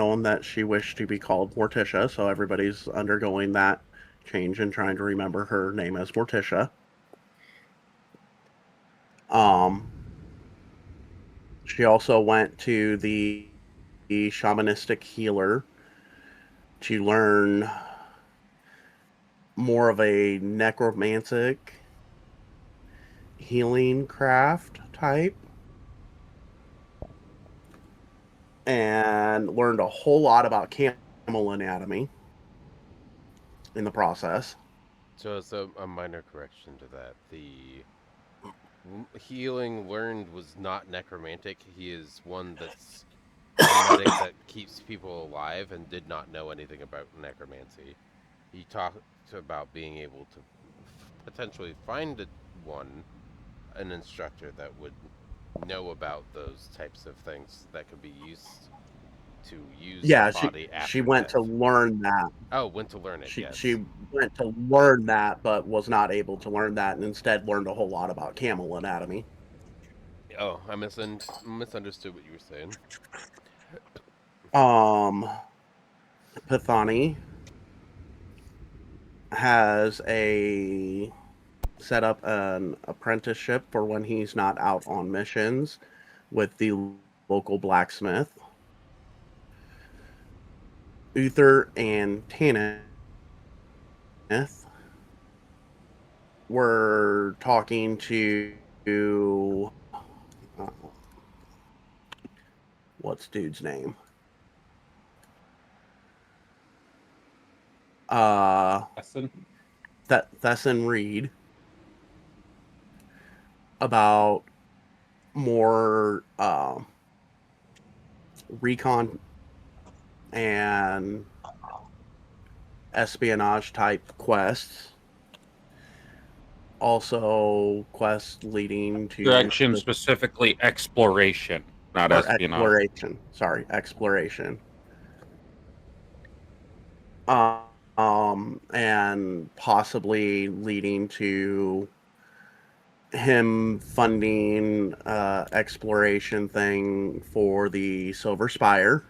known that she wished to be called Morticia, so everybody's undergoing that change and trying to remember her name as Morticia. She also went to the shamanistic healer to learn more of a necromantic healing craft type, and learned a whole lot about camel anatomy in the process. So as a minor correction to that, the healing learned was not necromantic. He is one that's a medic that keeps people alive and did not know anything about necromancy. He talked about being able to potentially find one, an instructor that would know about those types of things that could be used to use the Yeah, body she after went to death. learn that. Oh, went to learn it, She yes. went to learn that, but was not able to learn that, and instead learned a whole lot about camel anatomy. Oh, I misunderstood what you were saying. Um, Pathani has a set up an apprenticeship for when he's not out on missions with the local blacksmith. Uther and Tanith were talking uh, what's dude's name? Uh, Lesson. Thesson Reed about more recon and espionage type quests. Also, quests leading to Direction specifically exploration, not or espionage. exploration. Sorry, exploration. And possibly leading to him funding exploration thing for the Silver Spire.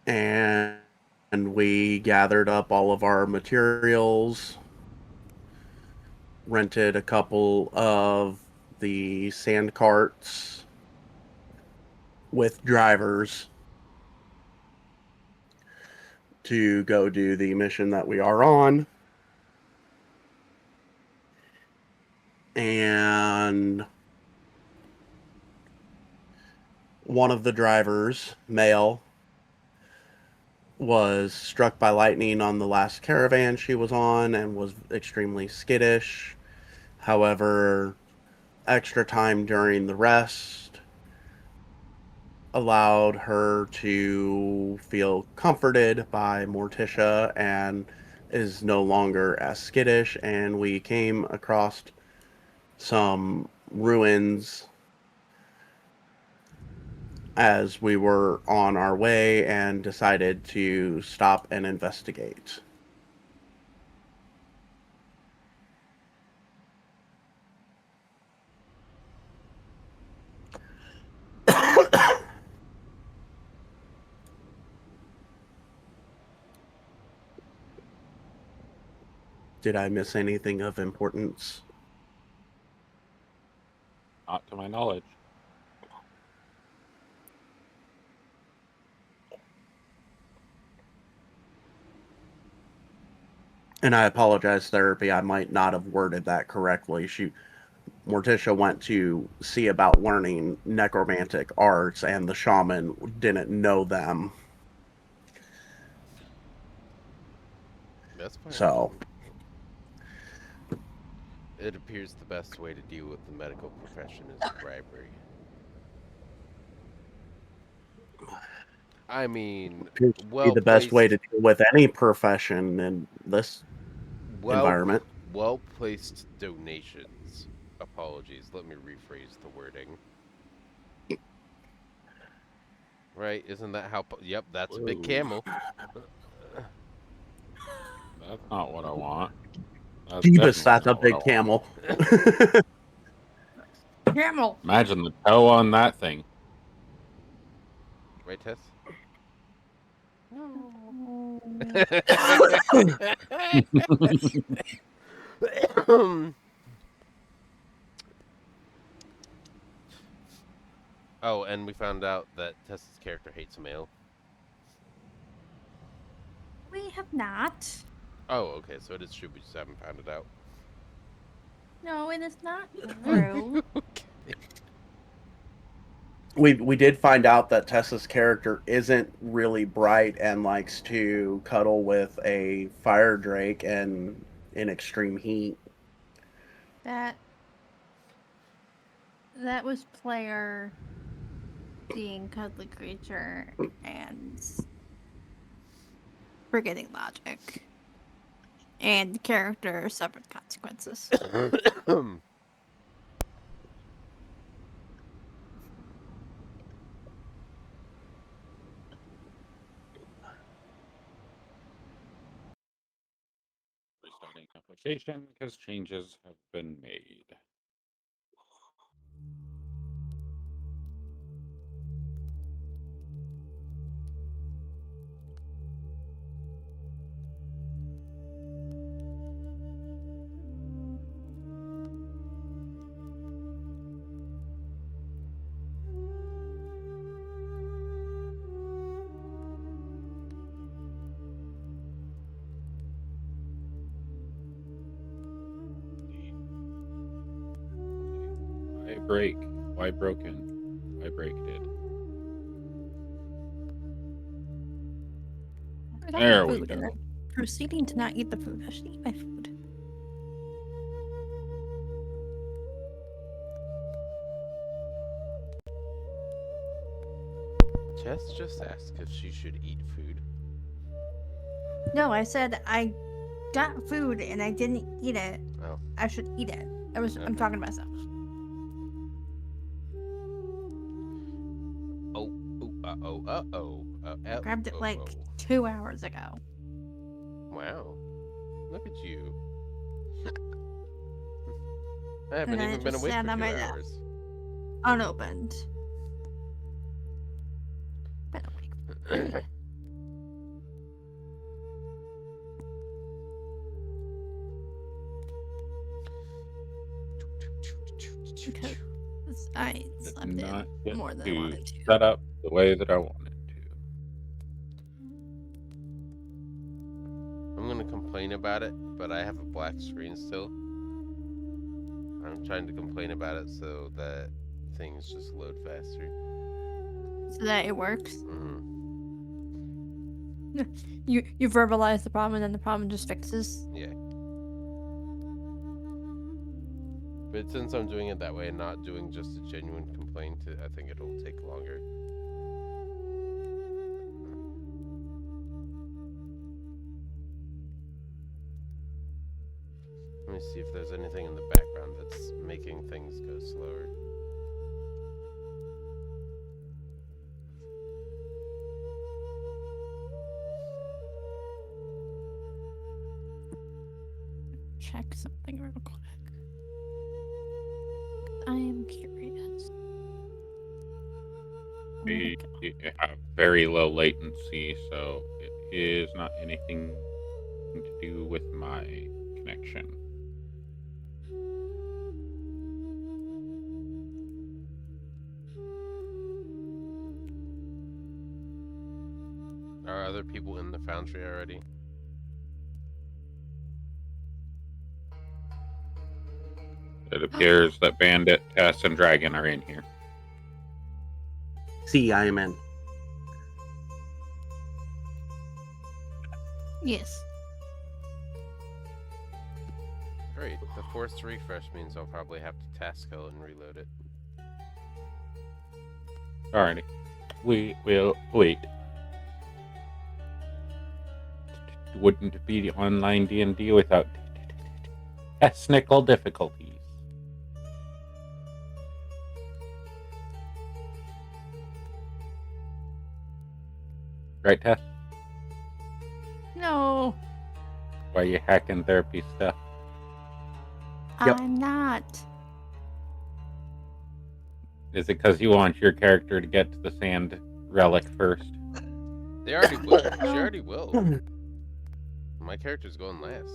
And we gathered up all of our materials, rented a couple of the sand carts with drivers to go do the mission that we are on. And one of the drivers, male, was struck by lightning on the last caravan she was on and was extremely skittish. However, extra time during the rest allowed her to feel comforted by Morticia and is no longer as skittish. And we came across some ruins as we were on our way and decided to stop and investigate. Did I miss anything of importance? Not to my knowledge. And I apologize, therapy. I might not have worded that correctly. Morticia went to see about learning necromantic arts, and the shaman didn't know them. That's fine. So, It appears the best way to deal with the medical profession is bribery. I mean, appears to be well the best way to placed, deal with any profession in this well, environment. well placed donations. Apologies. Let me rephrase the wording. Right? Isn't that how? Yep, that's a big Whoa. camel. That's not what I want. That's Jeebus, definitely that's a not what I big want. camel. Camel. Imagine the toe on that thing. Right, Tess? Oh, and we found out that Tessa's character hates mail. We have not. Oh, okay, so it is true, we just haven't found it out. No, it is not true. We did find out that Tessa's character isn't really bright and likes to cuddle with a fire drake and in extreme heat. That was player being cuddly creature and forgetting logic. And character suffered consequences. Restarting application because changes have been made. Why break? Why broken? Why break did? I got There my we food, and go. I'm proceeding to not eat the food. I should eat my food. Tess just asked if she should eat food. No, I said I got food and I didn't eat it. Oh. I should eat it. I'm Okay. talking to myself. Uh-oh. Grabbed it like 2 hours ago. Wow. Look at you. I haven't And I even been just awake sat for on 2 my desk. hours. Unopened. Been awake. Because I Did slept not in get more than I to wanted to. set up the way that I wanted to. I'm gonna complain about it, but I have a black screen still. I'm trying to complain about it so that things just load faster. So that it works. Mm-hmm. You verbalize the problem and then the problem just fixes. Yeah. But since I'm doing it that way and not doing just a genuine complaint, I think it'll take longer. Let me see if there's anything in the background that's making things go slower. Check something real quick. I am curious. We have very low latency, so it is not anything to do with my connection. Are other people in the foundry already? It appears that Bandit, Tess, and Dragon are in here. See, I am in. Yes. Great. The forced refresh means I'll probably have to task code and reload it. Alrighty. We will wait. Wouldn't be online D&D without technical difficulties. Right, Tess? No, Why you hacking therapy stuff? Yep. I'm not. Is it because you want your character to get to the sand relic first? They already will. She already will. My character's going last.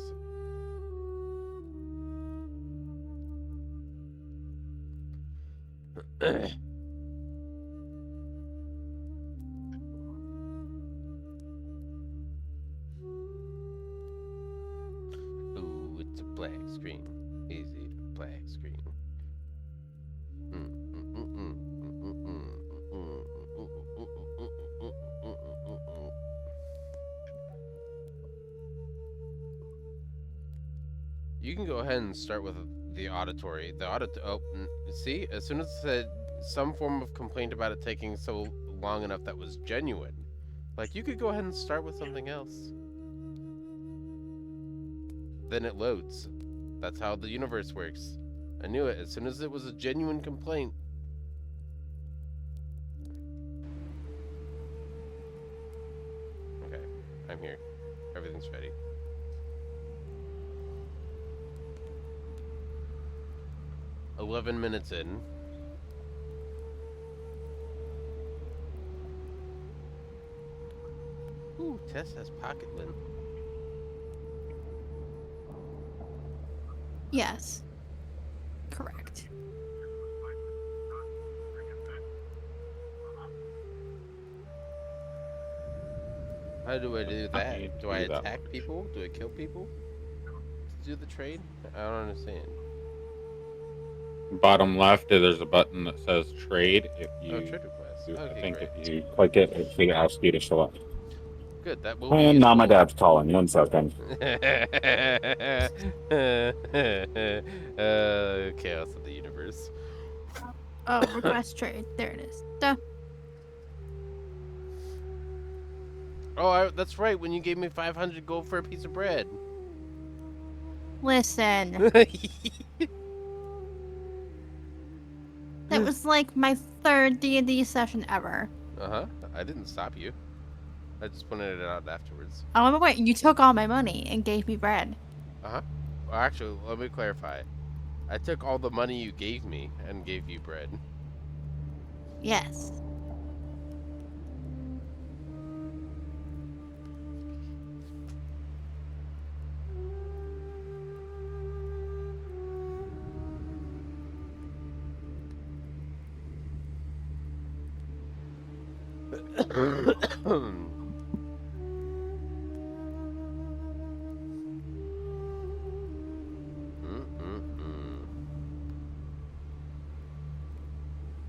Ooh, it's a black screen. Easy black screen. You can go ahead and start with the auditory. See, as soon as it said some form of complaint about it taking so long enough that was genuine, like you could go ahead and start with something else. Then it loads. That's how the universe works. I knew it. As soon as it was a genuine complaint. Okay, I'm here. Everything's ready. "11 minutes in. Ooh, Tess has pocket lint. Yes. Correct. How do I do How do you that? Do I do that attack one? people? Do I kill people? To do the trade? I don't understand. Bottom left, there's a button that says trade. If you, Oh, trade request. I Okay, think great. if you click it, it should ask you to select. Good, that will be And now my useful. dad's calling. 1 second. Chaos of the universe. Oh, request trade. There it is. Duh. Oh, that's right, when you gave me 500 gold for a piece of bread. Listen, that was like my third D&D session ever. Uh-huh. I didn't stop you. I just pointed it out afterwards. Oh, wait, you took all my money and gave me bread. Uh-huh. Well, actually, let me clarify. I took all the money you gave me and gave you bread. Yes.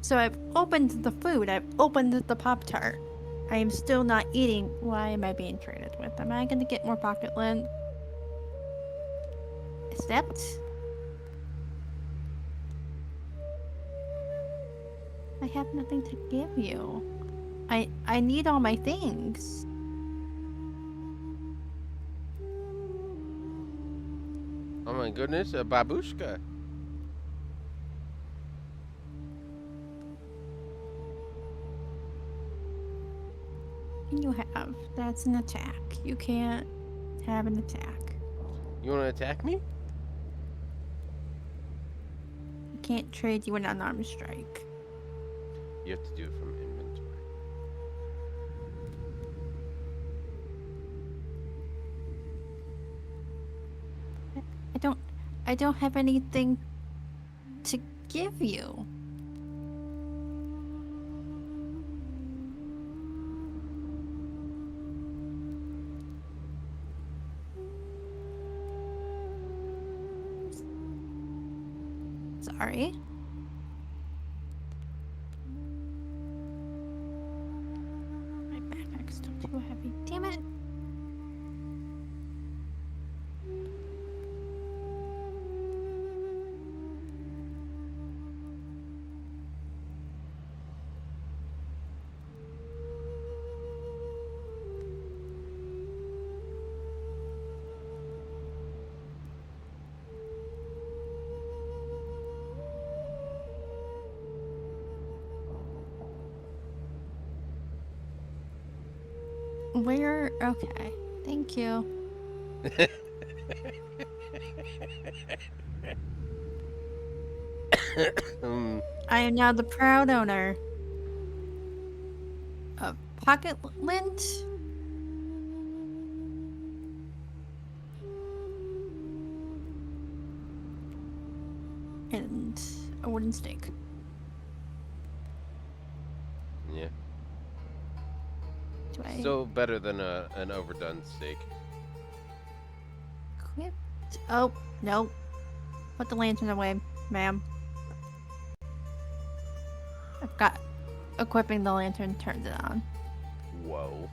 So I've opened the food. I've opened the Pop-Tart. I am still not eating. Why am I being traded with? Am I going to get more pocket lint? Accept? I have nothing to give you. I need all my things. Oh my goodness, a babushka. You have. That's an attack. You can't have an attack. You want to attack me? I can't trade you an unarmed strike. You have to do it from inventory. I don't have anything to give you. Sorry. My backpack's still too heavy. Damn it. Where? Okay. Thank you. I am now the proud owner of Pocket Lint. And a wooden stake. Yeah. Do I Still better than an overdone steak. equip? Oh, no. Put the lantern away, ma'am. I've got equipping the lantern turns it on. Whoa.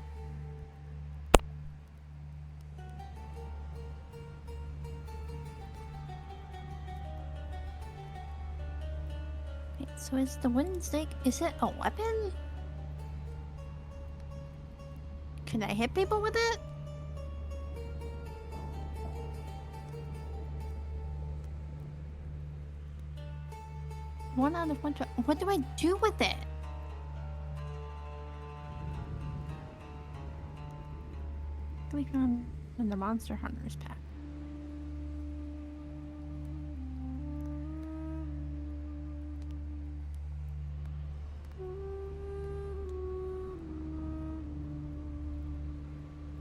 Wait, so is the wooden stake, is it a weapon? Can I hit people with it? One out of one. What do I do with it? We found in the Monster Hunters pack.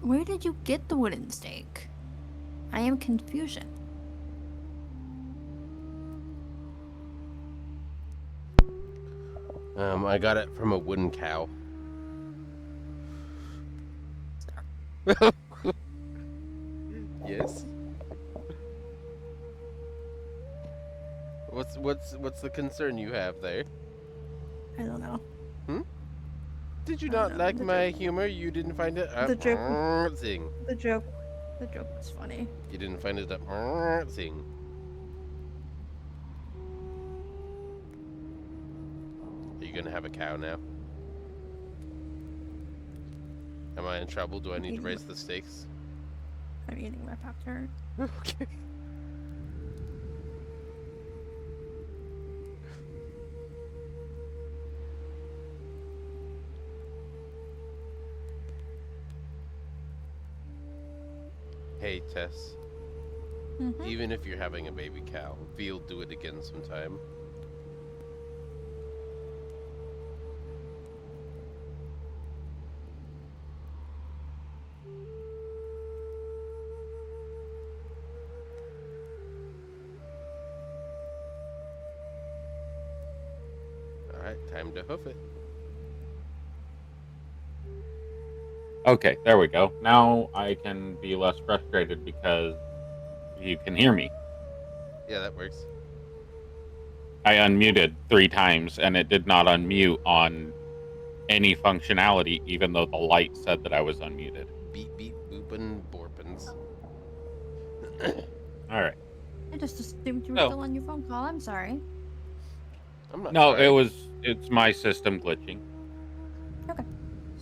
Where did you get the wooden stake? I am confusion. I got it from a wooden cow. Yes. What's the concern you have there? I don't know. Did you I don't not know, like the my joke- humor? You didn't find it the joke- amusing. The joke was funny. You didn't find it amusing. Are you gonna have a cow now? Am I in trouble? Do I need to raise the stakes? I'm eating my Pop-Tart. Okay. Hey, Tess. Mm-hmm. Even if you're having a baby cow, we'll do it again sometime. Alright, time to hoof it. Okay, there we go. Now I can be less frustrated because you can hear me. Yeah, that works. I unmuted 3 times and it did not unmute on any functionality, even though the light said that I was unmuted. Beep beep boopin' borpins. All right. I just assumed you were Oh. still on your phone call. I'm sorry. I'm not No, sorry. it's my system glitching. Okay.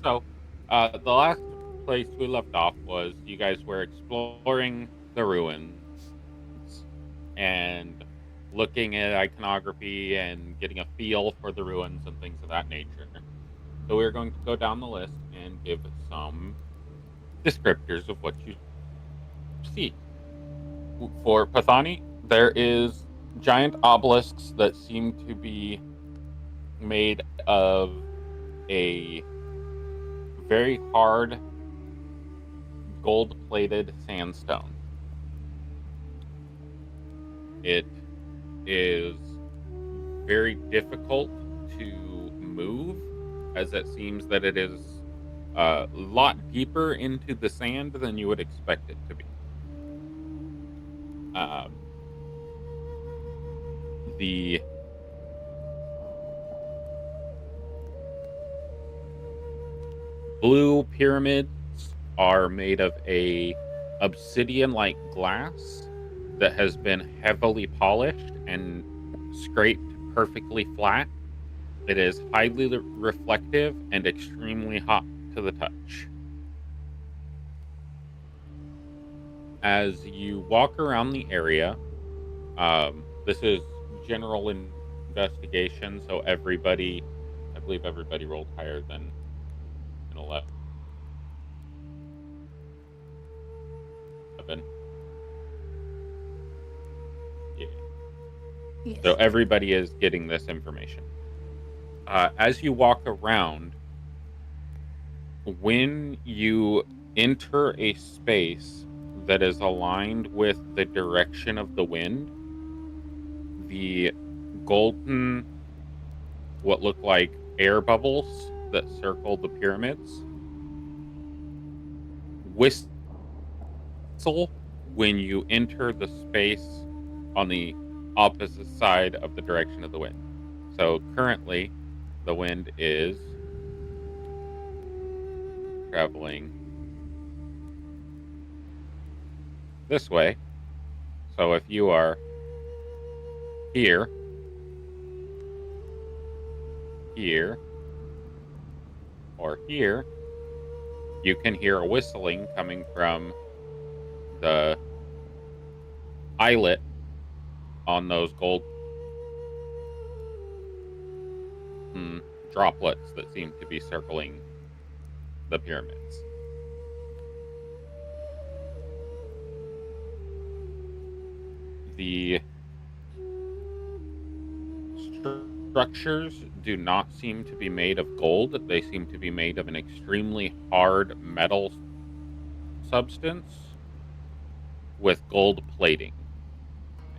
So, the last place we left off was you guys were exploring the ruins and looking at iconography and getting a feel for the ruins and things of that nature. So we're going to go down the list and give some descriptors of what you see. For Pathani, there is giant obelisks that seem to be made of a very hard gold-plated sandstone. It is very difficult to move, as it seems that it is a lot deeper into the sand than you would expect it to be. The blue pyramids are made of a obsidian-like glass that has been heavily polished and scraped perfectly flat. It is highly reflective and extremely hot to the touch. As you walk around the area, this is general investigation, so I believe everybody rolled higher than an 11. Yeah. Yes. So everybody is getting this information. As you walk around, when you enter a space that is aligned with the direction of the wind, the golden, what look like air bubbles that circle the pyramids, whistle when you enter the space on the opposite side of the direction of the wind. So currently, the wind is traveling this way. So if you are here, here, or here, you can hear a whistling coming from the eyelet on those gold droplets that seem to be circling the pyramids. The structures do not seem to be made of gold. They seem to be made of an extremely hard metal substance with gold plating.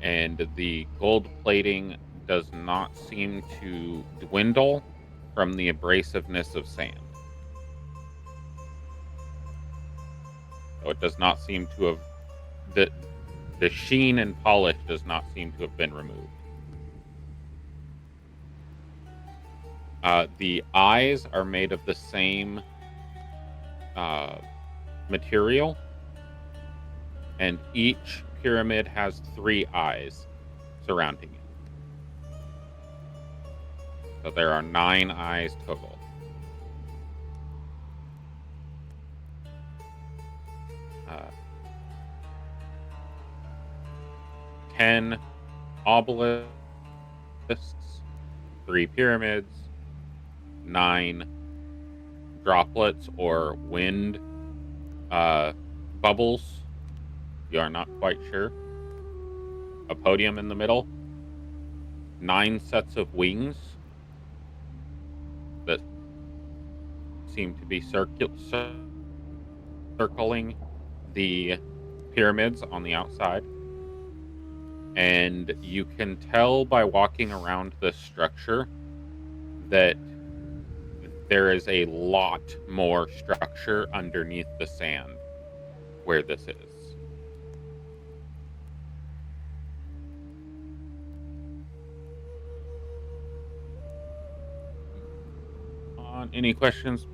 And the gold plating does not seem to dwindle from the abrasiveness of sand. So it does not seem to have... The sheen and polish does not seem to have been removed. The eyes are made of the same material, and each pyramid has 3 eyes surrounding it. So there are 9 eyes total. Uh, 10 obelisks, 3 pyramids, 9 droplets or wind bubbles. You are not quite sure. A podium in the middle. 9 sets of wings that seem to be circling the pyramids on the outside. And you can tell by walking around this structure that there is a lot more structure underneath the sand where this is. Any questions,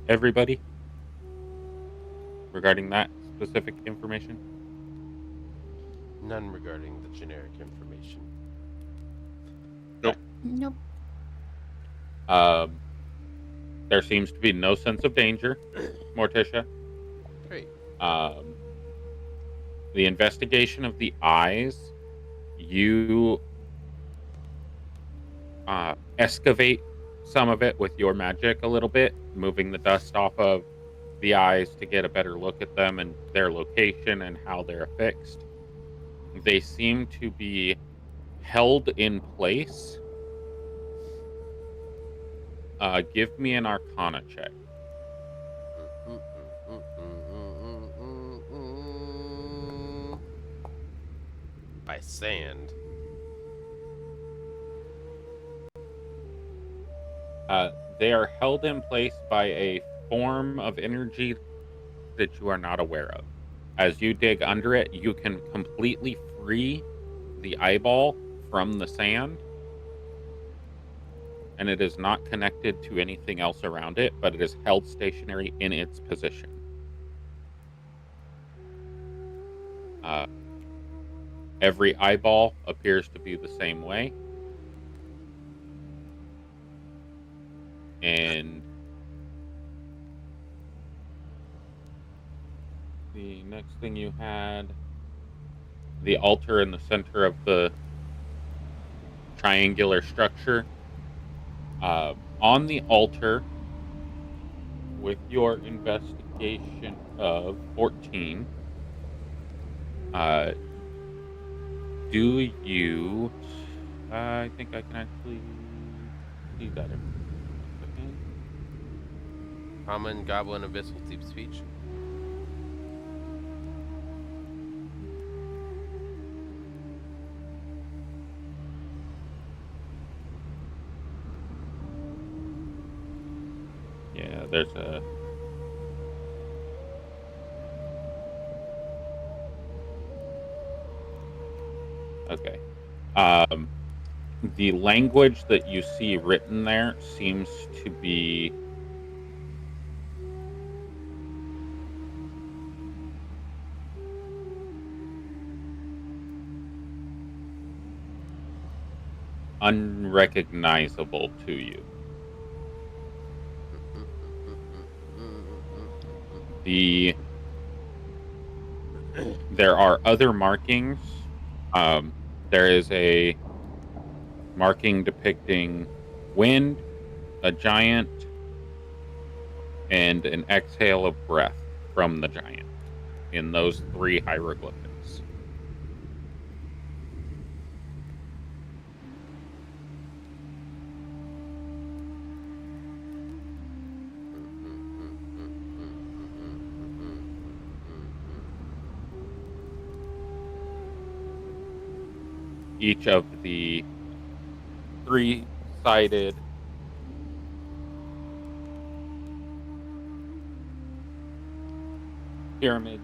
everybody, regarding that specific information? None regarding the generic information. Nope. There seems to be no sense of danger, Morticia. Great. The investigation of the eyes, you excavate some of it with your magic a little bit, moving the dust off of the eyes to get a better look at them and their location and how they're affixed. They seem to be held in place. Give me an Arcana check. By sand. They are held in place by a form of energy that you are not aware of. As you dig under it, you can completely free the eyeball from the sand, and it is not connected to anything else around it, but it is held stationary in its position. Every eyeball appears to be the same way. And the next thing you had, the altar in the center of the triangular structure. On the altar, with your investigation of 14, Do you? I think I can actually see that. Common, Goblin, Abyssal, Deep Speech. Yeah, there's a. Okay. The language that you see written there seems to be unrecognizable to you. There are other markings. There is a marking depicting wind, a giant, and an exhale of breath from the giant in those 3 hieroglyphics. Each of the 3-sided pyramids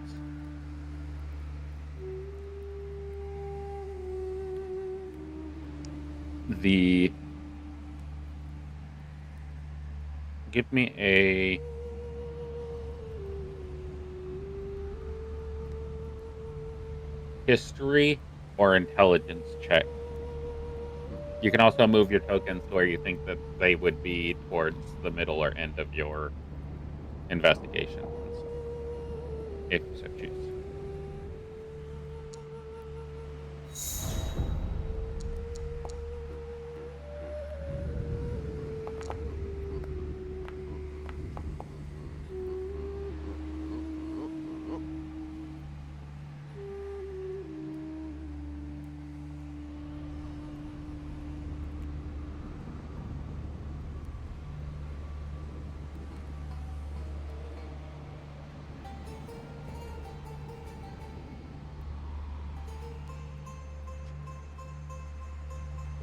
give me a history or intelligence check. You can also move your tokens to where you think that they would be towards the middle or end of your investigation, if you so choose.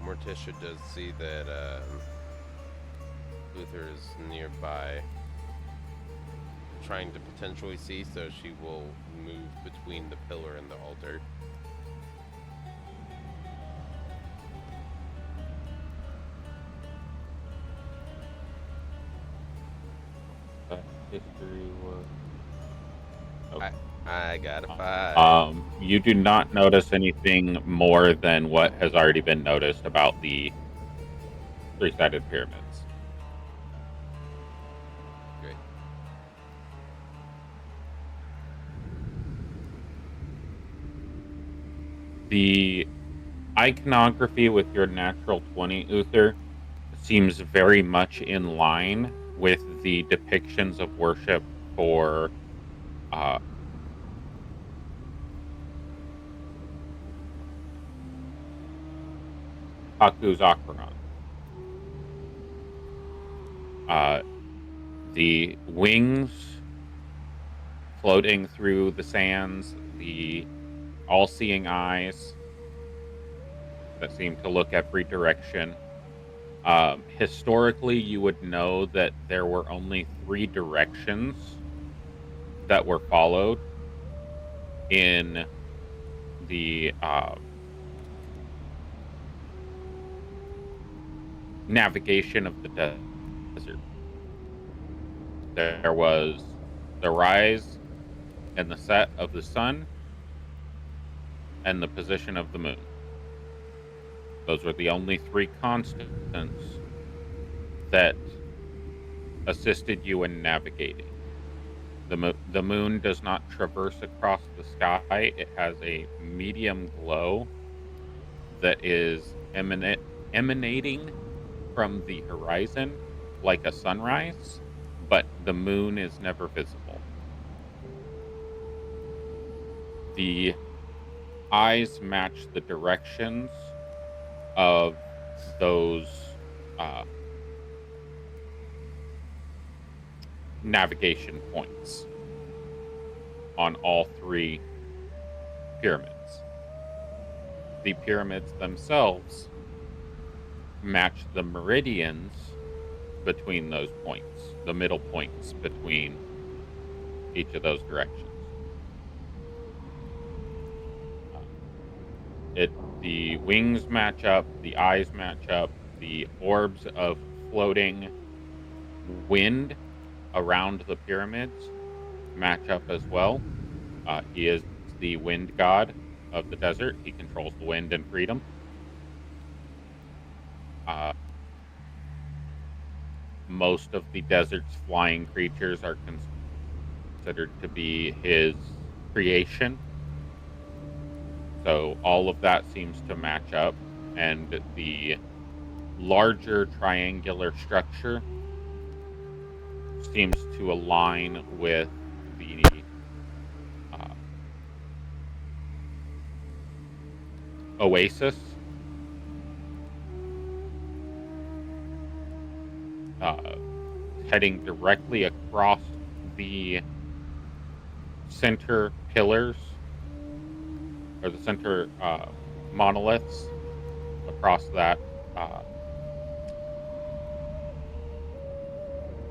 Morticia does see that Uther is nearby, trying to potentially see, so she will move between the pillar and the altar. History was. I got a 5. You do not notice anything more than what has already been noticed about the 3-sided pyramids. Great. The iconography with your natural 20, Uther, seems very much in line with the depictions of worship for Haku's Akron. The wings floating through the sands, the all-seeing eyes that seem to look every direction. Historically, you would know that there were only 3 directions that were followed in the navigation of the desert. There was the rise and the set of the sun and the position of the moon. Those were the only 3 constants that assisted you in navigating. The moon does not traverse across the sky. It has a medium glow that is emanating from the horizon like a sunrise, but the moon is never visible. The eyes match the directions of those navigation points on all 3 pyramids. The pyramids themselves match the meridians between those points, the middle points between each of those directions. The wings match up, the eyes match up, the orbs of floating wind around the pyramids match up as well. He is the wind god of the desert. He controls the wind and freedom. Most of the desert's flying creatures are considered to be his creation. So all of that seems to match up, and the larger triangular structure seems to align with the oasis. Heading directly across the center pillars, or the center monoliths, across that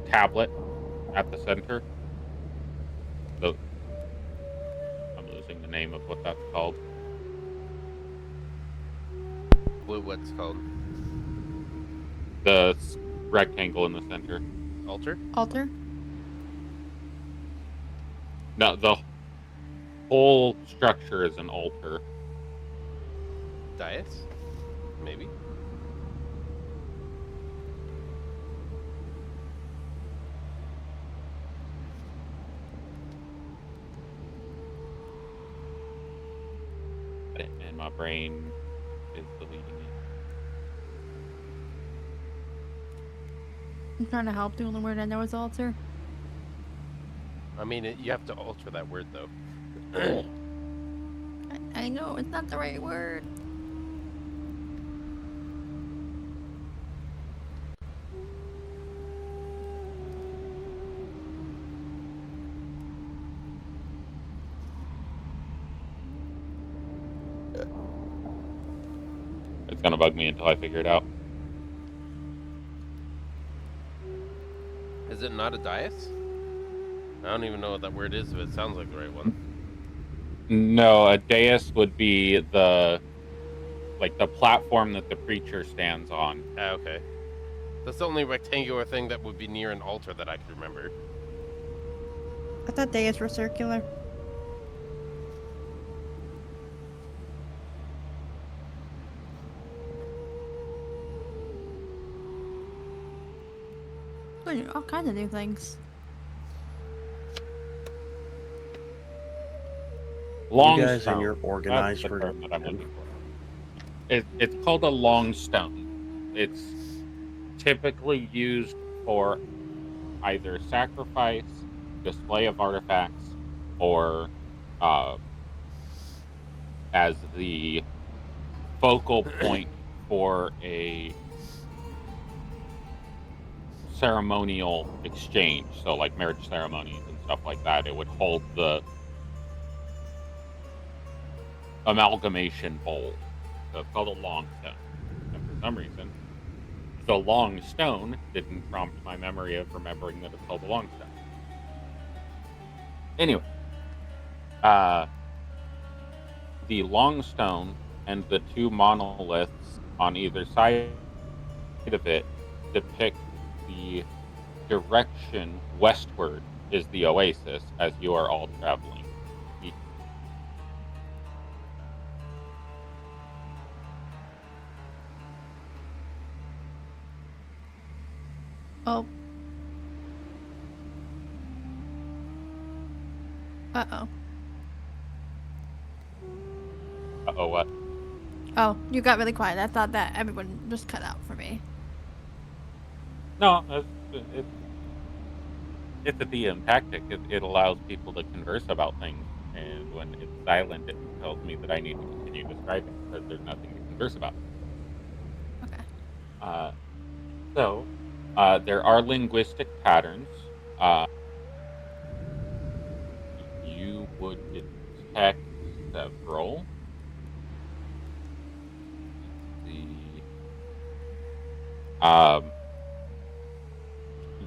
tablet at the center. I'm losing the name of what that's called. What's called? The rectangle in the center. Altar? Altar? No, the whole structure is an altar. Dais? Maybe. And my brain is deleting it. I'm trying to help. The only word I know is altar. I mean, you have to alter that word, though. I know, it's not the right word. It's gonna bug me until I figure it out. Is it not a dais? I don't even know what that word is, but it sounds like the right one. No, a dais would be the platform that the preacher stands on. Ah, okay. That's the only rectangular thing that would be near an altar that I can remember. I thought dais were circular. All kinds of new things. Long you guys stone. and your That's organized the term version. that I'm looking for. It's called a long stone. It's typically used for either sacrifice, display of artifacts, or as the focal point for a ceremonial exchange. So like marriage ceremonies and stuff like that. It would hold the amalgamation bowl. So it's called a long stone. And for some reason, the long stone didn't prompt my memory of remembering that it's called a long stone. Anyway, the long stone and the 2 monoliths on either side of it depict the direction westward is the oasis as you are all traveling. Oh. Uh-oh. Uh-oh, what? Oh, you got really quiet. I thought that everyone just cut out for me. No, it's a DM tactic. It allows people to converse about things And when it's silent, it tells me that I need to continue describing because there's nothing to converse about. Okay. Uh, so, there are linguistic patterns. Uh, you would detect several. Let's see.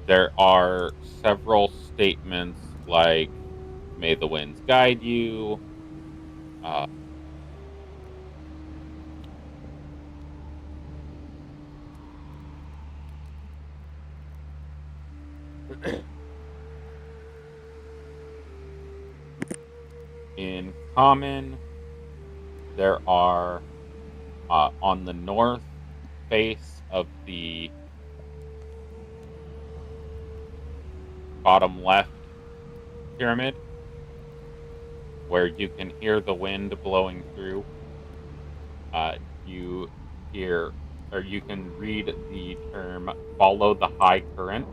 There are several statements like, may the winds guide you. Uh, in common, there are on the north face of the bottom left pyramid, where you can hear the wind blowing through. You hear, or you can read the term "follow the high current"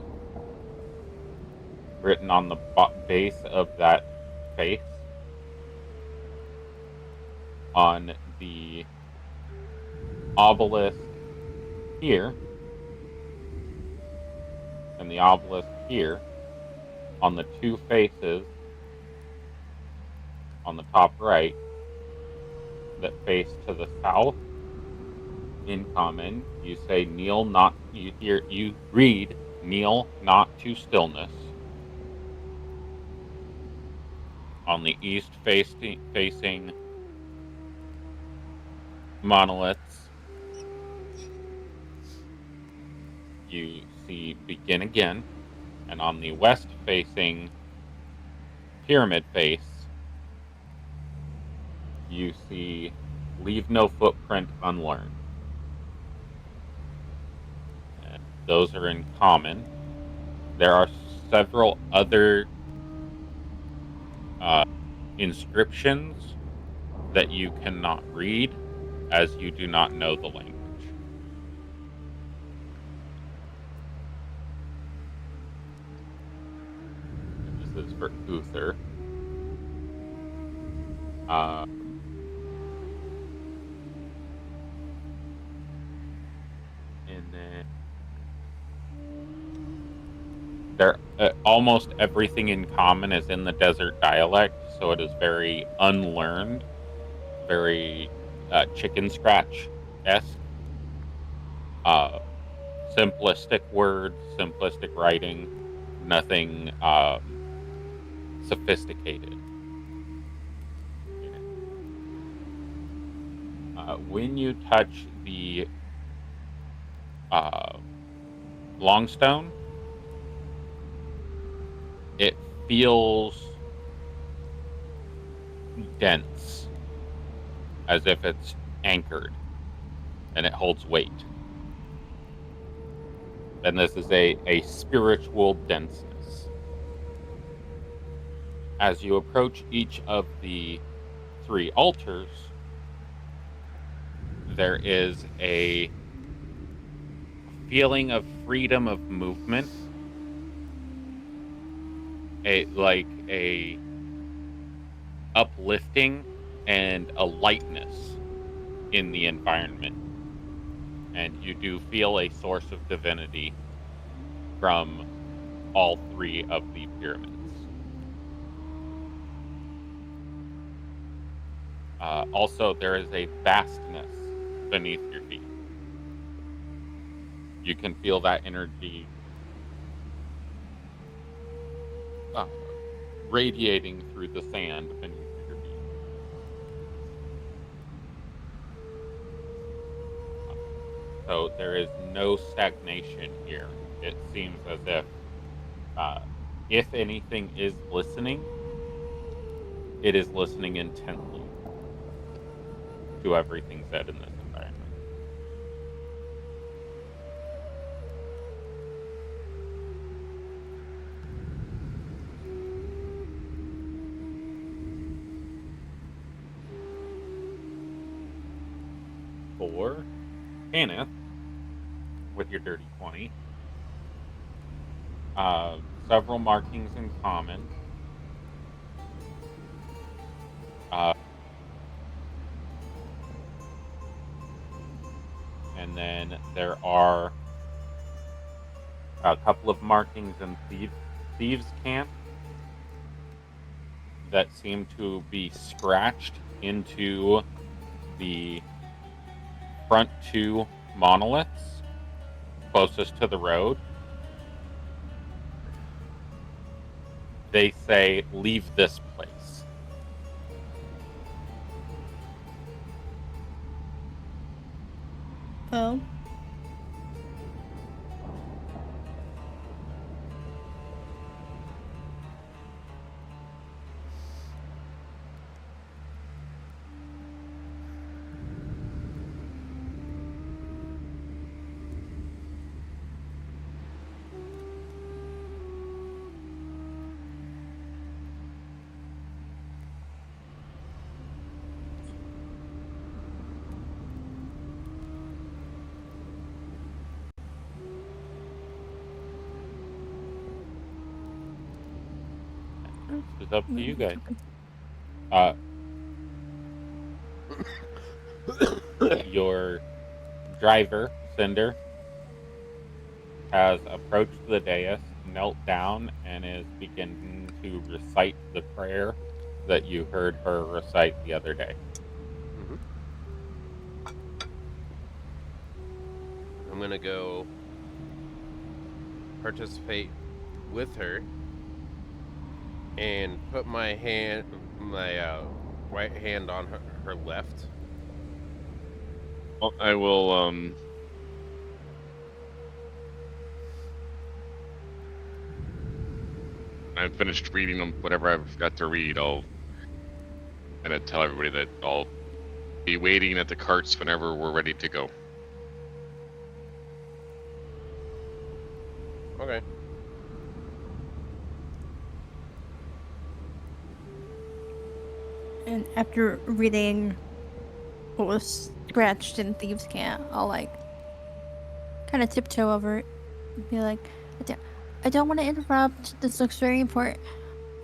written on the base of that face. On the obelisk here, and the obelisk here, on the two faces on the top right that face to the south, in common, you say kneel not, you read kneel not to stillness. On the east facing monoliths, you see begin again, and on the west facing pyramid face, you see leave no footprint unlearned. And those are in common. There are several other inscriptions that you cannot read as you do not know the language. And this is for Uther. And then there, almost everything in common is in the desert dialect, so it is very unlearned, very chicken scratch-esque. Simplistic words, simplistic writing, nothing sophisticated. When you touch the Longstone, it feels dense, as if it's anchored, and it holds weight. And this is a spiritual denseness. As you approach each of the three altars, there is a feeling of freedom of movement, like a uplifting and a lightness in the environment. And you do feel a source of divinity from all three of the pyramids. Also, there is a vastness beneath your feet. You can feel that energy radiating through the sand beneath your feet. So there is no stagnation here. It seems as if anything is listening, it is listening intently to everything said in this environment. For Kenneth, with your dirty 20, several markings in common. And then there are a couple of markings in Thieves' Camp that seem to be scratched into the front two monoliths closest to the road. They say, "Leave this place." Oh. It's up to you guys. Your driver, Cinder, has approached the dais, knelt down, and is beginning to recite the prayer that you heard her recite the other day. I'm gonna go participate with her and put my right hand on her left. Well, I will. I've finished reading them. Whatever I've got to read, I'll kind of tell everybody that I'll be waiting at the carts whenever we're ready to go. Okay. And after reading what was scratched in Thieves' Camp, I'll like kind of tiptoe over it and be like, I don't want to interrupt. This looks very important.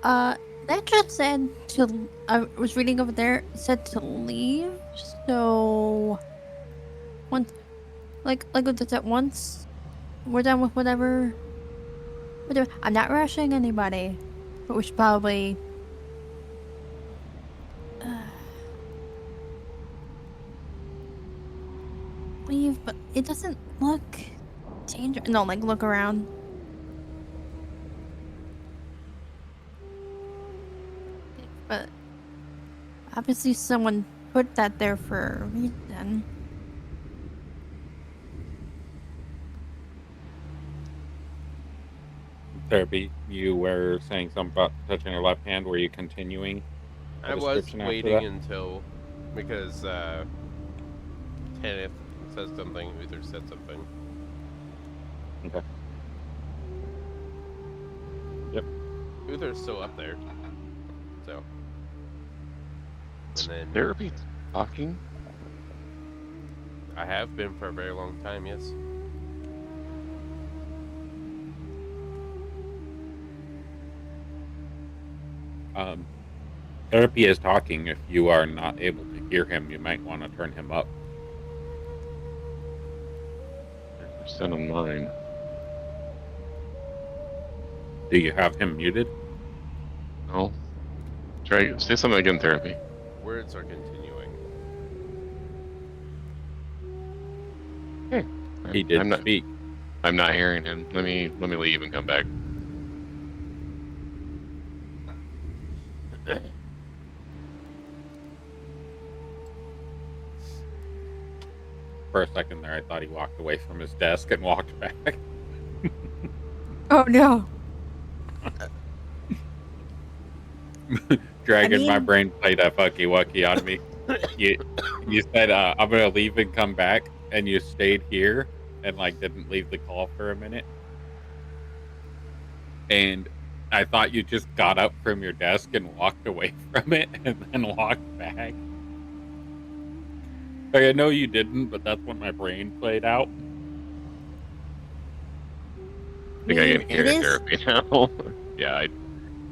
That just said to. I was reading over there. It said to leave. So once, like once we're done with whatever. I'm not rushing anybody, but we should probably. Leave, but it doesn't look dangerous. No, like look around. But obviously someone put that there for a reason. Therapy, you were saying something about touching your left hand. Were you continuing? I was waiting until, because Kenneth says something, Uther said something. Okay. Yep. Uther's still up there. So. And then Therapy talking? I have been for a very long time, yes. Therapy is talking. If you are not able to hear him, you might want to turn him up. Percent on mine. Do you have him muted? No. Say something again, Therapy. Words are continuing. He did I'm not, speak. I'm not hearing him. Let me leave and come back. For a second there, I thought he walked away from his desk and walked back. Oh no. Dragon, my mean- brain played a fucky wucky on me. You said, I'm gonna leave and come back, and you stayed here and like didn't leave the call for a minute. And I thought you just got up from your desk and walked away from it and then walked back. Like, I know you didn't, but that's what my brain played out. I think I can hear It is- Therapy now. Yeah,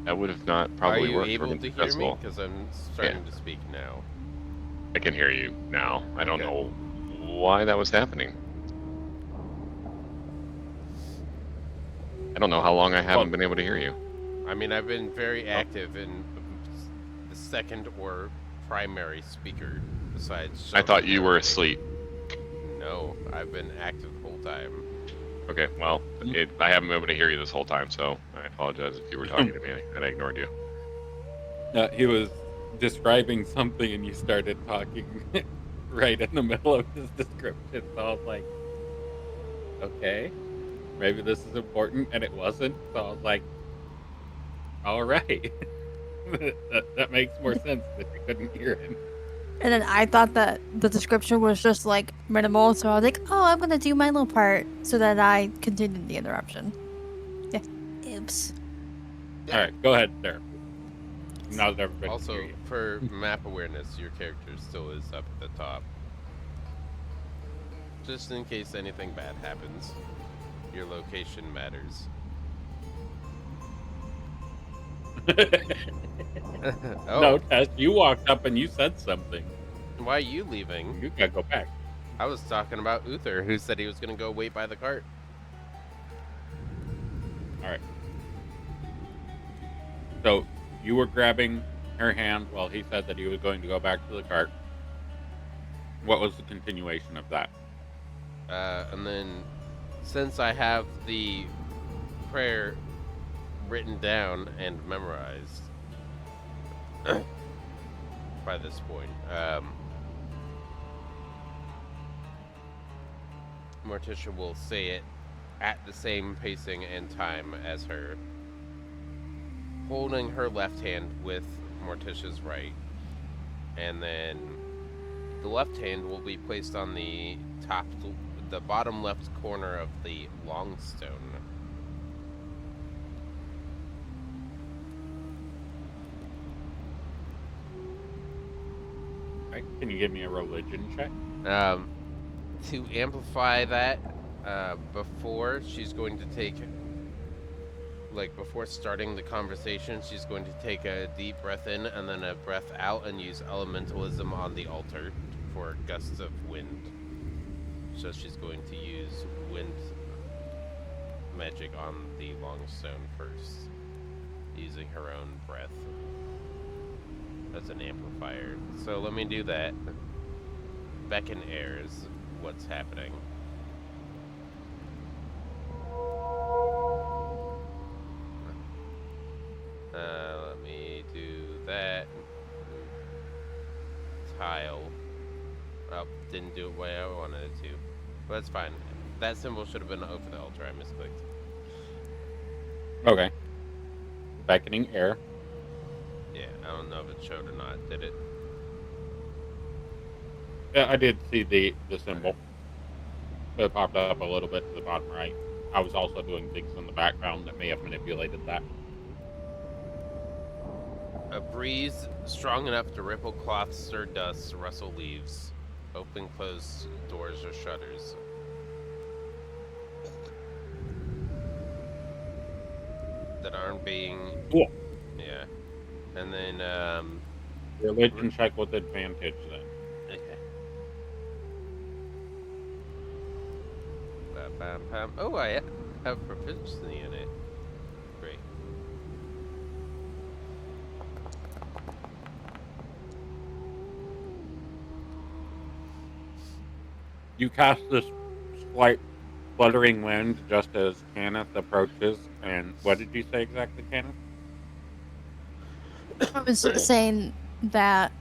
That would have not Are probably you worked for able him to hear me? successful. Because I'm starting to speak now. I can hear you now. I don't Okay. know why that was happening. I don't know how long I haven't been able to hear you. I mean, I've been very active in the second or primary speaker besides. I thought shouting you were normally. asleep. No, I've been active the whole time. Okay, well, I haven't been able to hear you this whole time, so I apologize if you were talking to me and I ignored you. He was describing something and you started talking right in the middle of his description. So I was like, okay, maybe this is important, and it wasn't. So I was like, all right. that makes more sense that you couldn't hear it. And then I thought that the description was just like minimal, so I was like, oh, I'm gonna do my little part so that I continued the interruption. Yeah. Oops. All right, go ahead, Sarah. Now that everybody can Also, hear you. for map awareness, your character still is up at the top. Just in case anything bad happens, your location matters. Oh, No, Tess, you walked up and you said something. why are you leaving? You gotta go back. I was talking about Uther, who said he was going to go wait by the cart. All right. So you were grabbing her hand while he said that he was going to go back to the cart. What was the continuation of that? And then, since I have the prayer written down and memorized by this point, Morticia will say it at the same pacing and time as her, holding her left hand with Morticia's right, and then the left hand will be placed on the the bottom left corner of the long stone. Right? Can you give me a religion check? To amplify that, before she's going to take, before starting the conversation, she's going to take a deep breath in and then a breath out and use elementalism on the altar for gusts of wind. So she's going to use wind magic on the long stone first, using her own breath as an amplifier. So let me do that. Beckon air is what's happening. Let me do that. Tile. Oh, didn't do it the way I wanted it to. But that's fine. That symbol should have been over the altar. I misclicked. Okay. Beckoning air. Yeah, I don't know if it showed or not. Did it? Yeah, I did see the symbol. It popped up a little bit to the bottom right. I was also doing things in the background that may have manipulated that. A breeze strong enough to ripple cloth, stir dust, rustle leaves, open, close doors or shutters. That aren't being. Cool. Yeah. And then, Religion check with advantage then. okay. Bam, bam, bam. Oh, I have proficiency in it. Great. You cast this slight fluttering wind just as Kenneth approaches. And what did you say exactly, Kenneth? I was saying that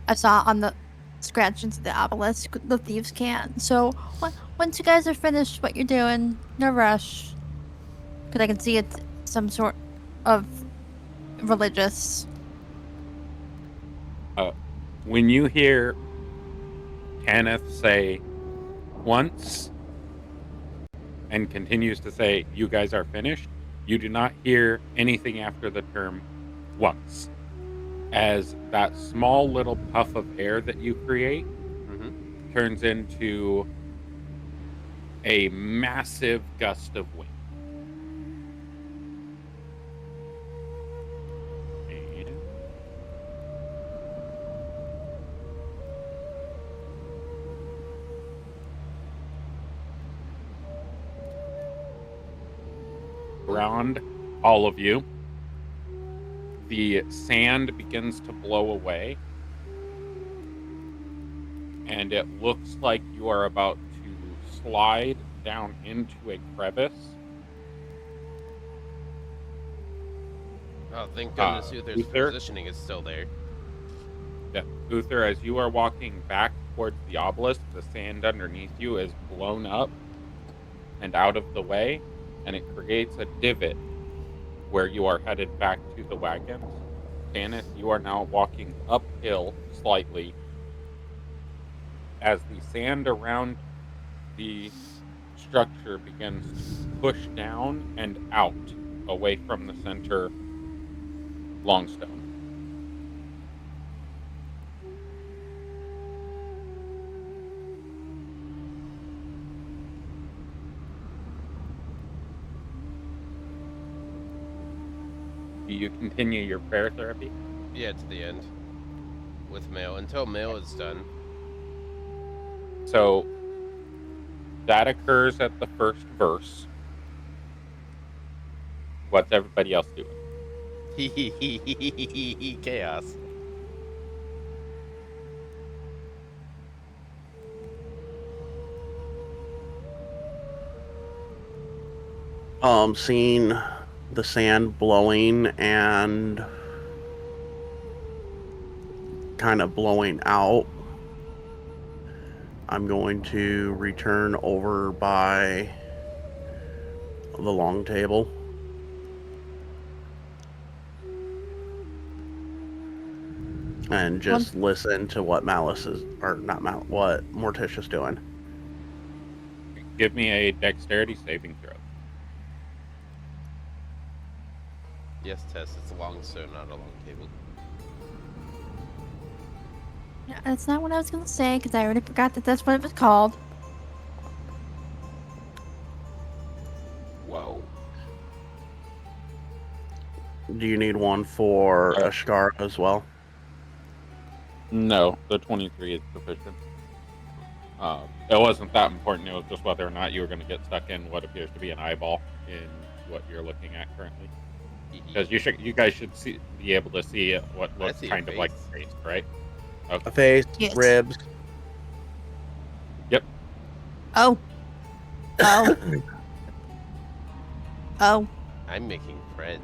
I saw on the scratch into the obelisk the thieves can't. So once you guys are finished what you're doing, no rush. Because I can see it's some sort of religious. When you hear Kenneth say once and continues to say, you guys are finished, you do not hear anything after the term once. As that small little puff of air that you create turns into a massive gust of wind. around all of you, the sand begins to blow away, and it looks like you are about to slide down into a crevice. Oh, thank goodness Uther's Uther? positioning is still there. Yeah, Uther, as you are walking back towards the obelisk, the sand underneath you is blown up and out of the way, and it creates a divot where you are headed back to the wagons. Tanith, you are now walking uphill slightly as the sand around the structure begins to push down and out away from the center Longstone. Do you continue your prayer therapy? Yeah, to the end. With Mail. Until Mail is done. So that occurs at the first verse. What's everybody else doing? Chaos. Seeing the sand blowing and kind of blowing out, I'm going to return over by the long table. And just listen to what Malice is, or not Malice, what Morticia's doing. Give me a dexterity saving throw. Yes, Tess, it's a long stone, not a long table. Yeah, that's not what I was gonna say because I already forgot that that's what it was called. Whoa. Do you need one for Ashkara as well? No, the 23 is sufficient. It wasn't that important. It was just whether or not you were going to get stuck in what appears to be an eyeball in what you're looking at currently. Because you guys should be able to see what looks kind of like a face, right? Okay. A face, Yes. ribs. Yep. Oh. Oh. Oh. I'm making friends.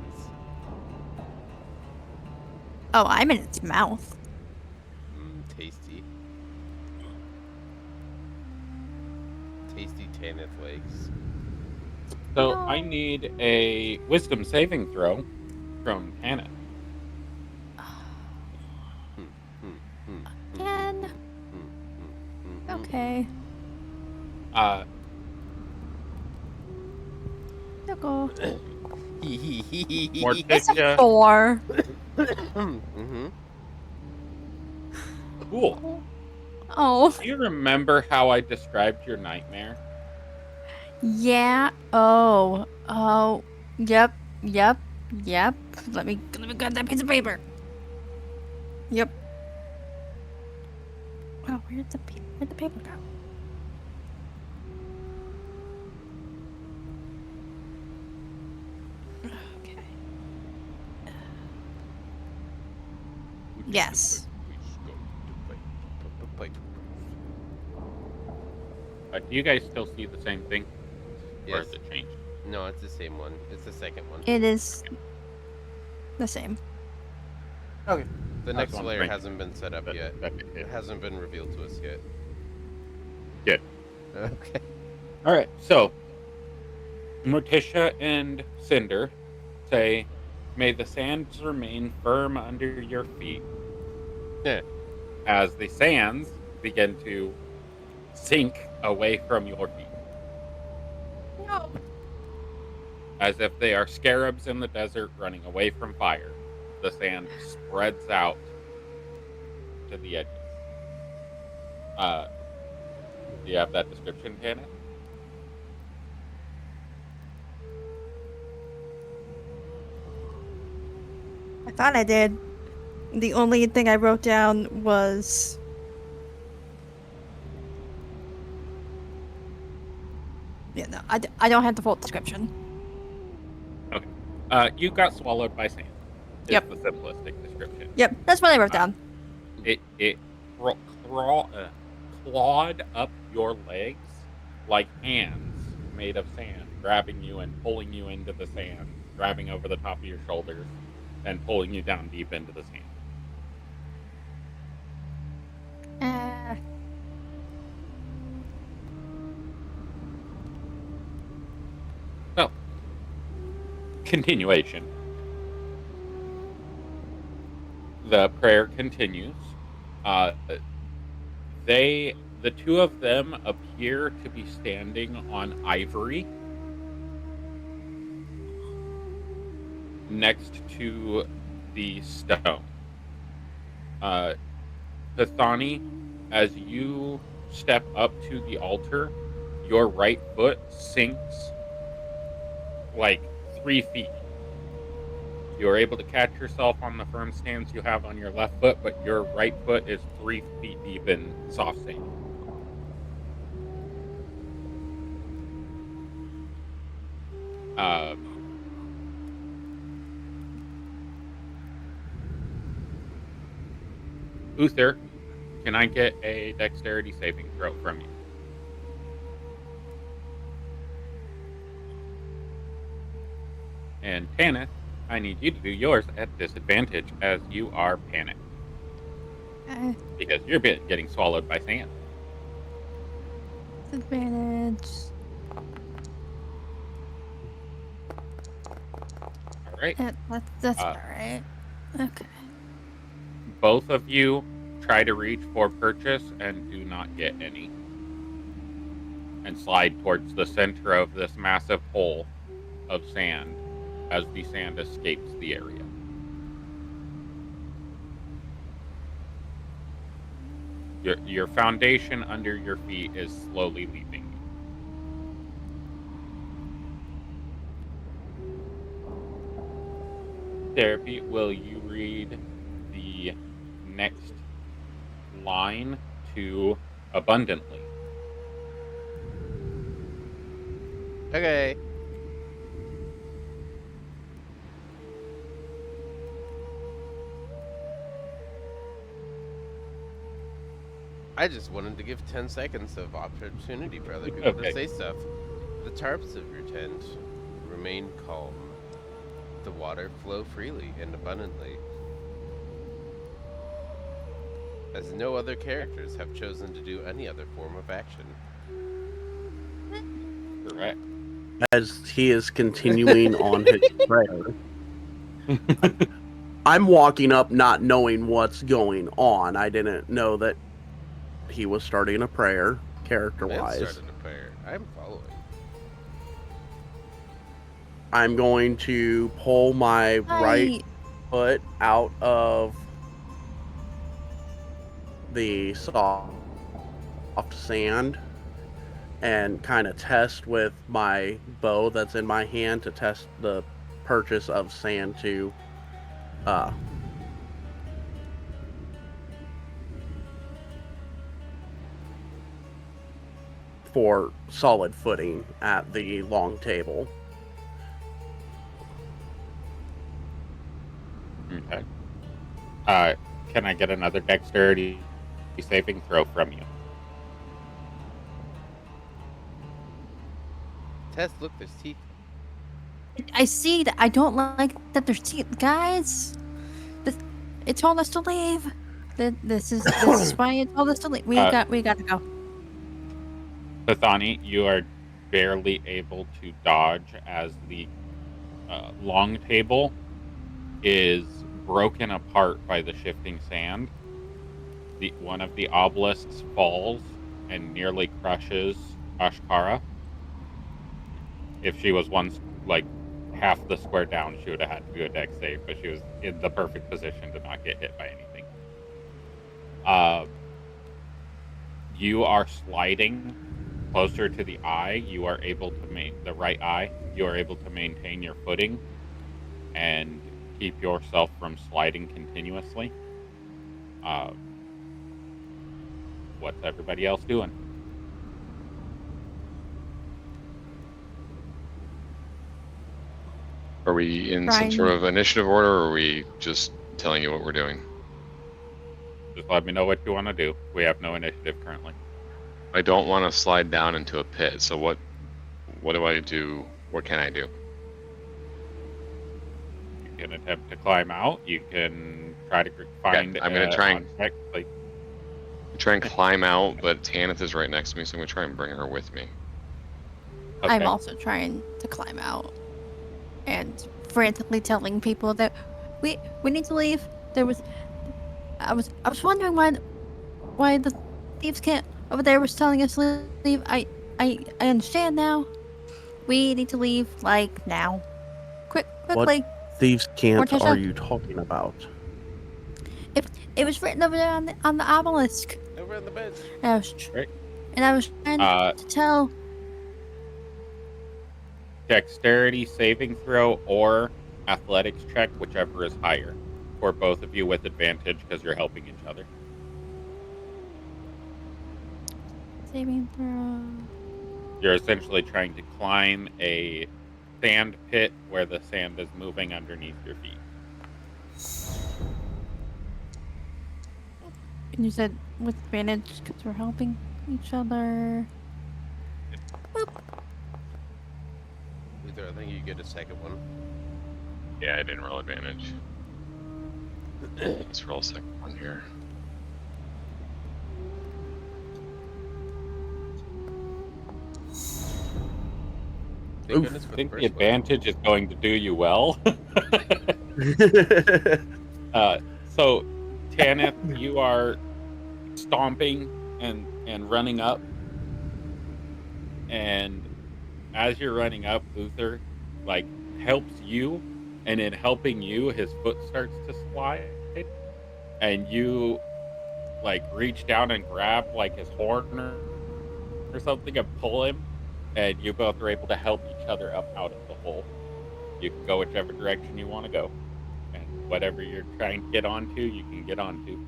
Oh, I'm in its mouth. Tasty. Tasty Tanith legs. So No. I need a wisdom saving throw from Hannah. Again. Okay. Go. It's a Morticia. 4. Mm-hmm. Cool. Oh. Do you remember how I described your nightmare? Yeah. Oh. Oh. Yep. Yep. Yep. Let me grab that piece of paper. Yep. Oh, where'd the paper go? Okay. Yes. Do you guys still see the same thing? Or Yes. has it changed? No, it's the same one. It's the second one. It is the same. Okay. The That's next one layer thing. hasn't been set up yet. It hasn't been revealed to us yet. Good. Okay. All right. So, Morticia and Cinder say, "May the sands remain firm under your feet." Yeah. As the sands begin to sink away from your feet, No. as if they are scarabs in the desert running away from fire. The sand spreads out to the edges. Do you have that description, Hannah? I thought I did. The only thing I wrote down was yeah, no, I don't have the full description. You got swallowed by sand. Is Yep. the simplistic description. Yep, that's what I wrote down. It clawed up your legs like hands made of sand, grabbing you and pulling you into the sand, grabbing over the top of your shoulders, and pulling you down deep into the sand. So, continuation. The prayer continues. The two of them appear to be standing on ivory next to the stone. Pathani, as you step up to the altar, your right foot sinks like 3 feet. You're able to catch yourself on the firm stance you have on your left foot, but your right foot is 3 feet deep in soft sand. Uther, can I get a dexterity saving throw from you? And Tanith, I need you to do yours at disadvantage as you are panicked. Because you're getting swallowed by sand. Disadvantage. Alright. That's alright. Okay. Both of you try to reach for purchase and do not get any. And slide towards the center of this massive hole of sand as the sand escapes the area. Your foundation under your feet is slowly leaving you. Therapy, will you read the next line to abundantly? Okay. I just wanted to give 10 seconds of opportunity for other people to say stuff. The tarps of your tent remain calm. The water flow freely and abundantly, as no other characters have chosen to do any other form of action. Correct. As he is continuing on his prayer, I'm walking up not knowing what's going on. I didn't know that he was starting a prayer, character-wise. Started a prayer. I'm following. I'm going to pull my right foot out of the soft sand and kind of test with my bow that's in my hand to test the purchase of sand to for solid footing at the long table. Okay. Can I get another dexterity saving throw from you? Tess, look, there's teeth. I see that. I don't like that there's teeth, guys. It told us to leave. This is why it told us to leave. We got to go. Pathani, you are barely able to dodge as the long table is broken apart by the shifting sand. One of the obelisks falls and nearly crushes Ashkara. If she was once like half the square down, she would have had to do a dex save, but she was in the perfect position to not get hit by anything. You are sliding closer to the eye. You are able to the right eye. You are able to maintain your footing and keep yourself from sliding continuously. What's everybody else doing? Are we in some Trying- sort of initiative order, or are we just telling you what we're doing? Just let me know what you want to do. We have no initiative currently. I don't want to slide down into a pit. So what do I do? What can I do? You can attempt to climb out. You can try to find. I'm gonna try and- like, Try and climb out, but Tanith is right next to me, so I'm gonna try and bring her with me. okay. I'm also trying to climb out and frantically telling people that we need to leave. I was wondering why the thieves can't over there was telling us to leave. I understand now. We need to leave like now. Quickly. Thieves' camp Morticia? are you talking about? It was written over there on the obelisk. Over in the bed. And I was trying to tell. Dexterity saving throw or athletics check, whichever is higher, for both of you with advantage because you're helping each other. Saving throw. You're essentially trying to climb a sand pit where the sand is moving underneath your feet. And you said with advantage because we're helping each other. Luther, I think you get a second one. Yeah, I didn't roll advantage. Let's roll a second one here. Thank Oof. goodness for I think the the first one. advantage is going to do you well. So, Tanith, you are stomping and running up. And as you're running up, Uther, like, helps you. And in helping you, his foot starts to slide. And you, like, reach down and grab, like, his horn or something and pull him. And you both are able to help each other up out of the hole. You can go whichever direction you want to go. And whatever you're trying to get onto, you can get onto.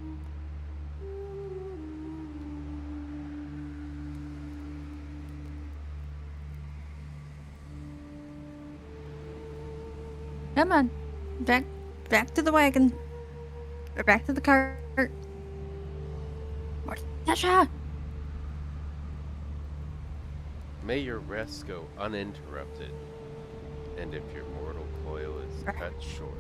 Come on, back to the wagon, or back to the cart. Morticia! May your rest go uninterrupted, and if your mortal coil is cut short.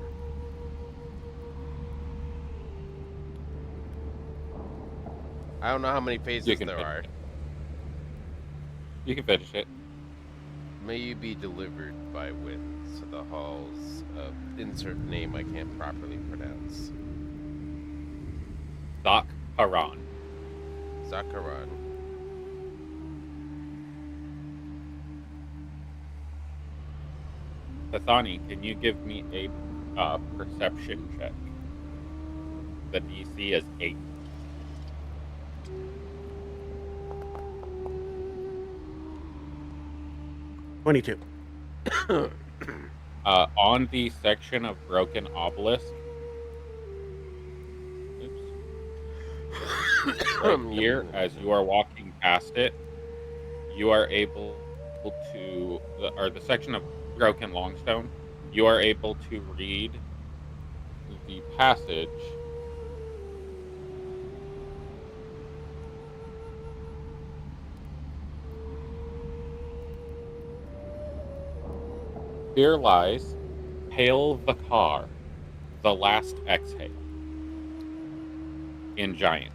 I don't know how many phases You can there finish are. it. You can finish it. May you be delivered by winds to the halls of insert name I can't properly pronounce. Zak Haran. Zakaran. Sathani, can you give me a perception check? The DC is 8. $22. On the section of broken obelisk, right here, as you are walking past it, you are able to, or the section of broken longstone, you are able to read the passage. Here lies Hail Vakar, the last exhale, in giant.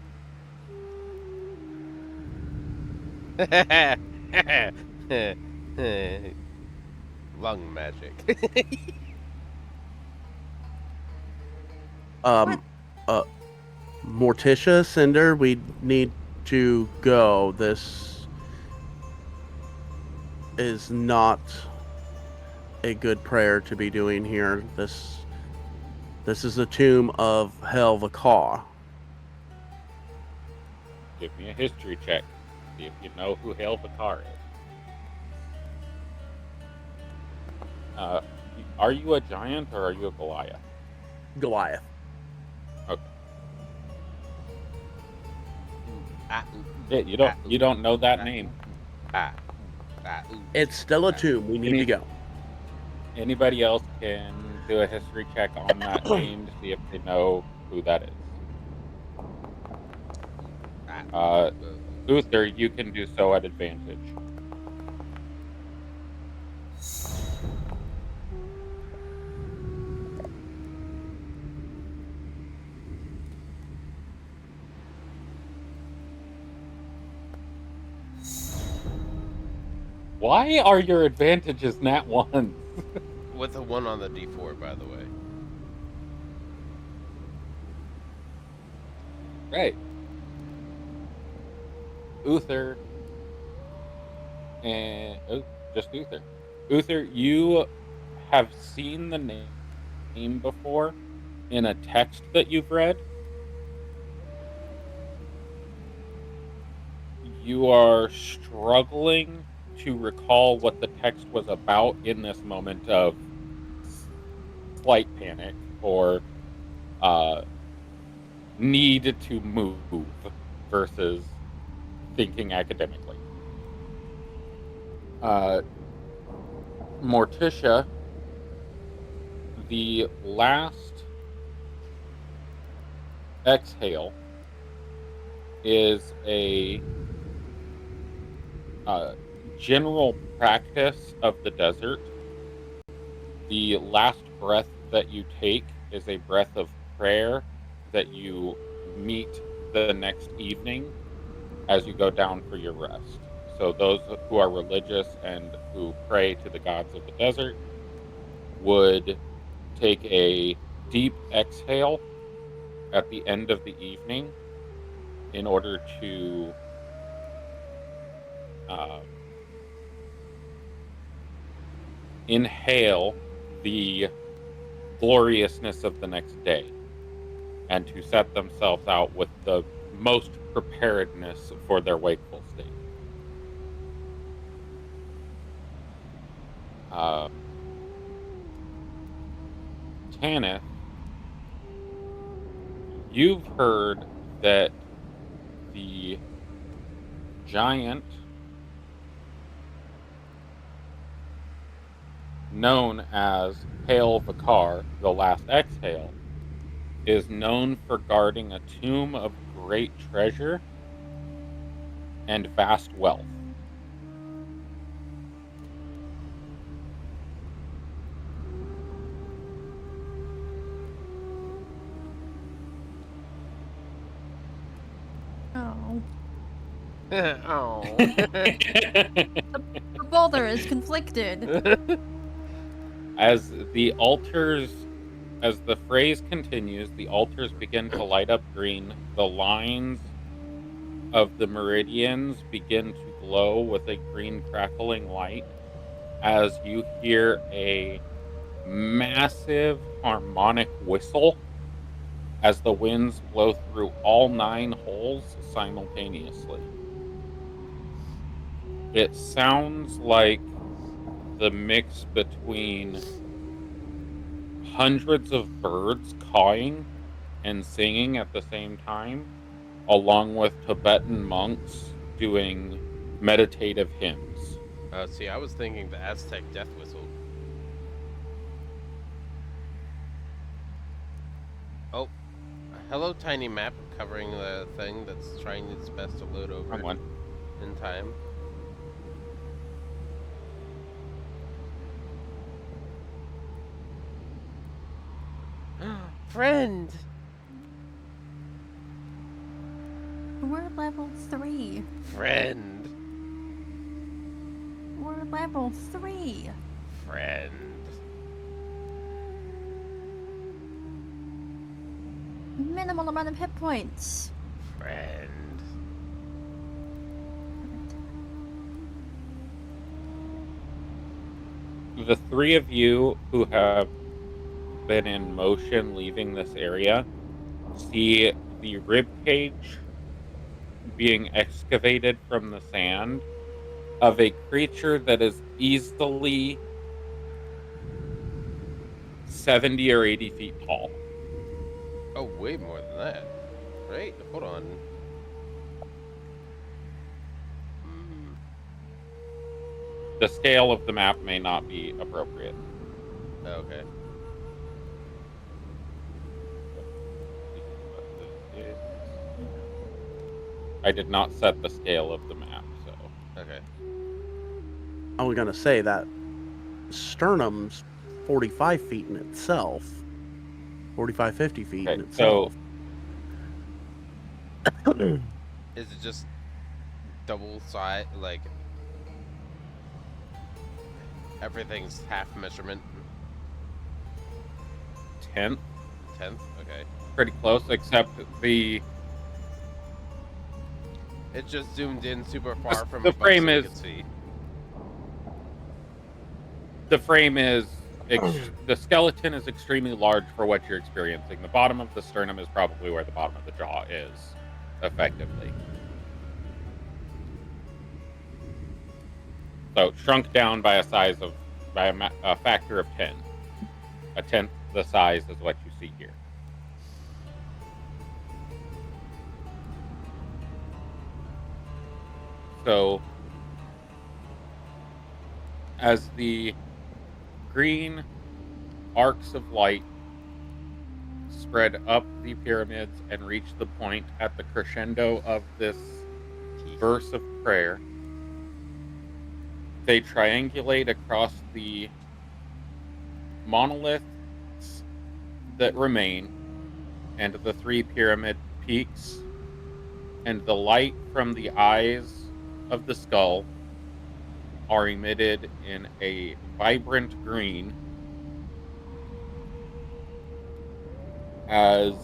Lung magic. Morticia, Cinder, we need to go. This is not a good prayer to be doing here. This is the tomb of Helvakar. Give me a history check. See if you know who Hail Vakar is. Are you a giant or are you a Goliath? Goliath. Okay. Ah, Yeah, you don't know that name. ah, It's still a tomb. We need to go. Anybody else can do a history check on that name to see if they know who that is. Ah, Uther, you can do so at advantage. Why are your advantages nat ones? with a 1 on the D4, by the way. Right. Uther and just Uther. Uther, you have seen the name before in a text that you've read. You are struggling to recall what the text was about in this moment of slight panic or need to move versus thinking academically. Morticia, the last exhale is a general practice of the desert. The last breath that you take is a breath of prayer that you meet the next evening as you go down for your rest. So those who are religious and who pray to the gods of the desert would take a deep exhale at the end of the evening in order to inhale the gloriousness of the next day and to set themselves out with the most preparedness for their wakeful state. Tanith, you've heard that the giant known as Pale Vakar, the last exhale, is known for guarding a tomb of great treasure and vast wealth. Oh. Oh. The boulder is conflicted. As the altars, as the phrase continues, the altars begin to light up green. The lines of the meridians begin to glow with a green crackling light as you hear a massive harmonic whistle as the winds blow through all 9 holes simultaneously. It sounds like the mix between hundreds of birds cawing and singing at the same time, along with Tibetan monks doing meditative hymns. See, I was thinking the Aztec death whistle. Oh, hello, tiny map covering the thing that's trying its best to load over Wrong one. in time. Friend! We're level 3. Friend! We're level 3. Friend! Minimal amount of hit points. Friend! The 3 of you who have been in motion leaving this area see the rib cage being excavated from the sand of a creature that is easily 70 or 80 feet tall. Oh, way more than that. Right? Hold on. The scale of the map may not be appropriate. Okay. I did not set the scale of the map, so Okay. I was gonna say that sternum's 45 feet in itself. 45, 50 feet in okay. So itself. Is it just double side, like everything's half measurement? 10th, 10th? Okay. pretty close, except the It just zoomed in super far from the a bunch frame so we is could see. the frame is the skeleton is extremely large for what you're experiencing. The bottom of the sternum is probably where the bottom of the jaw is, effectively. So shrunk down by a factor of 10. A tenth the size is what you see here. So as the green arcs of light spread up the pyramids and reach the point at the crescendo of this verse of prayer, they triangulate across the monoliths that remain and the 3 pyramid peaks, and the light from the eyes of the skull are emitted in a vibrant green as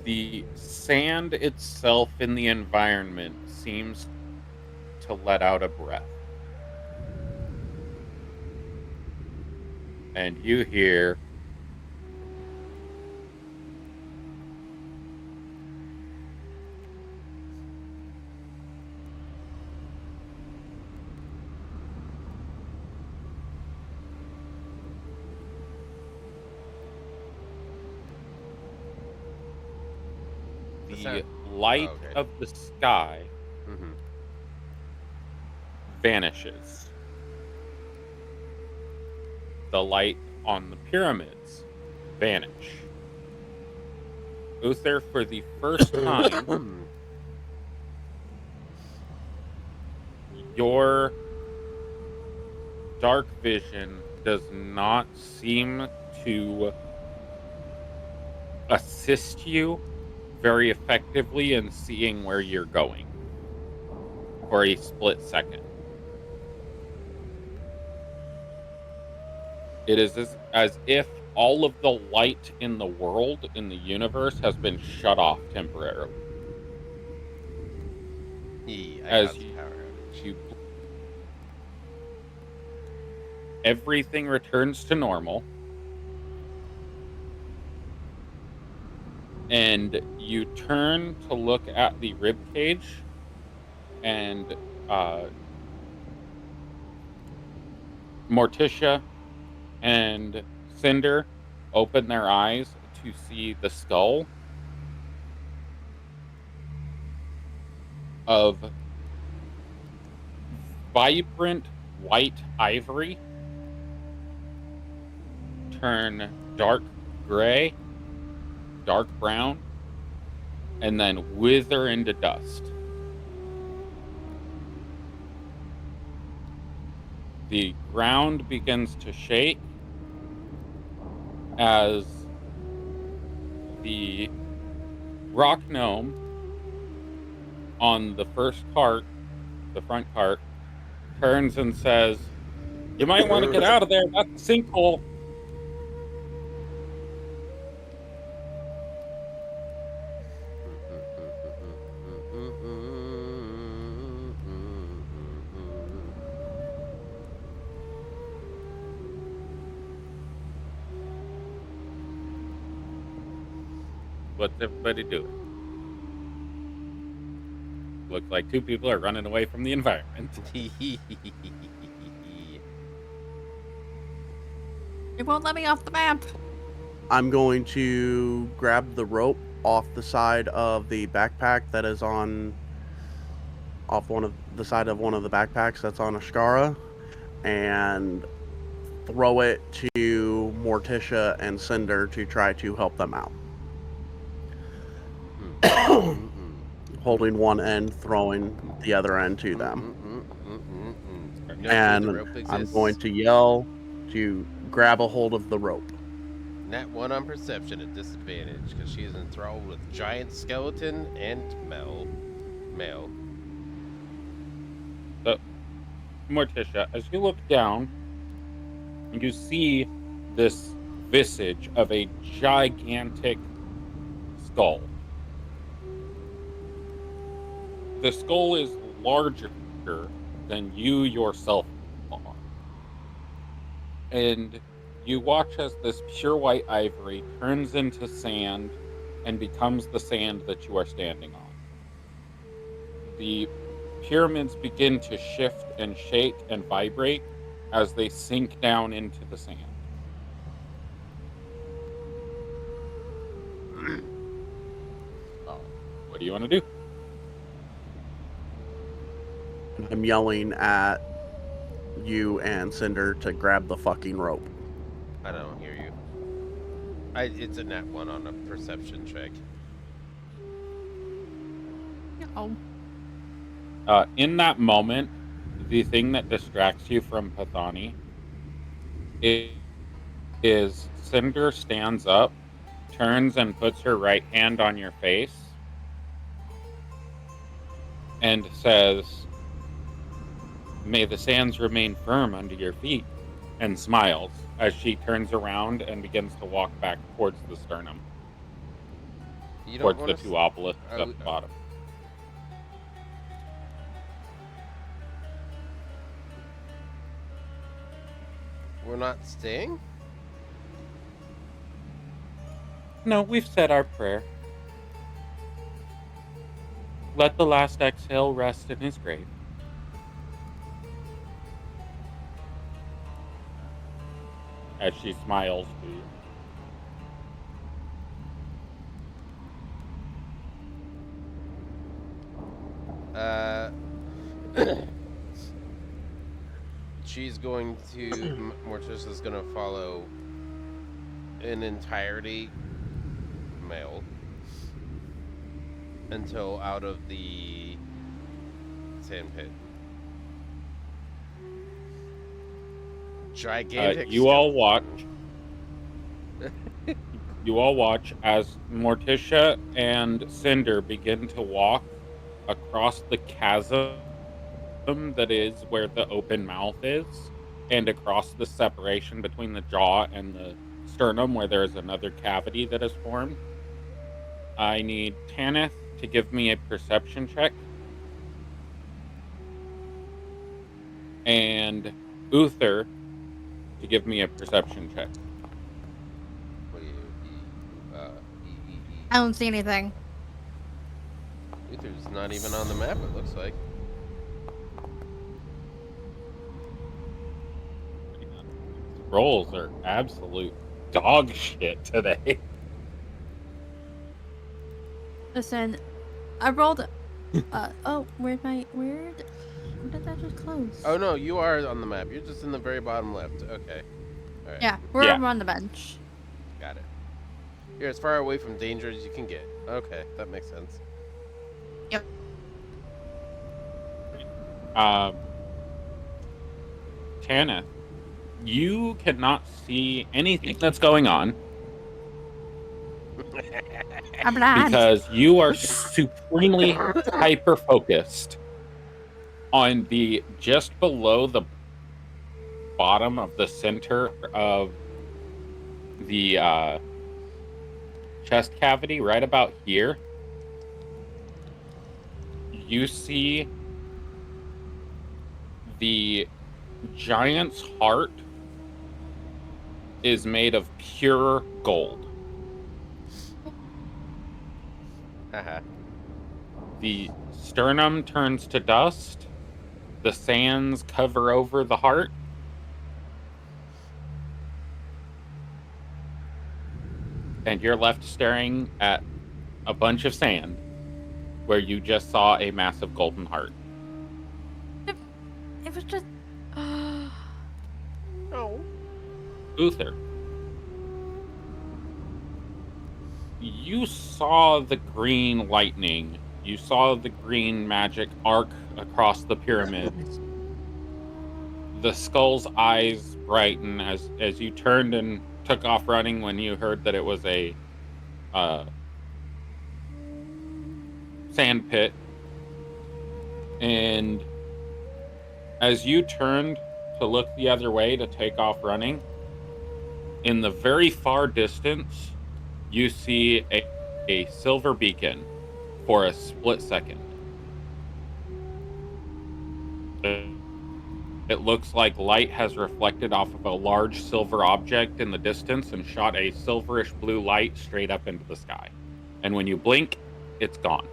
the sand itself in the environment seems to let out a breath. And you hear The the sound- light okay. of the sky Mm-hmm. vanishes. The light on the pyramids vanish. Uther, for the first time, your dark vision does not seem to assist you very effectively in seeing where you're going for a split second. It is as if all of the light in the world, in the universe, has been shut off temporarily. I As caused a power outage. You, everything returns to normal, and you turn to look at the rib cage, and Morticia and Cinder open their eyes to see the skull of vibrant white ivory turn dark gray, dark brown, and then wither into dust. The ground begins to shake as the rock gnome on the first cart, the front cart, turns and says, "You might want to get out of there. That's a sinkhole." What's everybody doing? Looks like 2 people are running away from the environment. It won't let me off the map. I'm going to grab the rope off the side of the backpack that is off one of the side of one of the backpacks that's on Ashkara, and throw it to Morticia and Cinder to try to help them out. Holding one end, throwing the other end to them. You know the And rope I'm exists? going to yell to grab a hold of the rope. Nat 1 on perception at disadvantage because she is enthralled with giant skeleton and male. So, Morticia, as you look down, you see this visage of a gigantic skull. The skull is larger than you yourself are. And you watch as this pure white ivory turns into sand and becomes the sand that you are standing on. The pyramids begin to shift and shake and vibrate as they sink down into the sand. What do you want to do? I'm yelling at you and Cinder to grab the fucking rope. I don't hear you. It's a nat 1 on a perception check. Oh, In that moment, the thing that distracts you from Pathani is Cinder stands up, turns and puts her right hand on your face, and says, "May the sands remain firm under your feet," and smiles as she turns around and begins to walk back towards the sternum, You don't towards the want two obelisks I at would- the bottom. We're not staying? No, we've said our prayer. Let the last exhale rest in his grave. As she smiles to you. She's going to. Morticia's going to follow in entirety male until out of the sand pit. Gigantic. You all watch. You all watch as Morticia and Cinder begin to walk across the chasm that is where the open mouth is, and across the separation between the jaw and the sternum where there is another cavity that is formed. I need Tanith to give me a perception check, and Uther to give me a perception check. I don't see anything. Uther's not even on the map, it looks like. Rolls are absolute dog shit today. Listen, I rolled. Oh, where did that just close? Oh no, you are on the map. You're just in the very bottom left. Okay. Alright. Yeah, we're Yeah. over on the bench. Got it. You're as far away from danger as you can get. Okay, that makes sense. Tanith, you cannot see anything that's going on I'm blind. because you are supremely hyper focused on the just below the bottom of the center of the chest cavity, right about here. You see the giant's heart is made of pure gold. Haha. The sternum turns to dust. The sands cover over the heart. And you're left staring at a bunch of sand where you just saw a massive golden heart. It was just. No. Uther, you saw the green lightning. You saw the green magic arc across the pyramids. The skull's eyes brighten as you turned and took off running when you heard that it was a sand pit. And as you turned to look the other way to take off running, in the very far distance, you see a silver beacon for a split second. It looks like light has reflected off of a large silver object in the distance and shot a silverish blue light straight up into the sky. And when you blink, it's gone.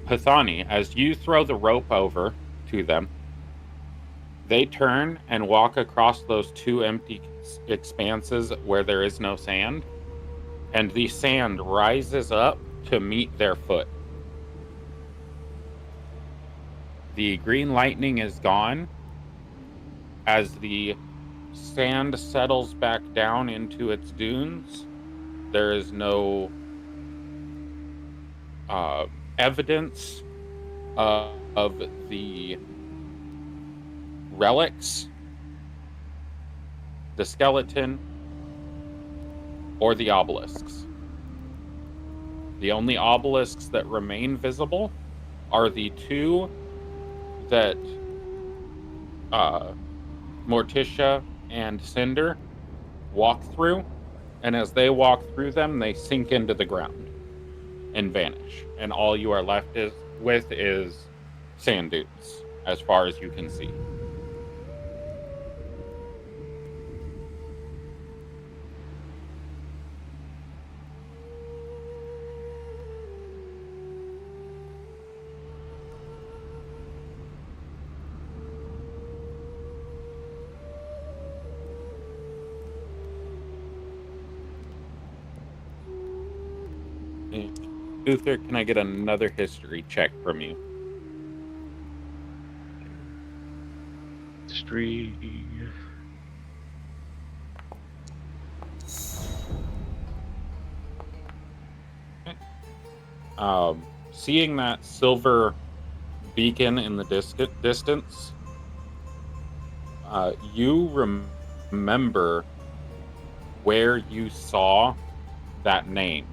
Pathani, as you throw the rope over to them, they turn and walk across those two empty expanses where there is no sand, and the sand rises up to meet their foot. The green lightning is gone. As the sand settles back down into its dunes, there is no evidence of the relics, the skeleton, or the obelisks. The only obelisks that remain visible are the two that Morticia and Cinder walk through, and as they walk through them, they sink into the ground and vanish. And all you are left with is sand dunes, as far as you can see. Uther, can I get another history check from you? History. Seeing that silver beacon in the distance, you remember where you saw that name.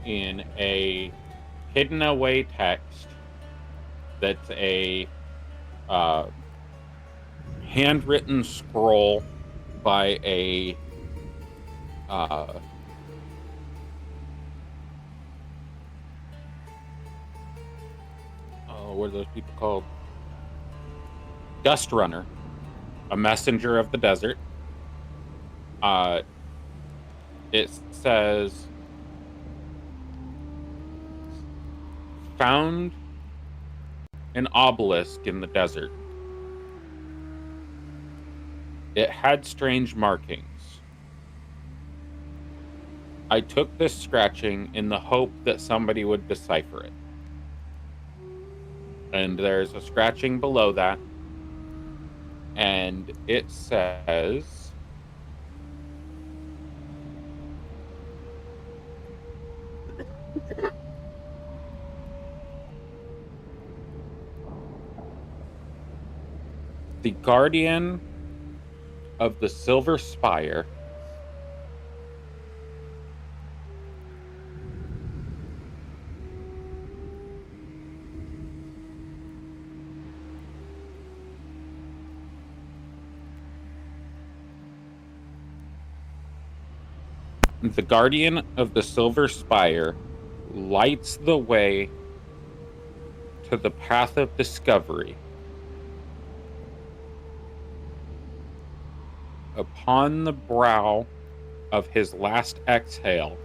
In a hidden away text that's a handwritten scroll by a what are those people called? Gust Runner, a messenger of the desert. It says, found an obelisk in the desert. It had strange markings. I took this scratching in the hope that somebody would decipher it. And there's a scratching below that, and it says, the guardian of the Silver Spire lights the way to the path of discovery. Upon the brow of his last exhale,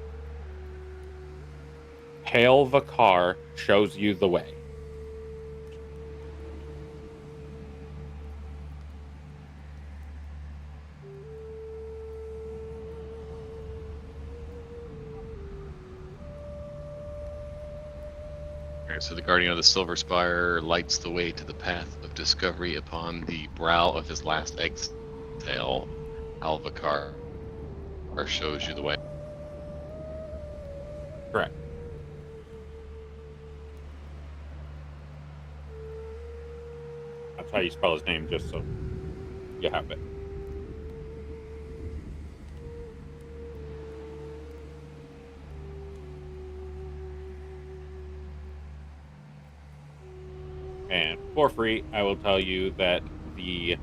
Pale Vakar shows you the way. Alright, so the Guardian of the Silver Spire lights the way to the path of discovery upon the brow of his last exhale. Alvacar shows you the way. Correct. That's how you spell his name, just so you have it. And for free, I will tell you that you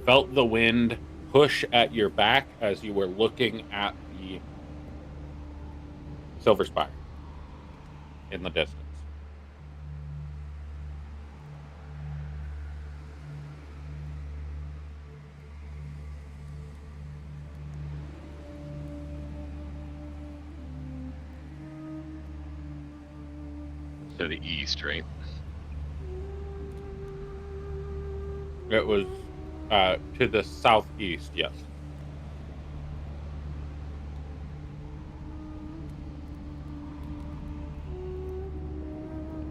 felt the wind push at your back as you were looking at the Silver Spire in the distance. To the east, right? It was to the southeast, yes.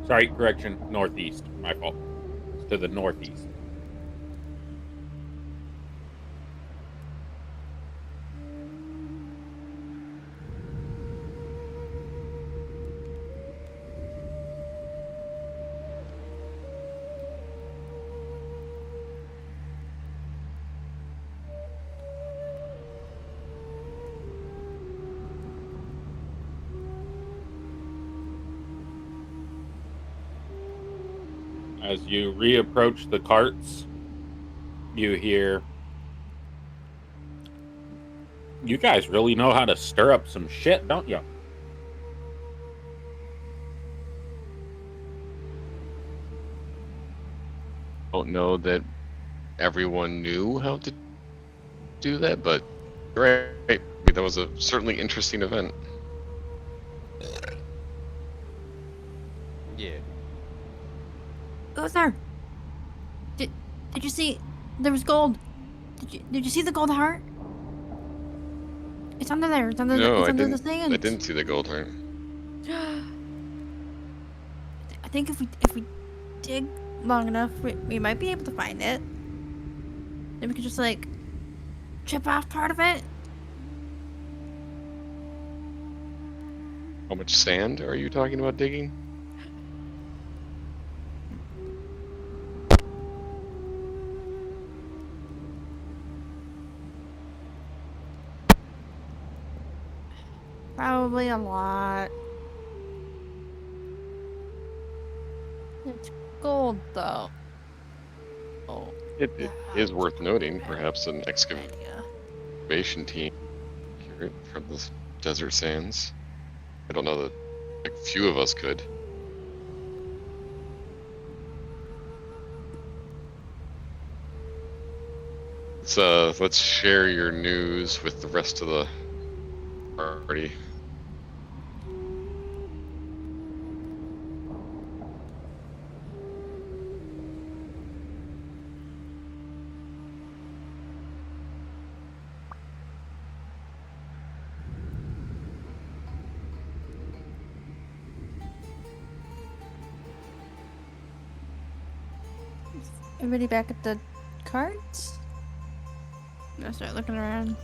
Sorry, correction, northeast. My fault. It's to the northeast. As you reapproach the carts, you hear, "You guys really know how to stir up some shit, don't you?" Don't know that everyone knew how to do that, but right, that was a certainly interesting event. Yeah. Uther, did you see? There was gold. Did you see the gold heart? It's under there. It's under. No, It's I under didn't. the sand. I didn't see the gold heart. I think if we dig long enough, we might be able to find it. Then we could just like chip off part of it. How much sand are you talking about digging? Probably a lot. It's gold though. Oh, It is worth noting, perhaps an yeah. excavation team here from the desert sands. I don't know that a few of us could. Let's share your news with the rest of the party. Everybody back at the carts? I'm gonna start looking around.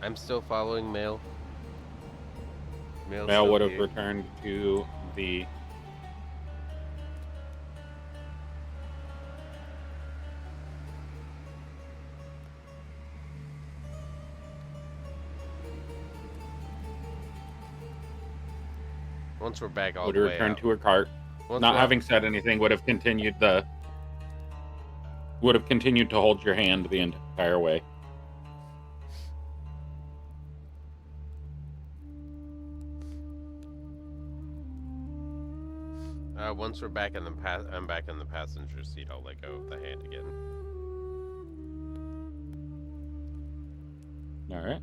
I'm still following Mail. Mail's Mel still would have here. returned to the Once we're back all would the way return out. to her cart. Once Not we're- having said anything, would have continued to hold your hand the entire way. Once we're back in the I'm back in the passenger seat. I'll let go of the hand again. All right.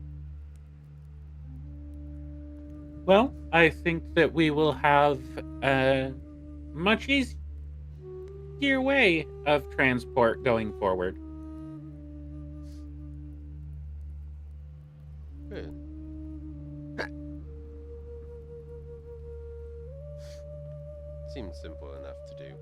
Well, I think that we will have a much easier way of transport going forward. Good. Seems simple enough to do.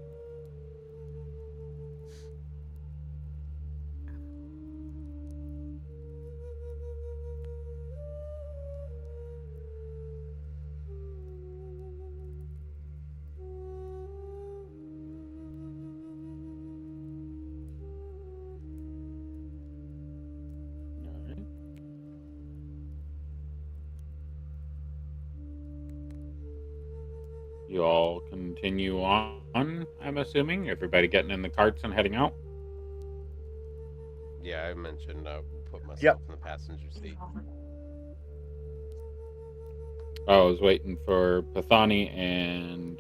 Alright. You all continue on, I'm assuming. Everybody getting in the carts and heading out. Yeah, I mentioned put myself Yep. in the passenger seat. I was waiting for Pathani and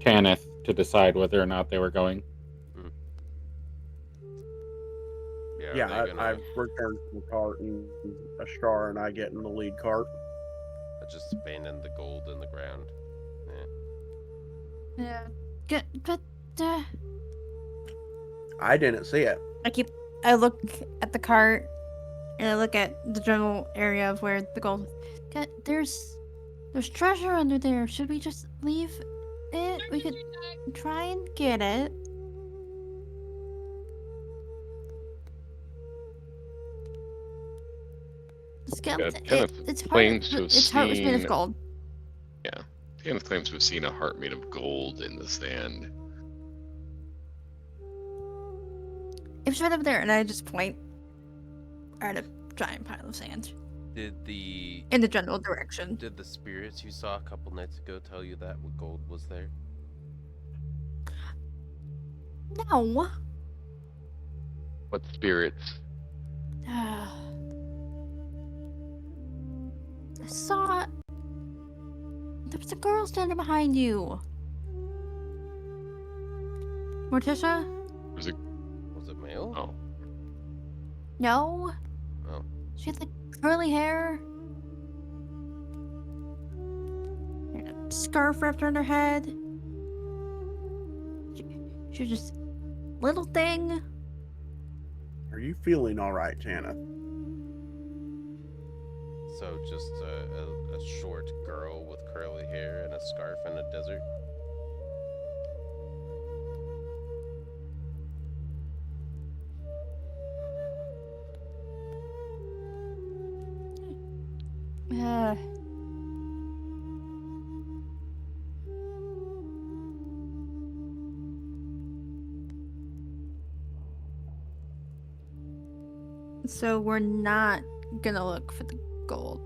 Tanith to decide whether or not they were going. Yeah, Yeah, are they gonna... I returned to the cart, and Ashtar and I get in the lead cart. I just abandoned the gold in the ground. Yeah. Good, but I didn't see it. I look at the cart and I look at the general area of where the gold. There's treasure under there. Should we just leave it? We could try and get it. The skeleton. Kenneth Its heart. claims to have Its heart was made of seen- gold. Yeah. Kenneth claims to have seen a heart made of gold in the sand. It was right over there, and I just point at a giant pile of sand Did the in the general direction. spirits you saw a couple nights ago tell you that gold was there? No. What spirits? I saw. There was a girl standing behind you. Morticia? Was it? Was it male? Oh, No. Oh. She had like curly hair. And a scarf wrapped around her head. She was just little thing. Are you feeling all right, Tanith? So just a short girl with curly hair and a scarf in a desert? Uh, so we're not gonna look for the gold,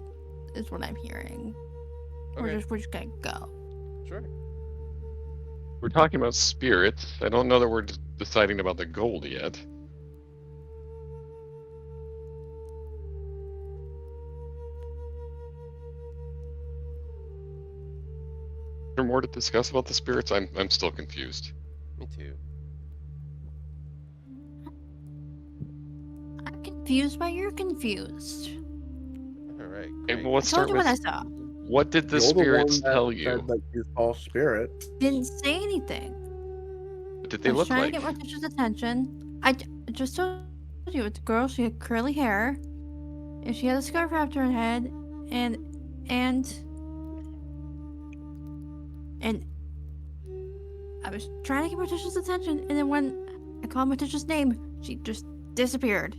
is what I'm hearing. Okay, We're just gonna go. sure. we're talking about spirits. I don't know that we're deciding about the gold yet. Is there more to discuss about the spirits? I'm still confused. Me too. I'm confused why you're confused. Alright, Hey, great. well, let's I told start you with what I saw. what did the You're one spirits that tell said you? that you saw spirit. Didn't say anything. What did I they was look trying like? to get Morticia's attention. I just told you it's a girl. She had curly hair, and she had a scarf wrapped around her head, and I was trying to get Morticia's attention, and then when I called Morticia's name, she just disappeared.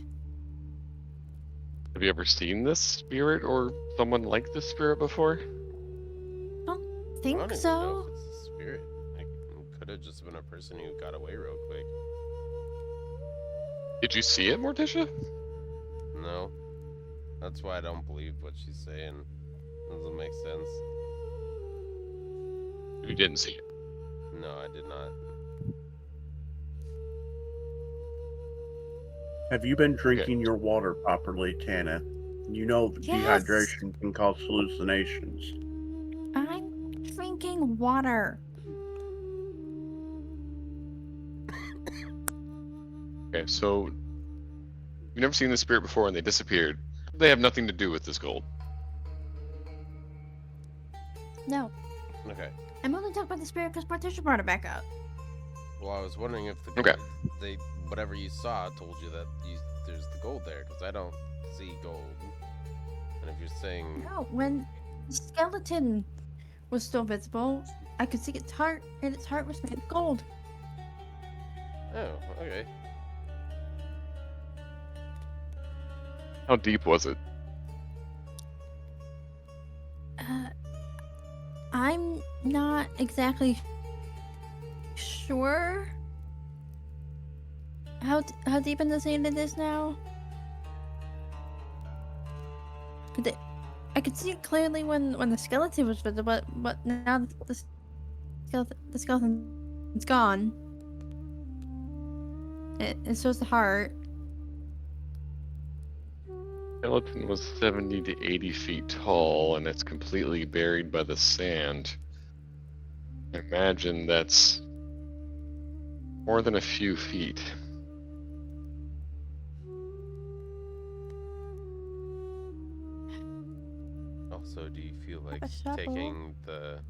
Have you ever seen this spirit or someone like this spirit before? I I don't think even know so. if it's a spirit. Like, it could have just been a person who got away real quick. Did you see it, Morticia? No. That's why I don't believe what she's saying. Doesn't make sense. You didn't see it. No, I did not. Have you been drinking your water properly, Tanith? You know that Yes. dehydration can cause hallucinations. I'm drinking water. Okay, so you've never seen this spirit before and they disappeared. They have nothing to do with this gold. No, Okay. I'm only talking about the spirit because Morticia brought it back up. Well, I was wondering if the Okay. they whatever you saw told you that there's the gold there, because I don't see gold. And if you're saying No, when the skeleton was still visible, I could see its heart, and its heart was made of gold. oh, okay, How deep was it? I'm not exactly sure how deep in the sand it is now. I could see it clearly when the skeleton was visible, but now that the skeleton's gone. It shows the heart. Skeleton was 70 to 80 feet tall, and it's completely buried by the sand. I imagine that's more than a few feet. also, do you feel like a shovel. taking the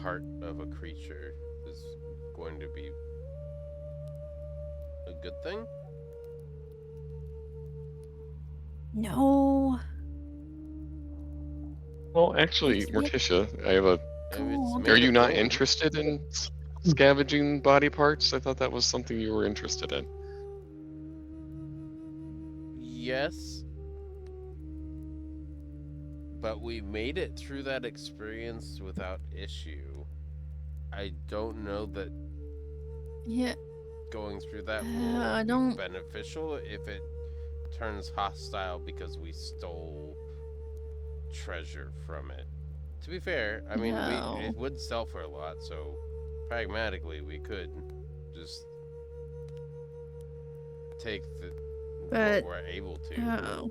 heart of a creature is going to be a good thing? No. Well, actually, It's made- Morticia, I have a. Maybe it's Cool. made Are of you not gold. interested in scavenging body parts? I thought that was something you were interested in. Yes. But we made it through that experience without issue. I don't know that Yeah. going through that I will be don't- beneficial if it turns hostile because we stole treasure from it. To be fair, I mean, No. it would sell for a lot, so pragmatically we could just take But- what we're able to. Oh.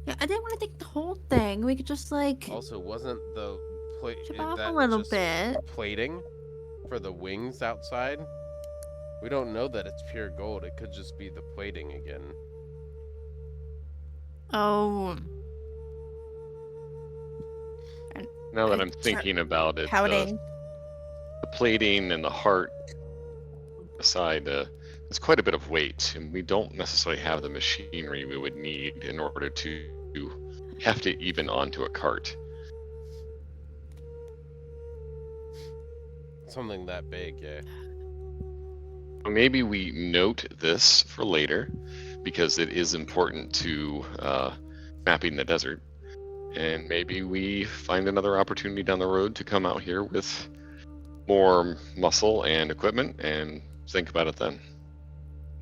Yeah, I didn't want to take the whole thing. We could just like Also, wasn't the chip off a little bit. plating for the wings outside? We don't know that it's pure gold. It could just be the plating again. Oh. Now that I I'm thinking about it, Pouting. the plating and the heart aside, it's quite a bit of weight, and we don't necessarily have the machinery we would need in order to heft it even onto a cart. Something that big, yeah. Maybe we note this for later, because it is important to mapping the desert. And maybe we find another opportunity down the road to come out here with more muscle and equipment and think about it then.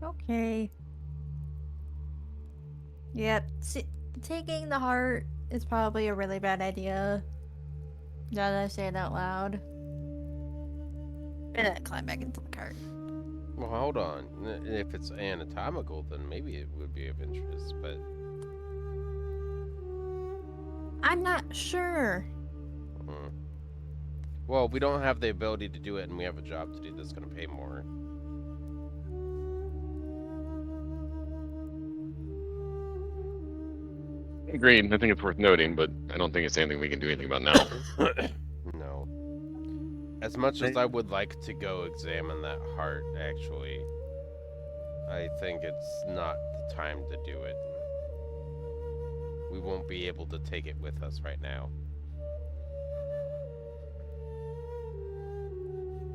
Okay. Yep. Taking the heart is probably a really bad idea. Now that I say it out loud. And then climb back into the cart. Well, hold on. If it's anatomical, then maybe it would be of interest, but I'm not sure. hmm. Well, we don't have the ability to do it, and we have a job to do that's going to pay more. Agreed. I think it's worth noting, but I don't think it's anything we can do anything about now. No. As much as I would like to go examine that heart, actually, I think it's not the time to do it. We won't be able to take it with us right now.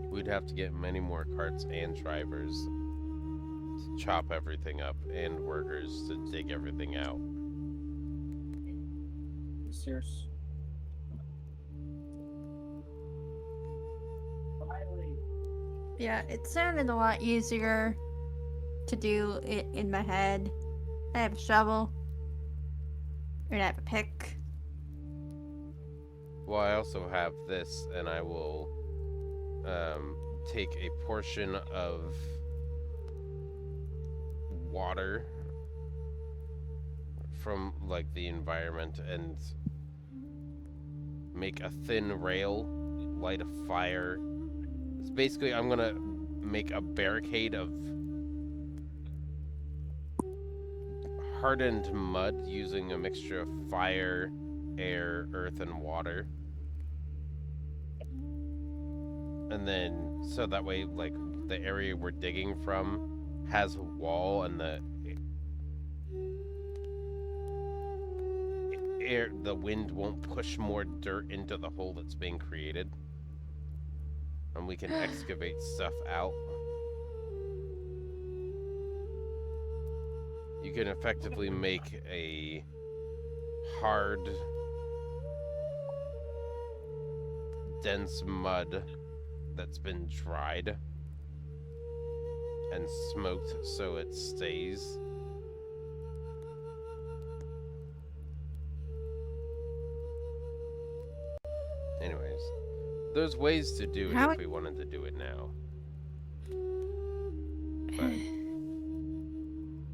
We'd have to get many more carts and drivers to chop everything up and workers to dig everything out. Serious. Yeah, it sounded a lot easier to do it in my head. I have a shovel. And I have a pick. Well, I also have this, and I will take a portion of water from like the environment and make a thin rail, light a fire. It's basically I'm gonna make a barricade of hardened mud using a mixture of fire, air, earth, and water. And then, so that way, like, the area we're digging from has a wall, and the wind won't push more dirt into the hole that's being created. And we can excavate stuff out. You can effectively make a hard, dense mud that's been dried and smoked so it stays. Anyways, there's ways to do it How if we wanted to do it now. But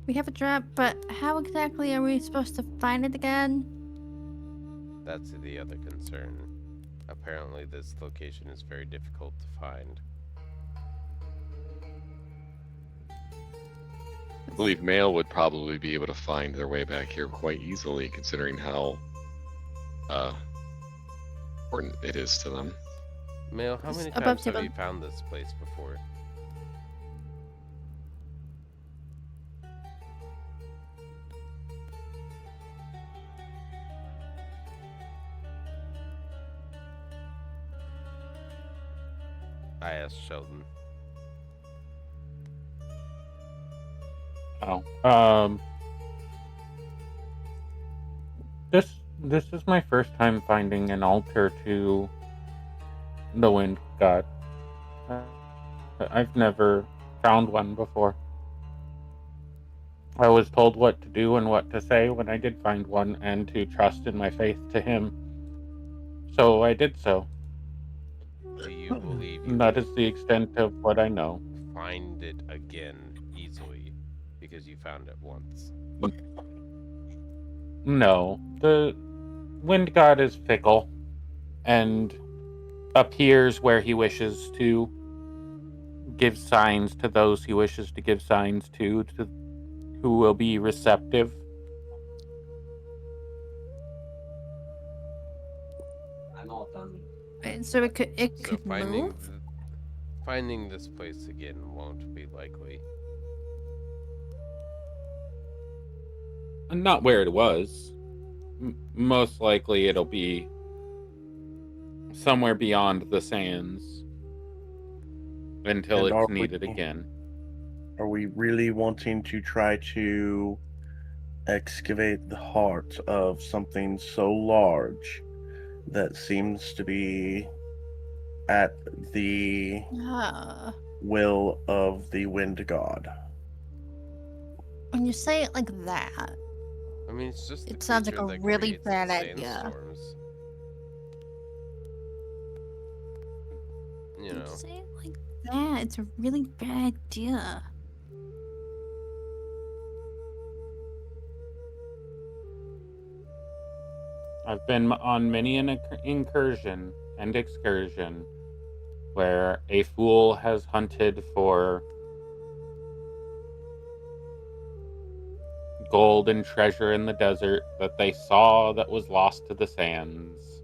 We have a trap, but how exactly are we supposed to find it again? that's the other concern. Apparently, this location is very difficult to find. I believe Mail would probably be able to find their way back here quite easily, considering how important it is to them. Mail, how It's many above times have table. you found this place before? I asked Sheldon. Oh, this is my first time finding an altar to the wind god. I've never found one before. I was told what to do and what to say when I did find one, and to trust in my faith to him. So I did so. Do you believe you And that can is the extent of what I know. find it again easily because you found it once? No, the wind god is fickle and appears where he wishes to, give signs to those he wishes to give signs to who will be receptive. So it could So move. finding this place again won't be likely. Not where it was. Most likely it'll be somewhere beyond the sands until And it's needed again. Are we really wanting to try to excavate the heart of something so large that seems to be at the will of the wind god? When you say it like that, I mean, it's just it sounds like a really bad idea. Sandstorms. You When you know, say it like that, it's a really bad idea. I've been on many an incursion and excursion where a fool has hunted for gold and treasure in the desert that they saw that was lost to the sands.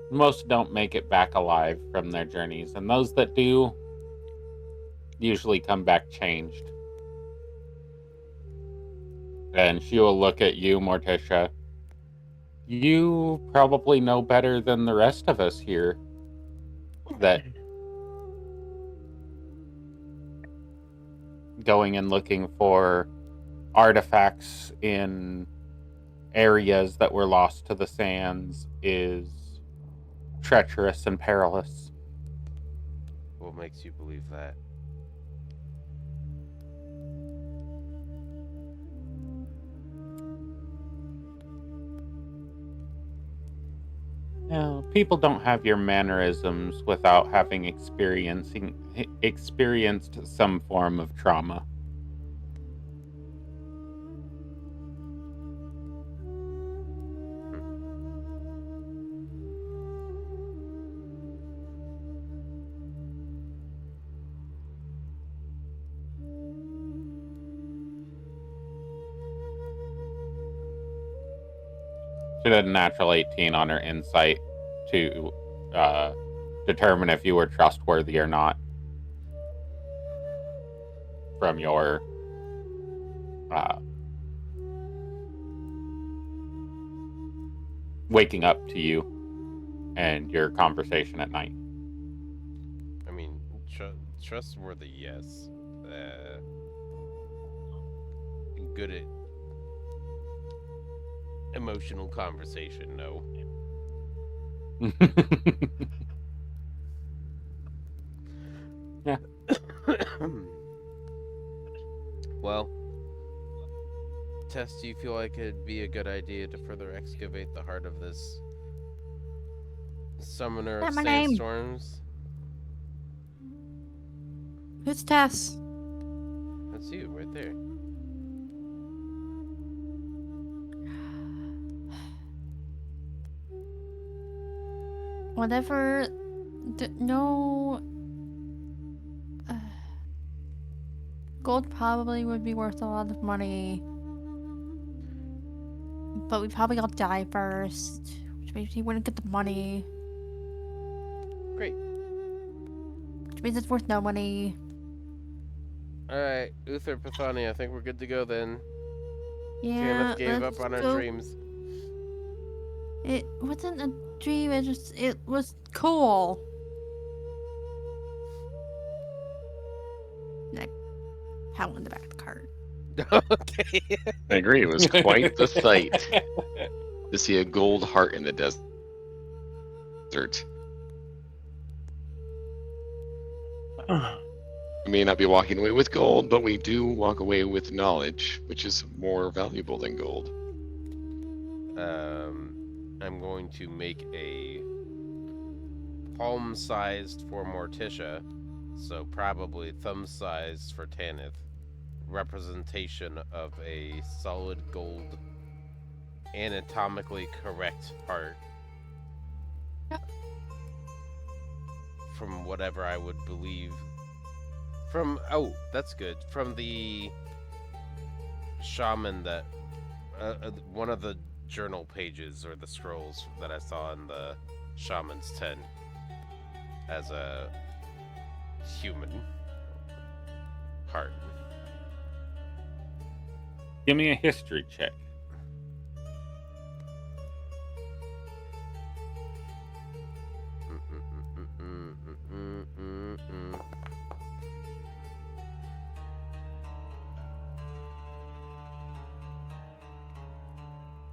Most don't make it back alive from their journeys, and those that do usually come back changed. And she will look at you, Morticia. You probably know better than the rest of us here that going and looking for artifacts in areas that were lost to the sands is treacherous and perilous. what makes you believe that? People don't have your mannerisms without having experienced some form of trauma. She did a natural 18 on her insight to determine if you were trustworthy or not from your waking up to you and your conversation at night. I mean, trustworthy, yes. Good at emotional conversation, no. Yeah. Well, Tess, do you feel like it'd be a good idea to further excavate the heart of this summoner of Not my name. sandstorms? Who's Tess? That's you, right there. Whatever. No. Gold probably would be worth a lot of money. But we probably all die first. Which means he wouldn't get the money. Great. Which means it's worth no money. Alright, Uther Pathani, I think we're good to go then. Yeah. Tanith gave up let's on our go. dreams. It wasn't a dream, it was cool. Like, howl in the back of the cart. Okay. I agree. It was quite the sight to see a gold heart in the desert. We may not be walking away with gold, but we do walk away with knowledge, which is more valuable than gold. I'm going to make a palm-sized for Morticia, so probably thumb-sized for Tanith, representation of a solid gold, anatomically correct heart. Yep. From whatever I would believe. From, oh, that's good. From the shaman that, one of the journal pages or the scrolls that I saw in the shaman's tent as a human heart. Give me a history check.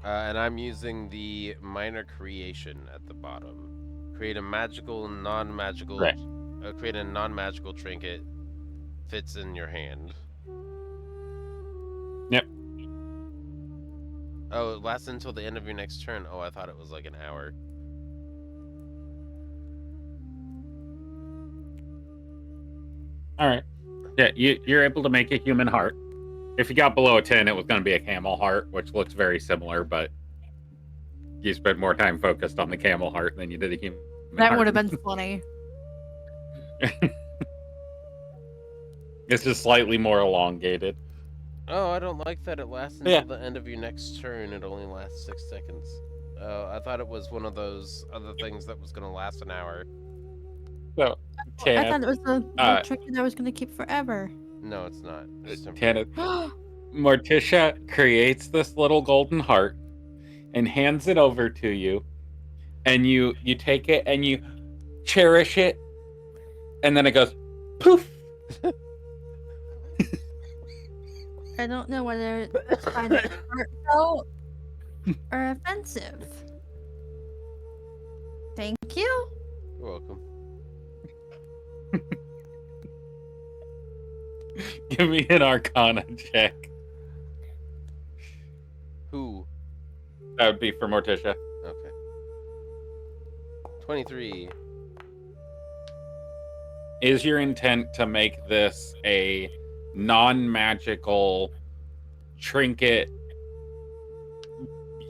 And I'm using the minor creation at the bottom. Create a magical, non-magical. Right. Create a non-magical trinket. Fits in your hand. Yep. Oh, it lasts until the end of your next turn. Oh, I thought it was like an hour. All right. Yeah, you're able to make a human heart. If you got below a 10, it was going to be a camel heart, which looks very similar, but you spent more time focused on the camel heart than you did a human That heart. would have been funny. It's just slightly more elongated. Oh, I don't like that it lasts until the end of your next turn. It only lasts 6 seconds. I thought it was one of those other things that was going to last an hour. So, I thought it was the trinket that was going to keep forever. No, it's not. It's temporary. Morticia creates this little golden heart and hands it over to you, and you take it and you cherish it, and then it goes poof. I don't know whether it's kind of heartfelt or offensive. Thank you. You're welcome. Give me an Arcana check. Who? That would be for Morticia. Okay. 23. Is your intent to make this a non-magical trinket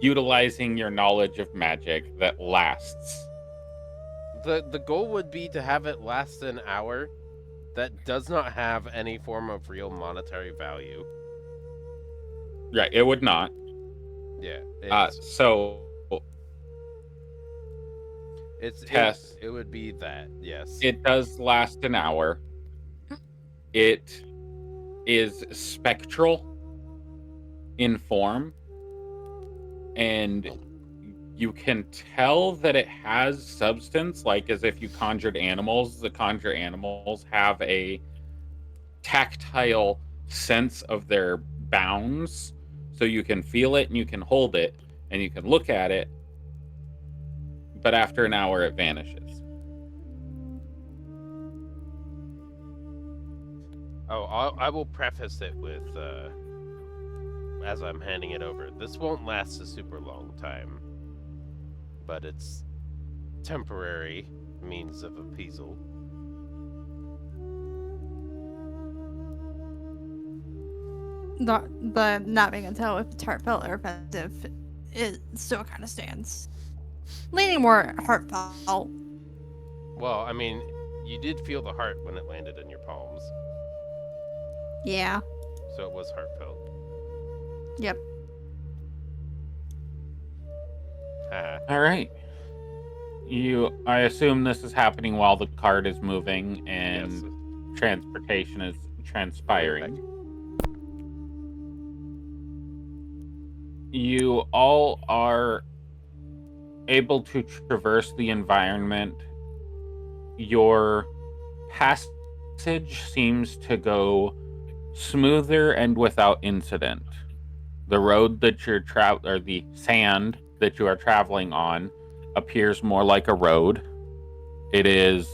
utilizing your knowledge of magic that lasts? The goal would be to have it last an hour that does not have any form of real monetary value. Right, it would not. Yeah. So Tess, it would be that, yes. it does last an hour. It is spectral in form, and you can tell that it has substance, like as if you conjured animals. The conjure animals have a tactile sense of their bounds, so you can feel it and you can hold it and you can look at it, but after an hour it vanishes. Oh, I will preface it with, as I'm handing it over, this won't last a super long time, but it's temporary means of appeasal. The not being able to tell if it's heartfelt or offensive, it still kind of stands. Leaning more heartfelt. Well, I mean, you did feel the heart when it landed in your palms, Yeah. so it was heartfelt. Yep. Haha. All right. I assume this is happening while the cart is moving and Yes. transportation is transpiring. You all are able to traverse the environment. Your passage seems to go smoother and without incident. The road that you're or the sand that you are traveling on appears more like a road. It is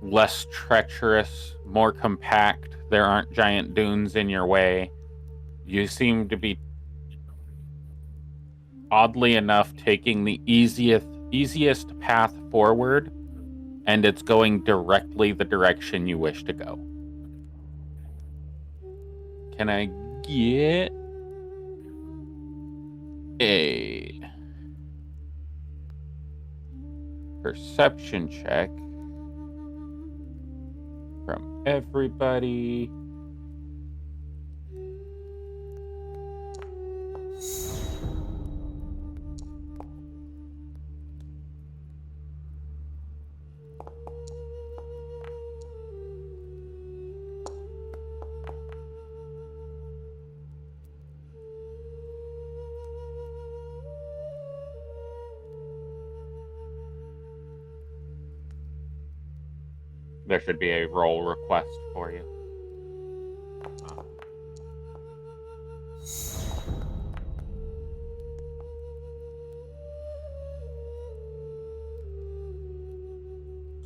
less treacherous, more compact. There aren't giant dunes in your way. You seem to be, oddly enough, taking the easiest path forward, and it's going directly the direction you wish to go. Can I get a perception check from everybody? There should be a roll request for you.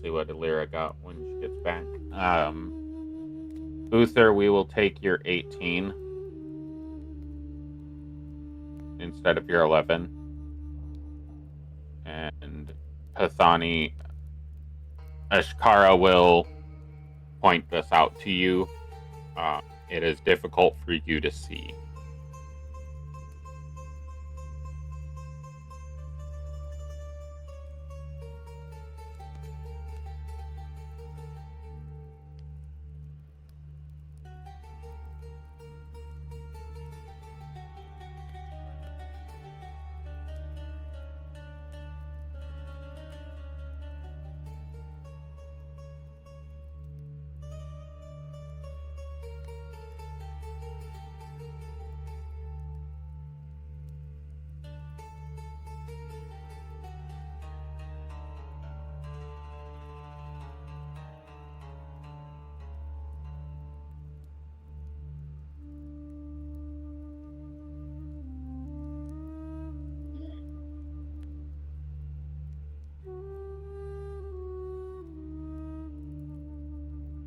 See what Alira got when she gets back. Uther, we will take your 18 instead of your 11. And Pathani, Ashkara will point this out to you. It is difficult for you to see.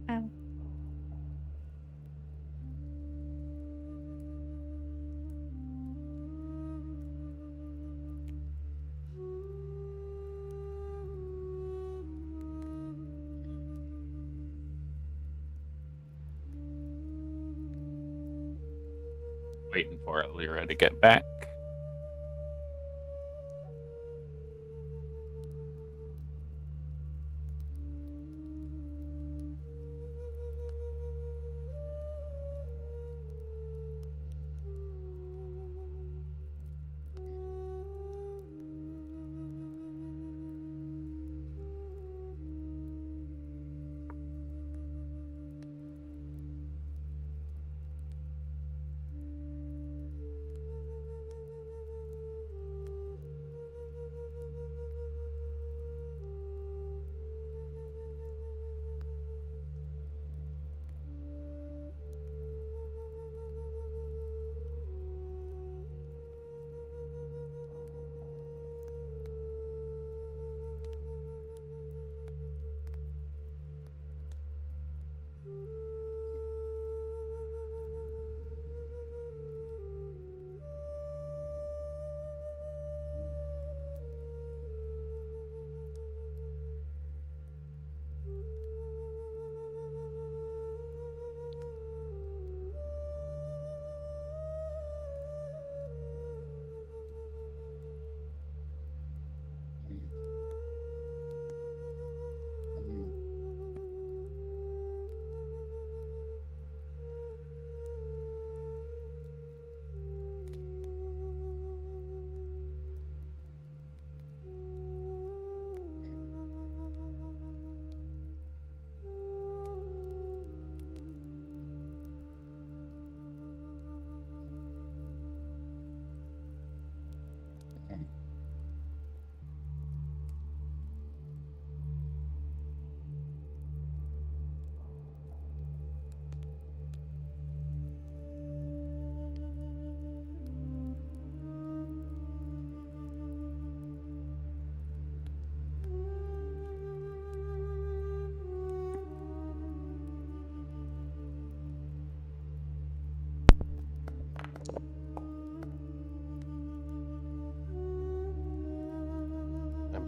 Oh. Waiting for Alira to get back.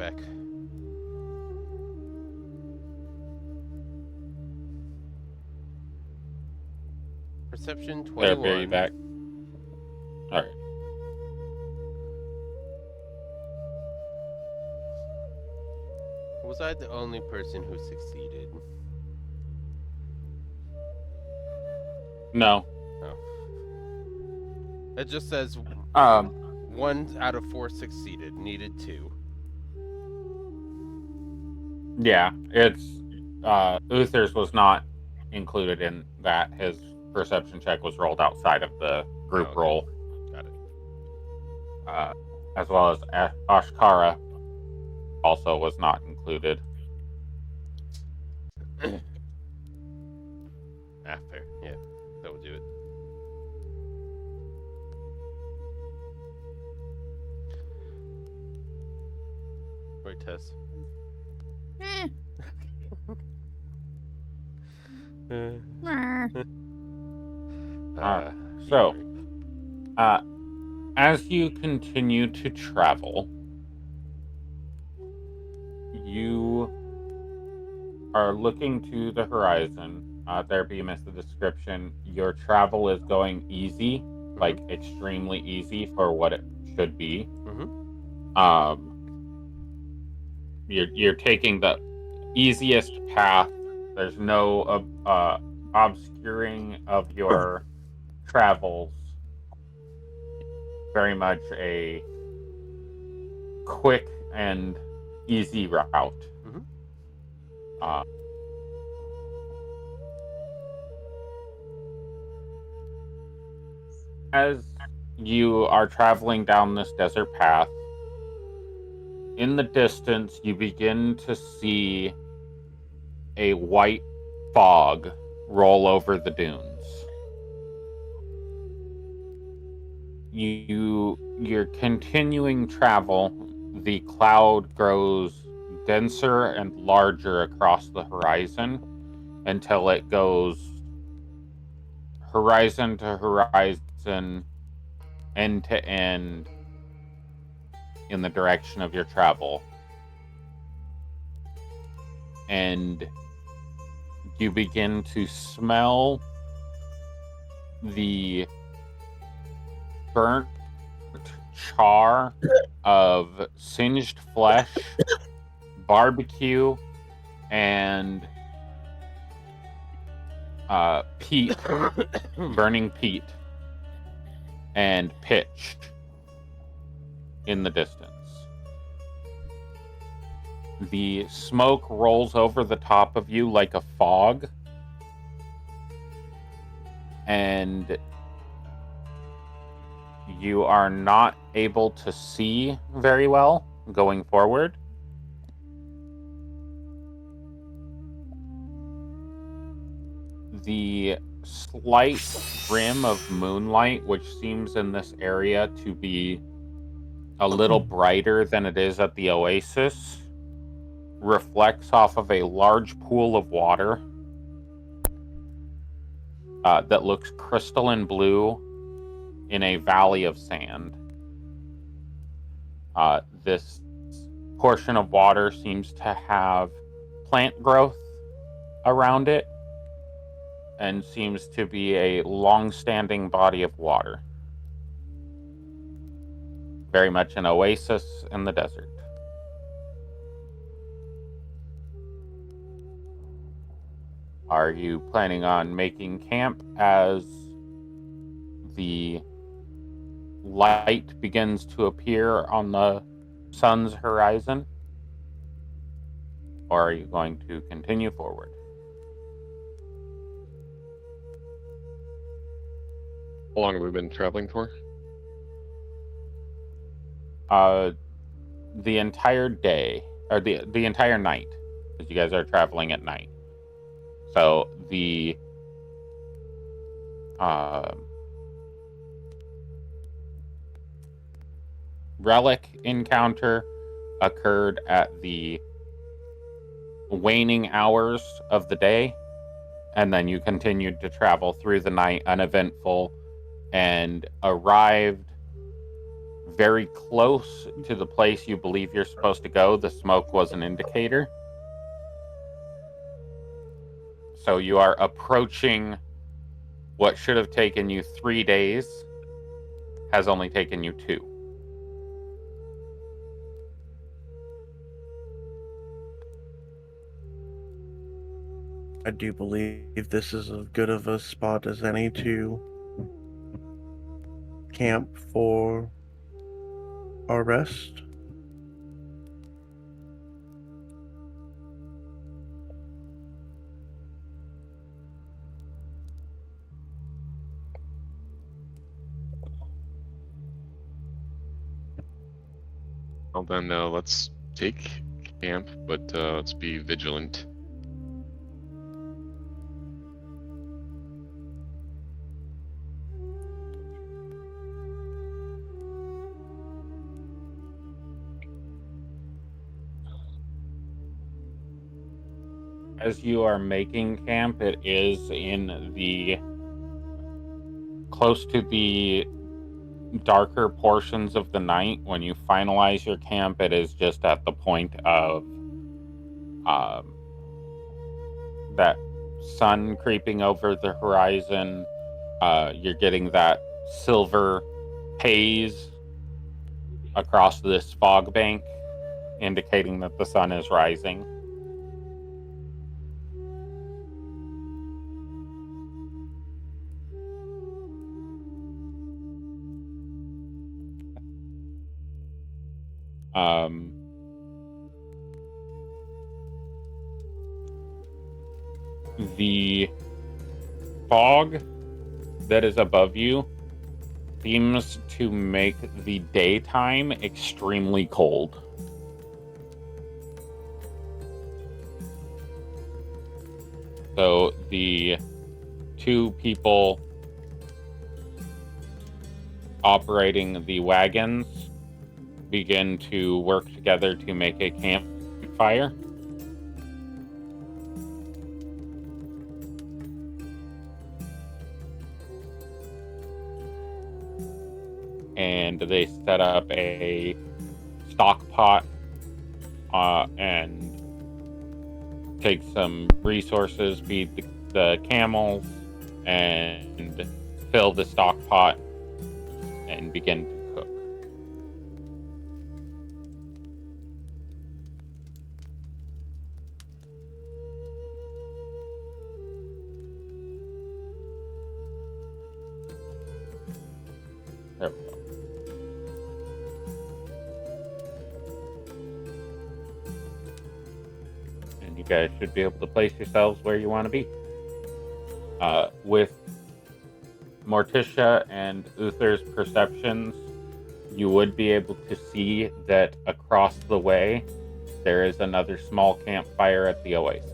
check. Perception There, bear you 21. back. All right. Was I the only person who succeeded? No. It just says 1 out of 4 succeeded. Needed 2. Yeah, it's Uther's was not included in that. His perception check was rolled outside of the group Okay. roll, Got it. as well as Ashkara also was not included. Fair. Yeah, that would do it. Right, Tess. Eh, Uh, meh. So, as you continue to travel, you are looking to the horizon. There be missed the description. Your travel is going easy, like extremely easy for what it should be. You're taking the easiest path. There's no obscuring of your travels. Very much a quick and easy route. As you are traveling down this desert path, in the distance, you begin to see a white fog roll over the dunes. You're continuing travel. The cloud grows denser and larger across the horizon until it goes horizon to horizon, end to end in the direction of your travel. And you begin to smell the burnt char of singed flesh, barbecue, and peat, burning peat, and pitch in the distance. The smoke rolls over the top of you like a fog, and you are not able to see very well going forward. The slight rim of moonlight, which seems in this area to be a little brighter than it is at the oasis, reflects off of a large pool of water that looks crystalline blue in a valley of sand. This portion of water seems to have plant growth around it and seems to be a long-standing body of water. Very much an oasis in the desert. Are you planning on making camp as the light begins to appear on the sun's horizon? Or are you going to continue forward? How long have we been traveling for? The entire day, or the entire night, because you guys are traveling at night. So the relic encounter occurred at the waning hours of the day, and then you continued to travel through the night uneventful and arrived very close to the place you believe you're supposed to go. The smoke was an indicator. So you are approaching what should have taken you 3 days, has only taken you 2. I do believe this is as good of a spot as any to camp for our rest. Well then, let's take camp, but let's be vigilant. As you are making camp, it is in the close to the darker portions of the night. When you finalize your camp, it is just at the point of that sun creeping over the horizon. You're getting that silver haze across this fog bank, indicating that the sun is rising. The fog that is above you seems to make the daytime extremely cold. So the 2 people operating the wagons begin to work together to make a campfire. And they set up a stock pot and take some resources, feed the camels, and fill the stock pot and begin to cook. There we go. And you guys should be able to place yourselves where you want to be. With Morticia and Uther's perceptions, you would be able to see that across the way there is another small campfire at the oasis.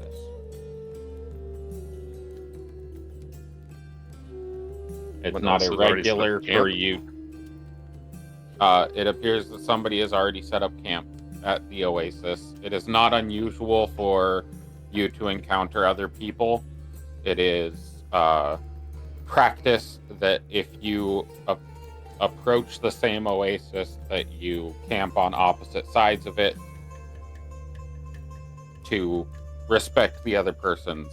It's What not else a is already regular set up for camp? you. It appears that somebody has already set up camp at the oasis. It is not unusual for you to encounter other people. It is practice that if you approach the same oasis, that you camp on opposite sides of it to respect the other person's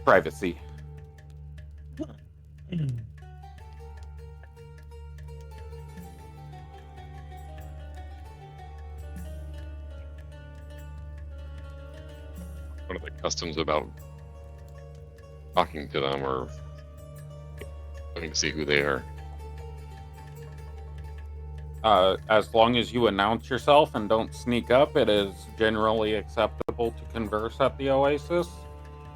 privacy. What are the customs about talking to them or looking to see who they are? As long as you announce yourself and don't sneak up, it is generally acceptable to converse at the oasis.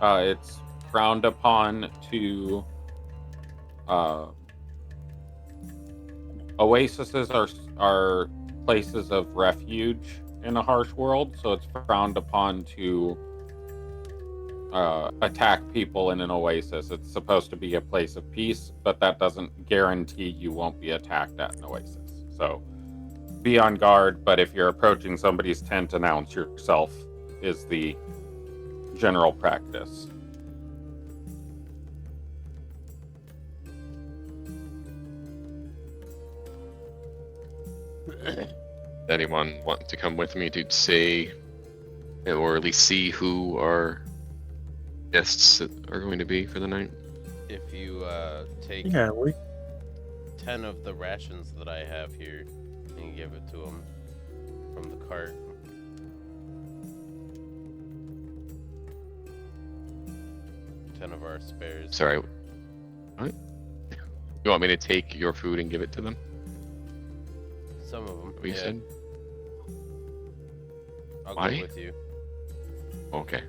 It's frowned upon to oases are places of refuge in a harsh world, so it's frowned upon to attack people in an oasis. It's supposed to be a place of peace, but that doesn't guarantee you won't be attacked at an oasis. So be on guard, but if you're approaching somebody's tent, announce yourself is the general practice. anyone want to come with me to say, or at least see who our guests are going to be for the night? If you take Yeah, we 10 of the rations that I have here and give it to them from the cart. Ten of our spares. Sorry. What? You want me to take your food and give it to them? Some of them. What you Yeah, said? I'll Why? go with you. Okay.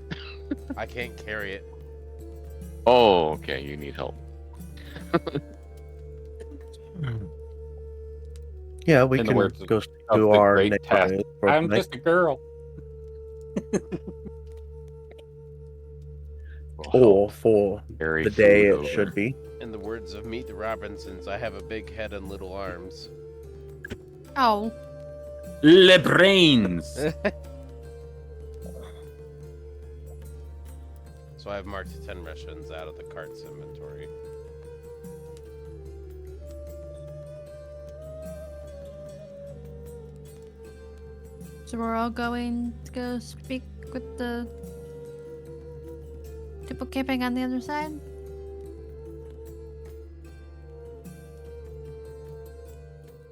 I can't carry it. Oh, okay. You need help. yeah we In the can words go of to the our great neighborhood for the I'm night. just a girl. or for Carry the day food it over. should be. In the words of Meet the Robinsons, I have a big head and little arms. Oh, Le brains. So I've marked 10 rations out of the cart's inventory. so we're all going to go speak with the people camping on the other side?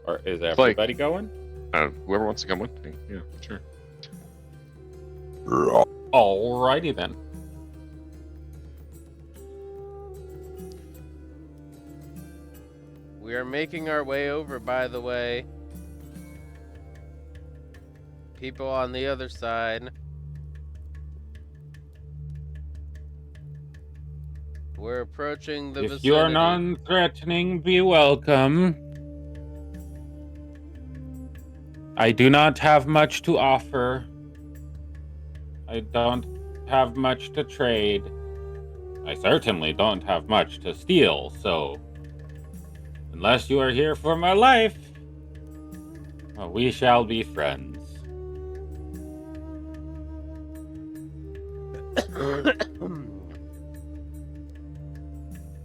Or is everybody going? Whoever wants to come with me. Yeah, sure. Alrighty then. We are making our way over, by the way. People on the other side. We're approaching the If vicinity. you are non-threatening, be welcome. I do not have much to offer. I don't have much to trade. I certainly don't have much to steal, so unless you are here for my life, well, we shall be friends.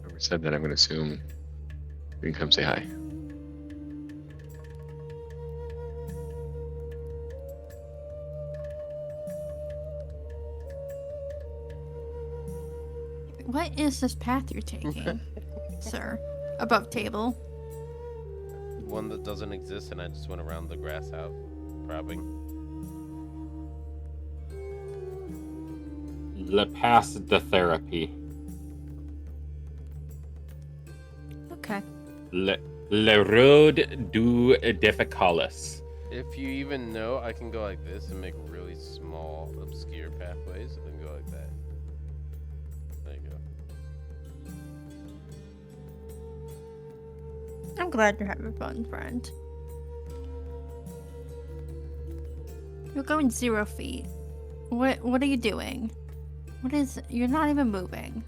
Whoever said that, I'm going to assume you can come say hi. What is this path you're taking, sir? Above table. One that doesn't exist, and I just went around the grass house, robbing. Le Pass de Therapy. Okay. Le Road du Difficulus. If you even know, I can go like this and make really small, obscure pathways, and go like that. There you go. I'm glad you're having fun, friend. You're going 0 feet. What are you doing? You're not even moving.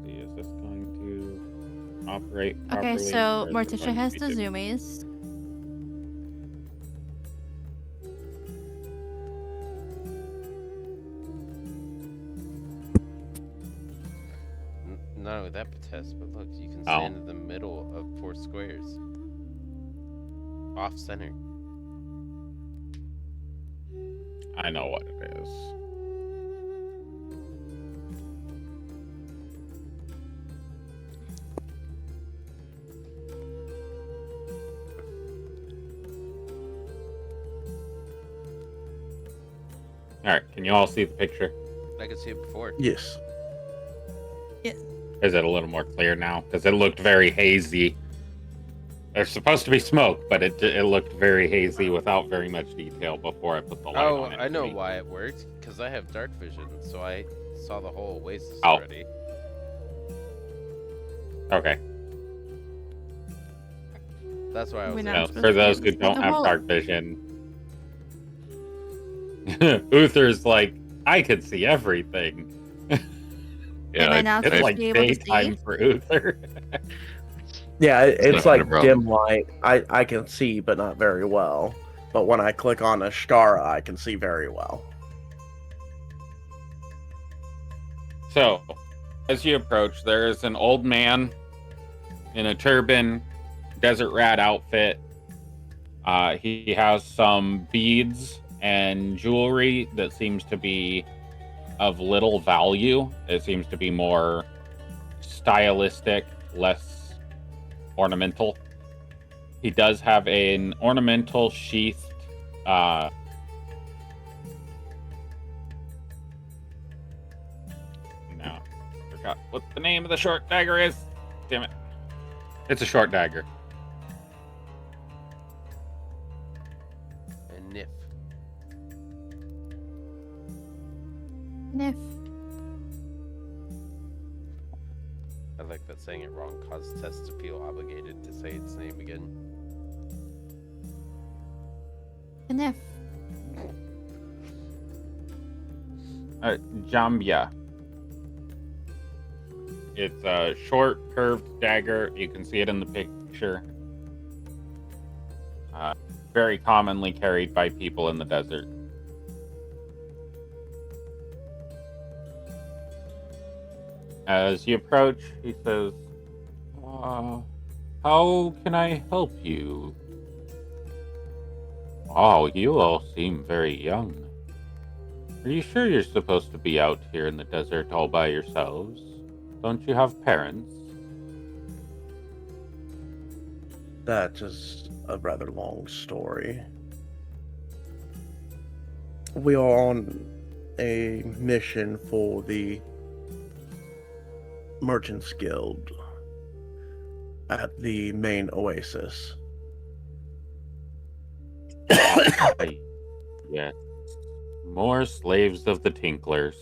Is this going to operate properly? Okay, so or is it Morticia going to has be the different? zoomies. Not only that, Patess, but look, you can Oh. stand in the middle of 4 squares. Off center. I know what it is. Alright, can you all see the picture? I could see it before. Yes. Is it a little more clear now? Because it looked very hazy. There's supposed to be smoke, but it looked very hazy without very much detail before I put the light Oh, on it. I know to me. why it worked. Because I have dark vision, so I saw the whole oasis Oh. already. Okay. That's why I was We're not Now, supposed for to those be who don't the have whole- dark vision, Uther's like, I could see everything. Am I not It's supposed like to be able to daytime see? for Uther. Yeah, it's not a like problem. dim light. I can see, but not very well. But when I click on Ashtara, I can see very well. So, as you approach, there is an old man in a turban desert rat outfit. He has some beads and jewelry that seems to be of little value. It seems to be more stylistic, less ornamental. He does have an ornamental sheathed no, forgot what the name of the short dagger is. Damn it. It's a short dagger. And Nif. Nif. I like that saying it wrong causes Tess to feel obligated to say its name again. Nif. Jambia. It's a short, curved dagger. You can see it in the picture. Very commonly carried by people in the desert. As you approach, he says, how can I help you? Oh, you all seem very young. Are you sure you're supposed to be out here in the desert all by yourselves? Don't you have parents? That is a rather long story. We are on a mission for the Merchants Guild at the main oasis. Yes. More slaves of the Tinklers.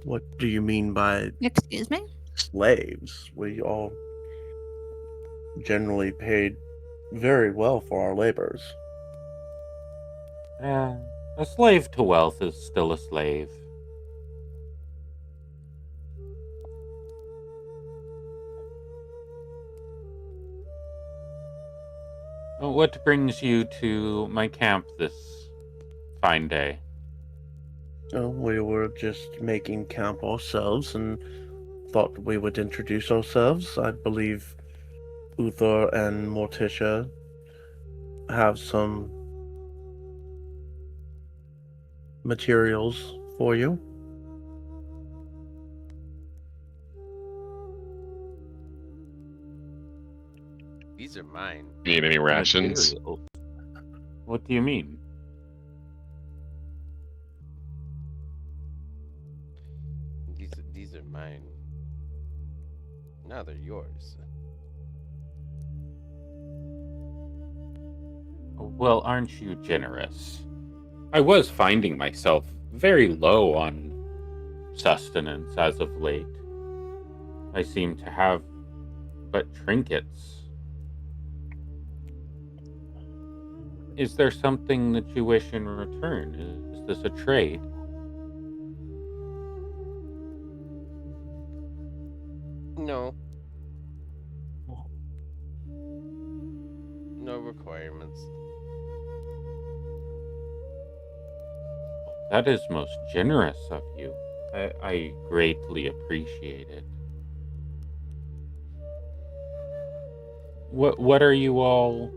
What do you mean by Excuse me? slaves? We all generally paid very well for our labors. A slave to wealth is still a slave. What brings you to my camp this fine day? We were just making camp ourselves and thought we would introduce ourselves. I believe Uther and Morticia have some materials for you. These are mine. Need any rations? Materials? What do you mean? These are mine. Now they're yours. Well, aren't you generous? I was finding myself very low on sustenance as of late. I seem to have but trinkets. Is there something that you wish in return? Is this a trade? No. No requirements. That is most generous of you. I greatly appreciate it. What are you all?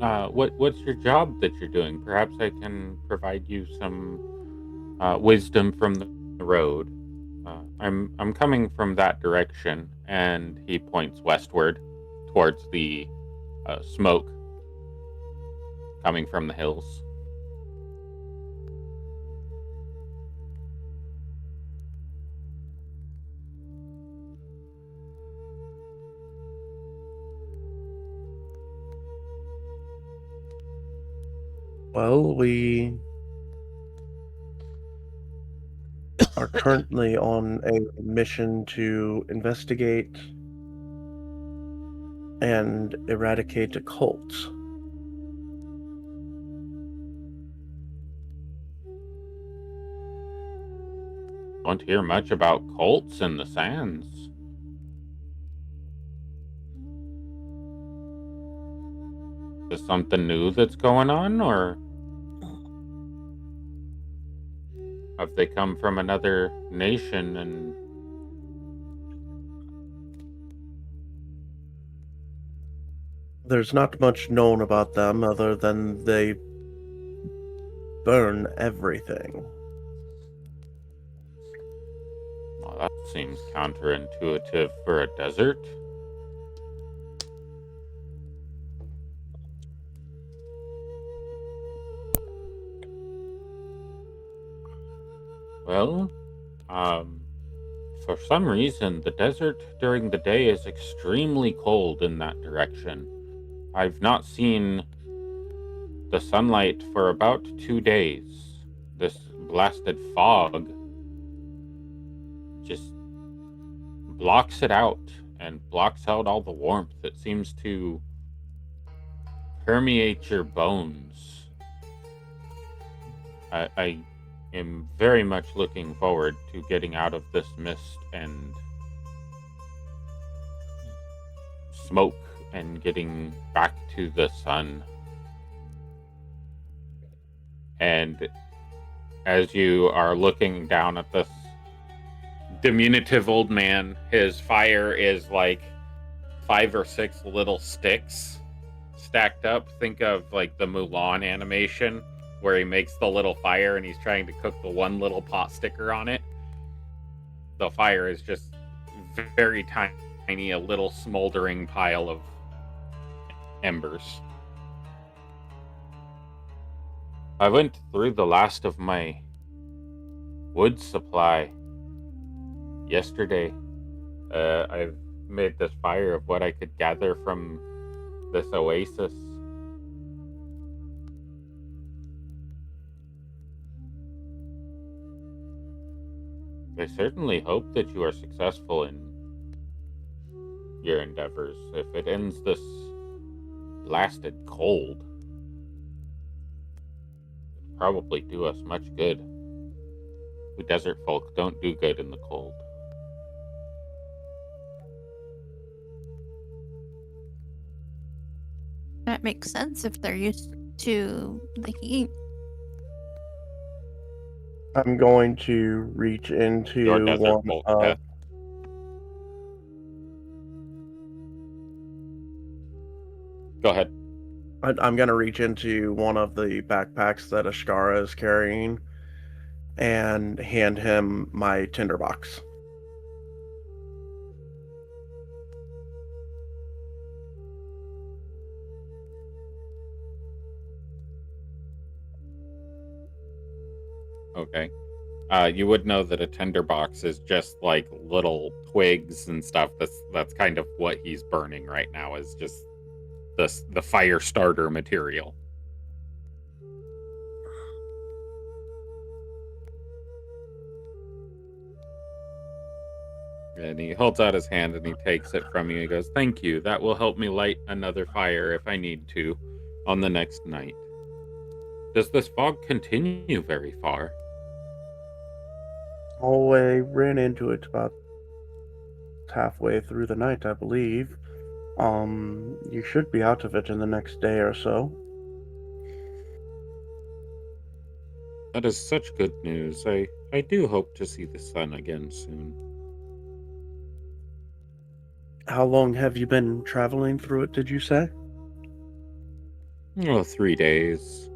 What's your job that you're doing? Perhaps I can provide you some wisdom from the road. I'm coming from that direction, and he points westward towards the smoke coming from the hills. Well, we are currently on a mission to investigate and eradicate a cult. Don't hear much about cults in the sands. Is something new that's going on, or? Have they come from another nation and There's not much known about them other than they burn everything. well, that seems counterintuitive for a desert. Well, for some reason, the desert during the day is extremely cold in that direction. I've not seen the sunlight for about 2 days. This blasted fog just blocks it out and blocks out all the warmth. It seems to permeate your bones. I am very much looking forward to getting out of this mist and smoke and getting back to the sun. And as you are looking down at this diminutive old man, his fire is like 5 or 6 little sticks stacked up. Think of like the Mulan animation where he makes the little fire and he's trying to cook the one little pot sticker on it. The fire is just very tiny, a little smoldering pile of embers. I went through the last of my wood supply yesterday. I've made this fire of what I could gather from this oasis. I certainly hope that you are successful in your endeavors. If it ends this blasted cold, it'll probably do us much good. We desert folk don't do good in the cold. That makes sense if they're used to the heat. I'm going to reach into Your desert one folk of. pet. Go ahead. I'm going to reach into one of the backpacks that Ashkara is carrying and hand him my tinderbox. Okay. You would know that a tinderbox is just like little twigs and stuff. That's kind of what he's burning right now, is just the fire starter material. And he holds out his hand and he takes it from you. He goes, "Thank you. That will help me light another fire if I need to on the next night." Does this fog continue very far? Oh, I ran into it about halfway through the night, I believe. You should be out of it in the next day or so. That is such good news. I do hope to see the sun again soon. How long have you been traveling through it, did you say? Oh, 3 days.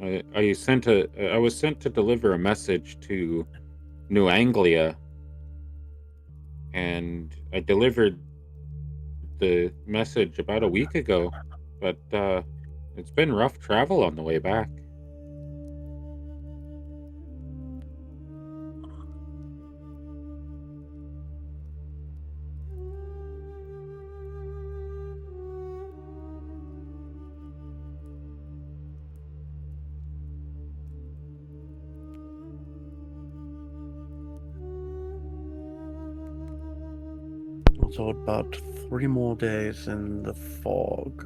I was sent to deliver a message to New Anglia, and I delivered the message about a week ago, but it's been rough travel on the way back. So about 3 more days in the fog.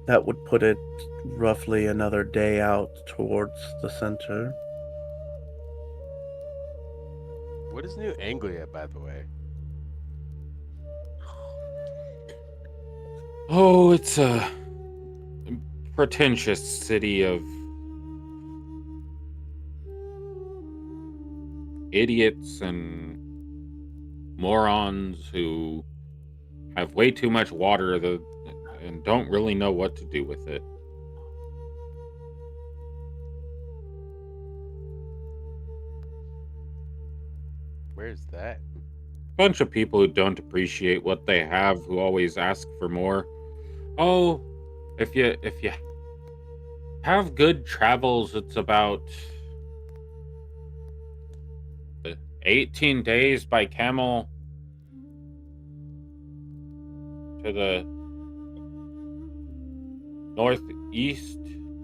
That would put it roughly another day out towards the center. What is New Anglia, by the way? Oh, it's a pretentious city of idiots and morons who have way too much water and don't really know what to do with it. Where's that? Bunch of people who don't appreciate what they have, who always ask for more. Oh, if you have good travels, it's about 18 days by camel to the northeast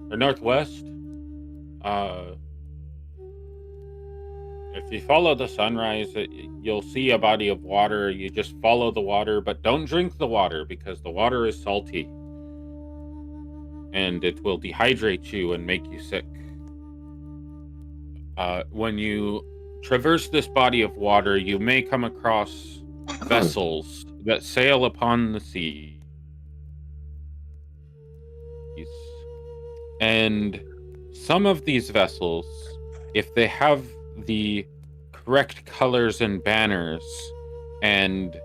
or northwest. If you follow the sunrise, you'll see a body of water. You just follow the water, but don't drink the water because the water is salty and it will dehydrate you and make you sick. When you traverse this body of water, you may come across vessels that sail upon the sea. And some of these vessels, if they have the correct colors and banners, and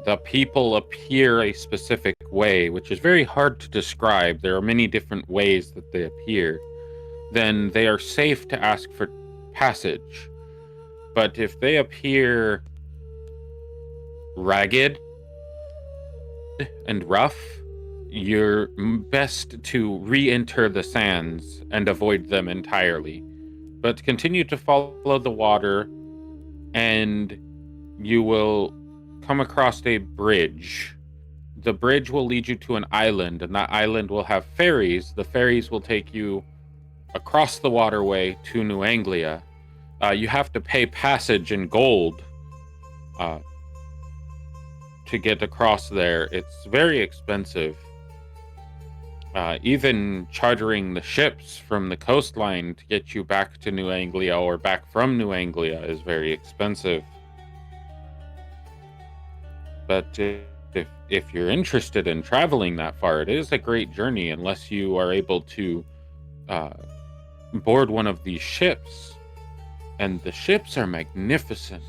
the people appear a specific way, which is very hard to describe, there are many different ways that they appear, then they are safe to ask for passage. But if they appear ragged and rough, you're best to re-enter the sands and avoid them entirely. But continue to follow the water, and you will come across a bridge. The bridge will lead you to an island, and that island will have ferries. The ferries will take you across the waterway to New Anglia. You have to pay passage in gold to get across there. It's very expensive. Even chartering the ships from the coastline to get you back to New Anglia or back from New Anglia is very expensive. But if you're interested in traveling that far, it is a great journey unless you are able to board one of these ships. And the ships are magnificent.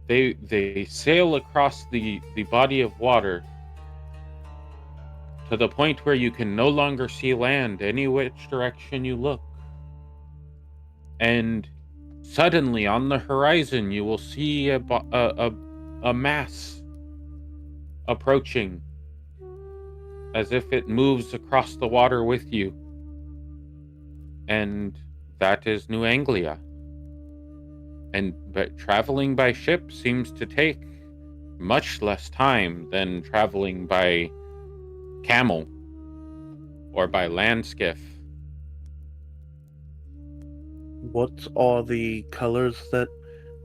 They sail across the body of water to the point where you can no longer see land any which direction you look. And suddenly on the horizon you will see a mass approaching as if it moves across the water with you. And that is New Anglia. But traveling by ship seems to take much less time than traveling by camel or by land skiff. What are the colors that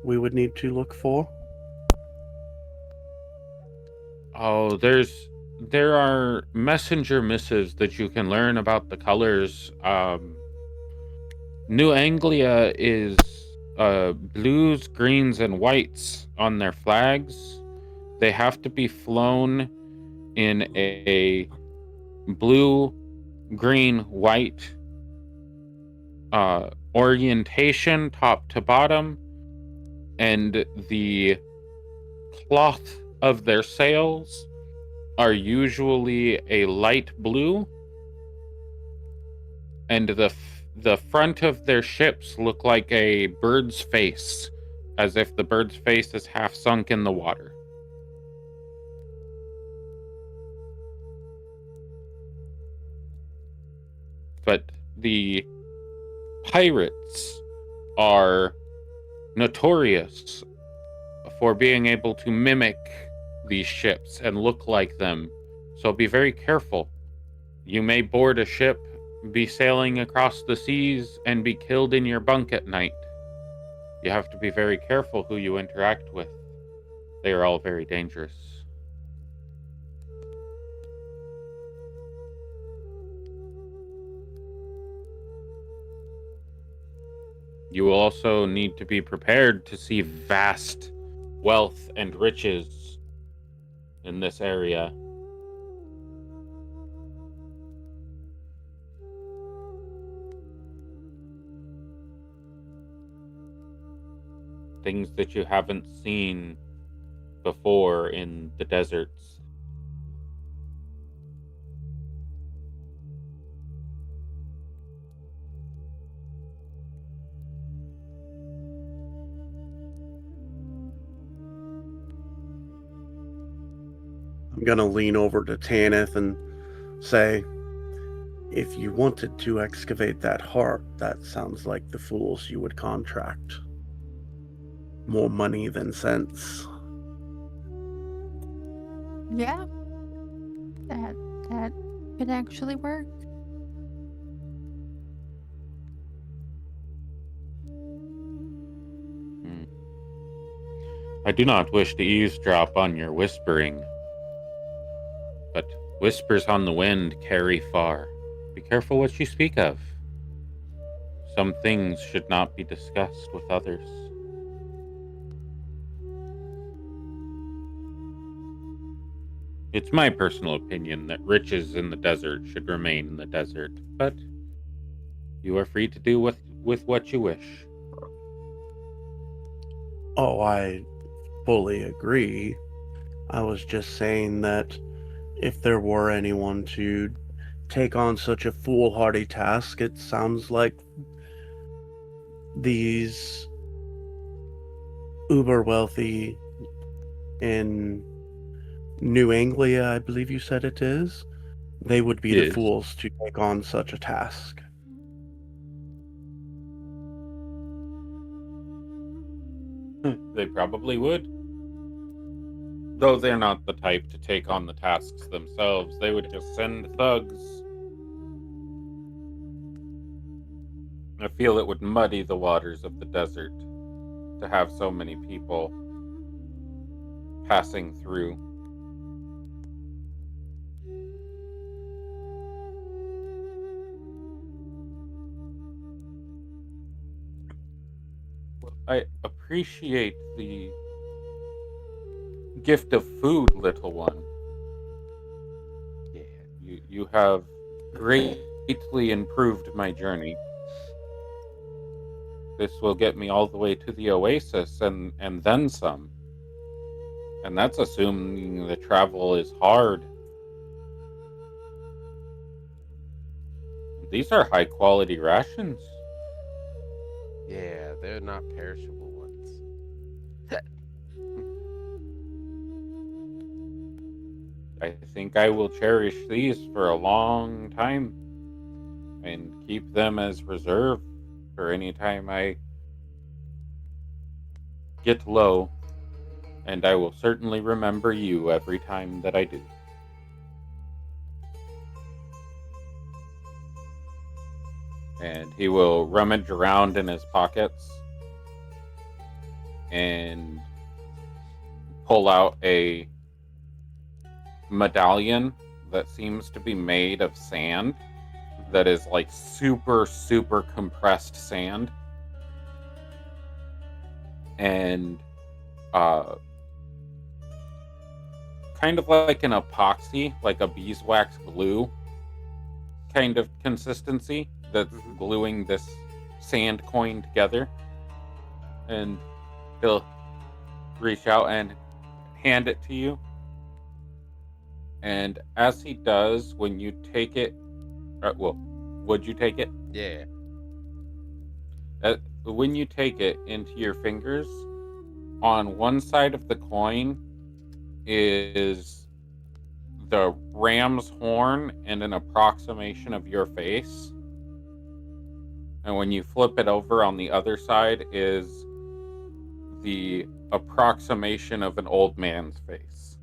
we would need to look for? Oh, there are messenger missives that you can learn about the colors. New Anglia is blues, greens, and whites on their flags. They have to be flown in a blue, green, white orientation, top to bottom, and the cloth of their sails are usually a light blue, and the front of their ships look like a bird's face, as if the bird's face is half sunk in the water. But the pirates are notorious for being able to mimic these ships and look like them. So be very careful. You may board a ship, be sailing across the seas, and be killed in your bunk at night. You have to be very careful who you interact with. They are all very dangerous. You will also need to be prepared to see vast wealth and riches in this area. things that you haven't seen before in the deserts. I'm gonna lean over to Tanith and say, if you wanted to excavate that heart, that sounds like the fools you would contract. More money than sense. Yeah, that could actually work. Hmm. I do not wish to eavesdrop on your whispering, but whispers on the wind carry far. Be careful what you speak of. Some things should not be discussed with others. It's my personal opinion that riches in the desert should remain in the desert, but you are free to do with what you wish. Oh, I fully agree. I was just saying that if there were anyone to take on such a foolhardy task, it sounds like these uber wealthy in New Anglia, I believe you said it is, they would be the Yes. fools to take on such a task. They probably would. Though they're not the type to take on the tasks themselves, they would just send thugs. I feel it would muddy the waters of the desert to have so many people passing through. I appreciate the gift of food, little one. Yeah. You have greatly improved my journey. This will get me all the way to the oasis and then some. And that's assuming the travel is hard. These are high quality rations. Yeah, they're not perishable ones. I think I will cherish these for a long time and keep them as reserve for any time I get low. And I will certainly remember you every time that I do. And he will rummage around in his pockets and pull out a medallion that seems to be made of sand that is like super, super compressed sand. And kind of like an epoxy, like a beeswax glue kind of consistency that's gluing this sand coin together. And he'll reach out and hand it to you. And as he does, when you take it, would you take it? Yeah. When you take it into your fingers, on one side of the coin is the ram's horn and an approximation of your face. And when you flip it over on the other side is the approximation of an old man's face.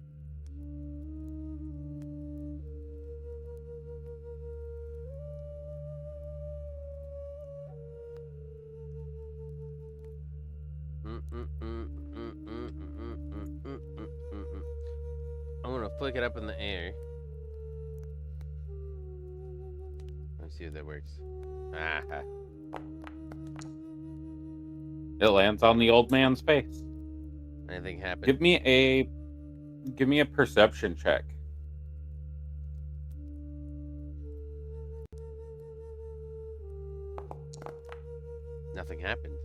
I'm gonna flick it up in the air. Let's see if that works. Ah. It lands on the old man's face. Anything happen? Give me a perception check. Nothing happened.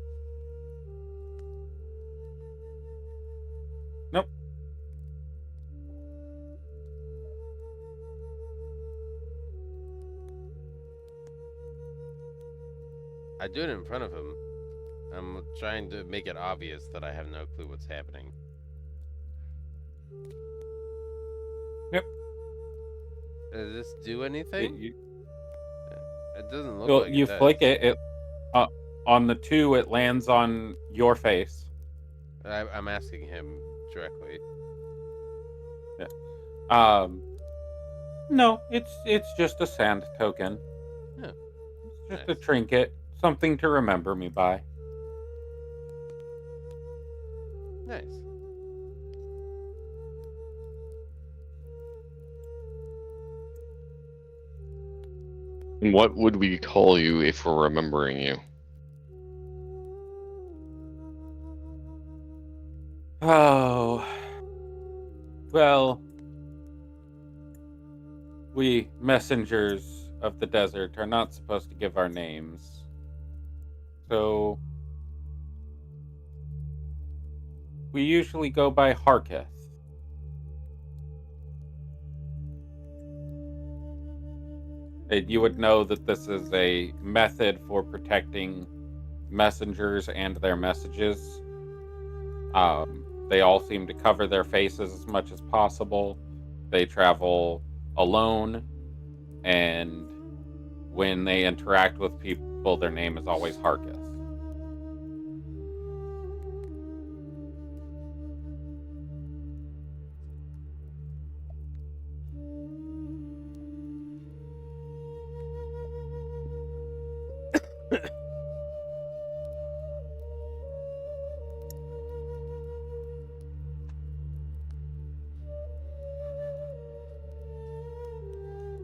I do it in front of him. I'm trying to make it obvious that I have no clue what's happening. Yep. Does this do anything? It doesn't look Well, like you it does. flick it. On the 2, it lands on your face. I'm asking him directly. No, it's just a sand token. Yeah. It's just Nice. a trinket, something to remember me by. Nice. And what would we call you if we're remembering you? Oh, well, we messengers of the desert are not supposed to give our names. So we usually go by Harketh. And you would know that this is a method for protecting messengers and their messages. They all seem to cover their faces as much as possible. They travel alone, and when they interact with people, their name is always Harketh.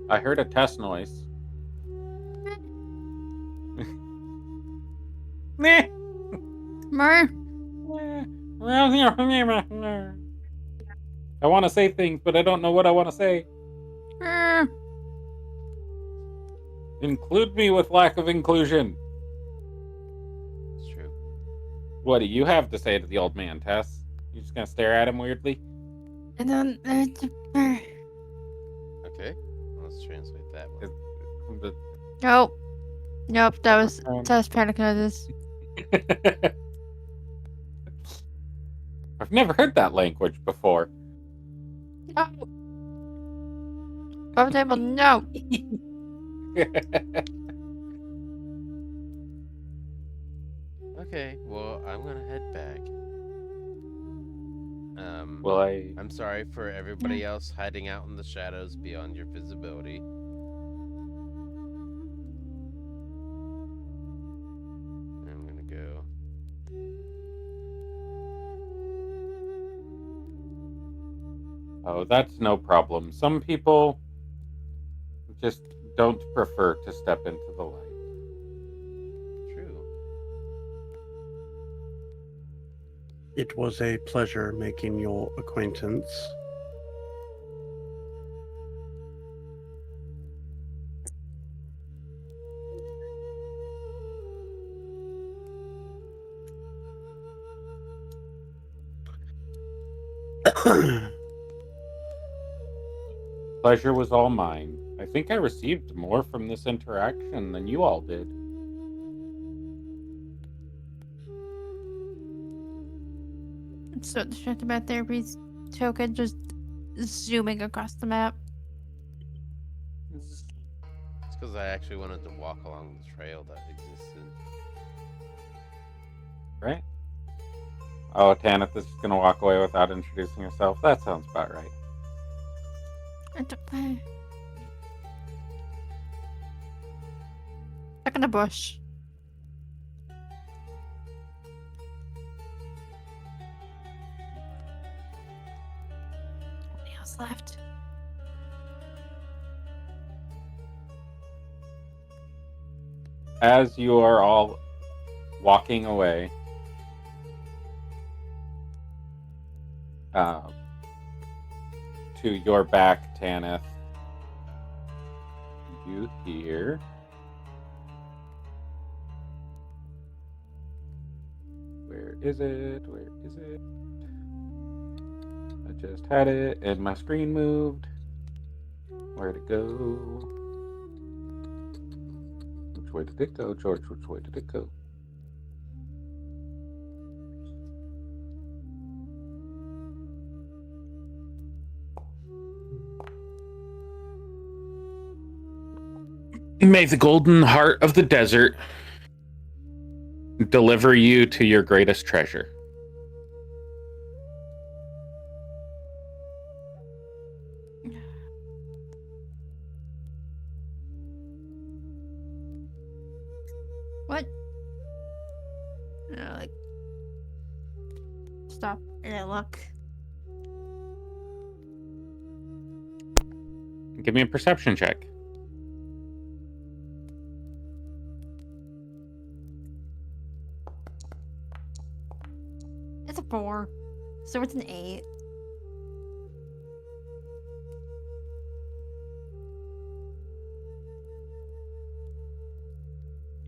I heard a test noise. Meh. Mer. I want to say things, but I don't know what I want to say. Include me with lack of inclusion. It's true. What do you have to say to the old man, Tess? You just gonna stare at him weirdly? And then Okay. Let's translate that one. Nope, that was Tess panic noises. I've never heard that language before. No. Bottom table, no. Okay, well, I'm gonna head back. Well, I'm sorry for everybody else hiding out in the shadows beyond your visibility. I'm gonna go. Oh, that's no problem. Some people just don't prefer to step into the light. True. It was a pleasure making your acquaintance. Pleasure was all mine. I think I received more from this interaction than you all did. So distracted about therapy's token just zooming across the map. It's because I actually wanted to walk along the trail that existed. Right? Oh, Tanith is just gonna walk away without introducing herself. That sounds about right. Stuck in a bush. Nobody else left. As you are all walking away, to your back, Tanith, you hear where is it? Where is it? I just had it and my screen moved. Where'd it go? Which way did it go, George? Which way did it go? May the golden heart of the desert deliver you to your greatest treasure. What? Like, stop and I look. Give me a perception check. It's a 4, so it's an 8.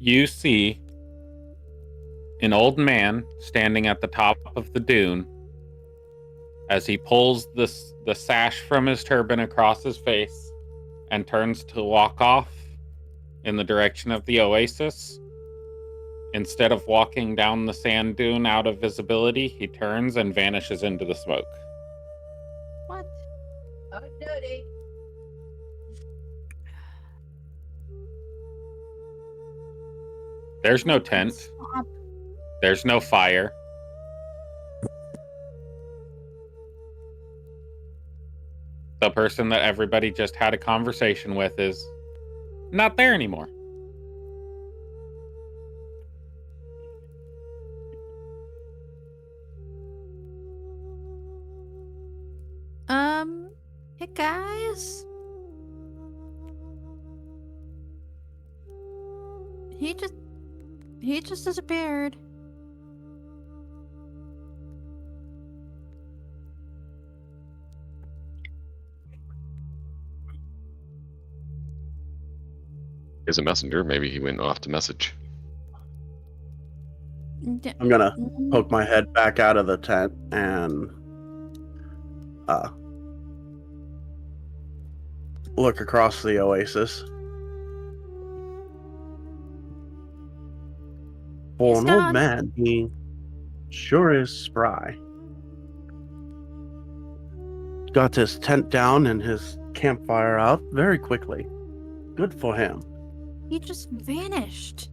You see an old man standing at the top of the dune as he pulls the sash from his turban across his face and turns to walk off in the direction of the oasis. Instead of walking down the sand dune out of visibility, he turns and vanishes into the smoke. What? Oh, nutty. There's no tent. Stop. There's no fire. The person that everybody just had a conversation with is not there anymore. Hey guys. He just disappeared. As a messenger, maybe he went off to message. I'm gonna poke my head back out of the tent and look across the oasis. For He's an old gone. man, he sure is spry. Got his tent down and his campfire out very quickly. Good for him. He just vanished.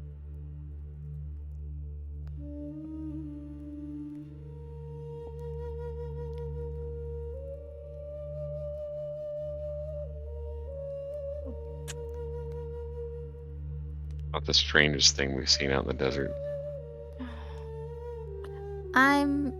Not the strangest thing we've seen out in the desert. I'm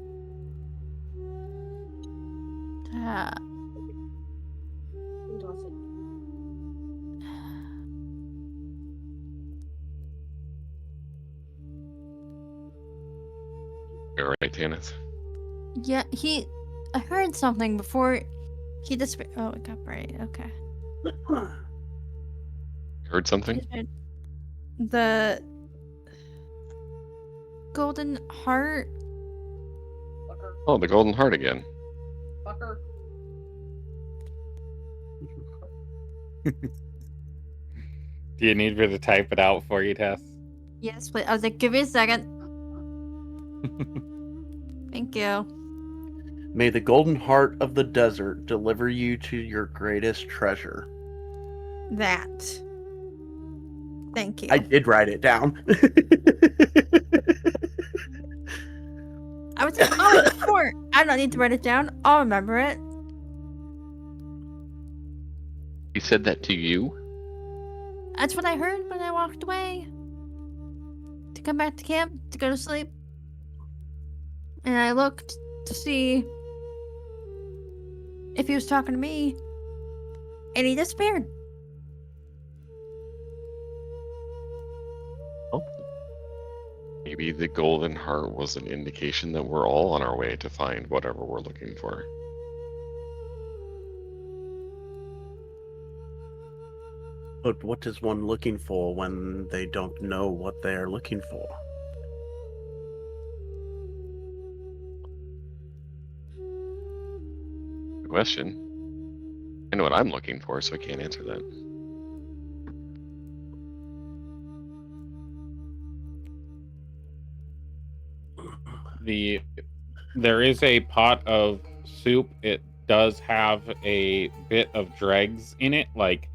All right, Tanith. yeah, I heard something before he disappeared. Oh, it got bright. Okay. Heard something? The golden heart. Fucker. Oh, the golden heart again. Fucker. Do you need me to type it out for you, Tess? Yes, please. I was like, give me a second. Thank you. May the golden heart of the desert deliver you to your greatest treasure. That. Thank you. I did write it down. I was like, oh, sure. I don't need to write it down. I'll remember it. He said that to you? That's what I heard when I walked away. To come back to camp, to go to sleep. And I looked to see if he was talking to me. And he disappeared. Oh. Maybe the golden heart was an indication that we're all on our way to find whatever we're looking for. But what is one looking for when they don't know what they are looking for? Good question. I know what I'm looking for, so I can't answer that. There is a pot of soup. It does have a bit of dregs in it. Like,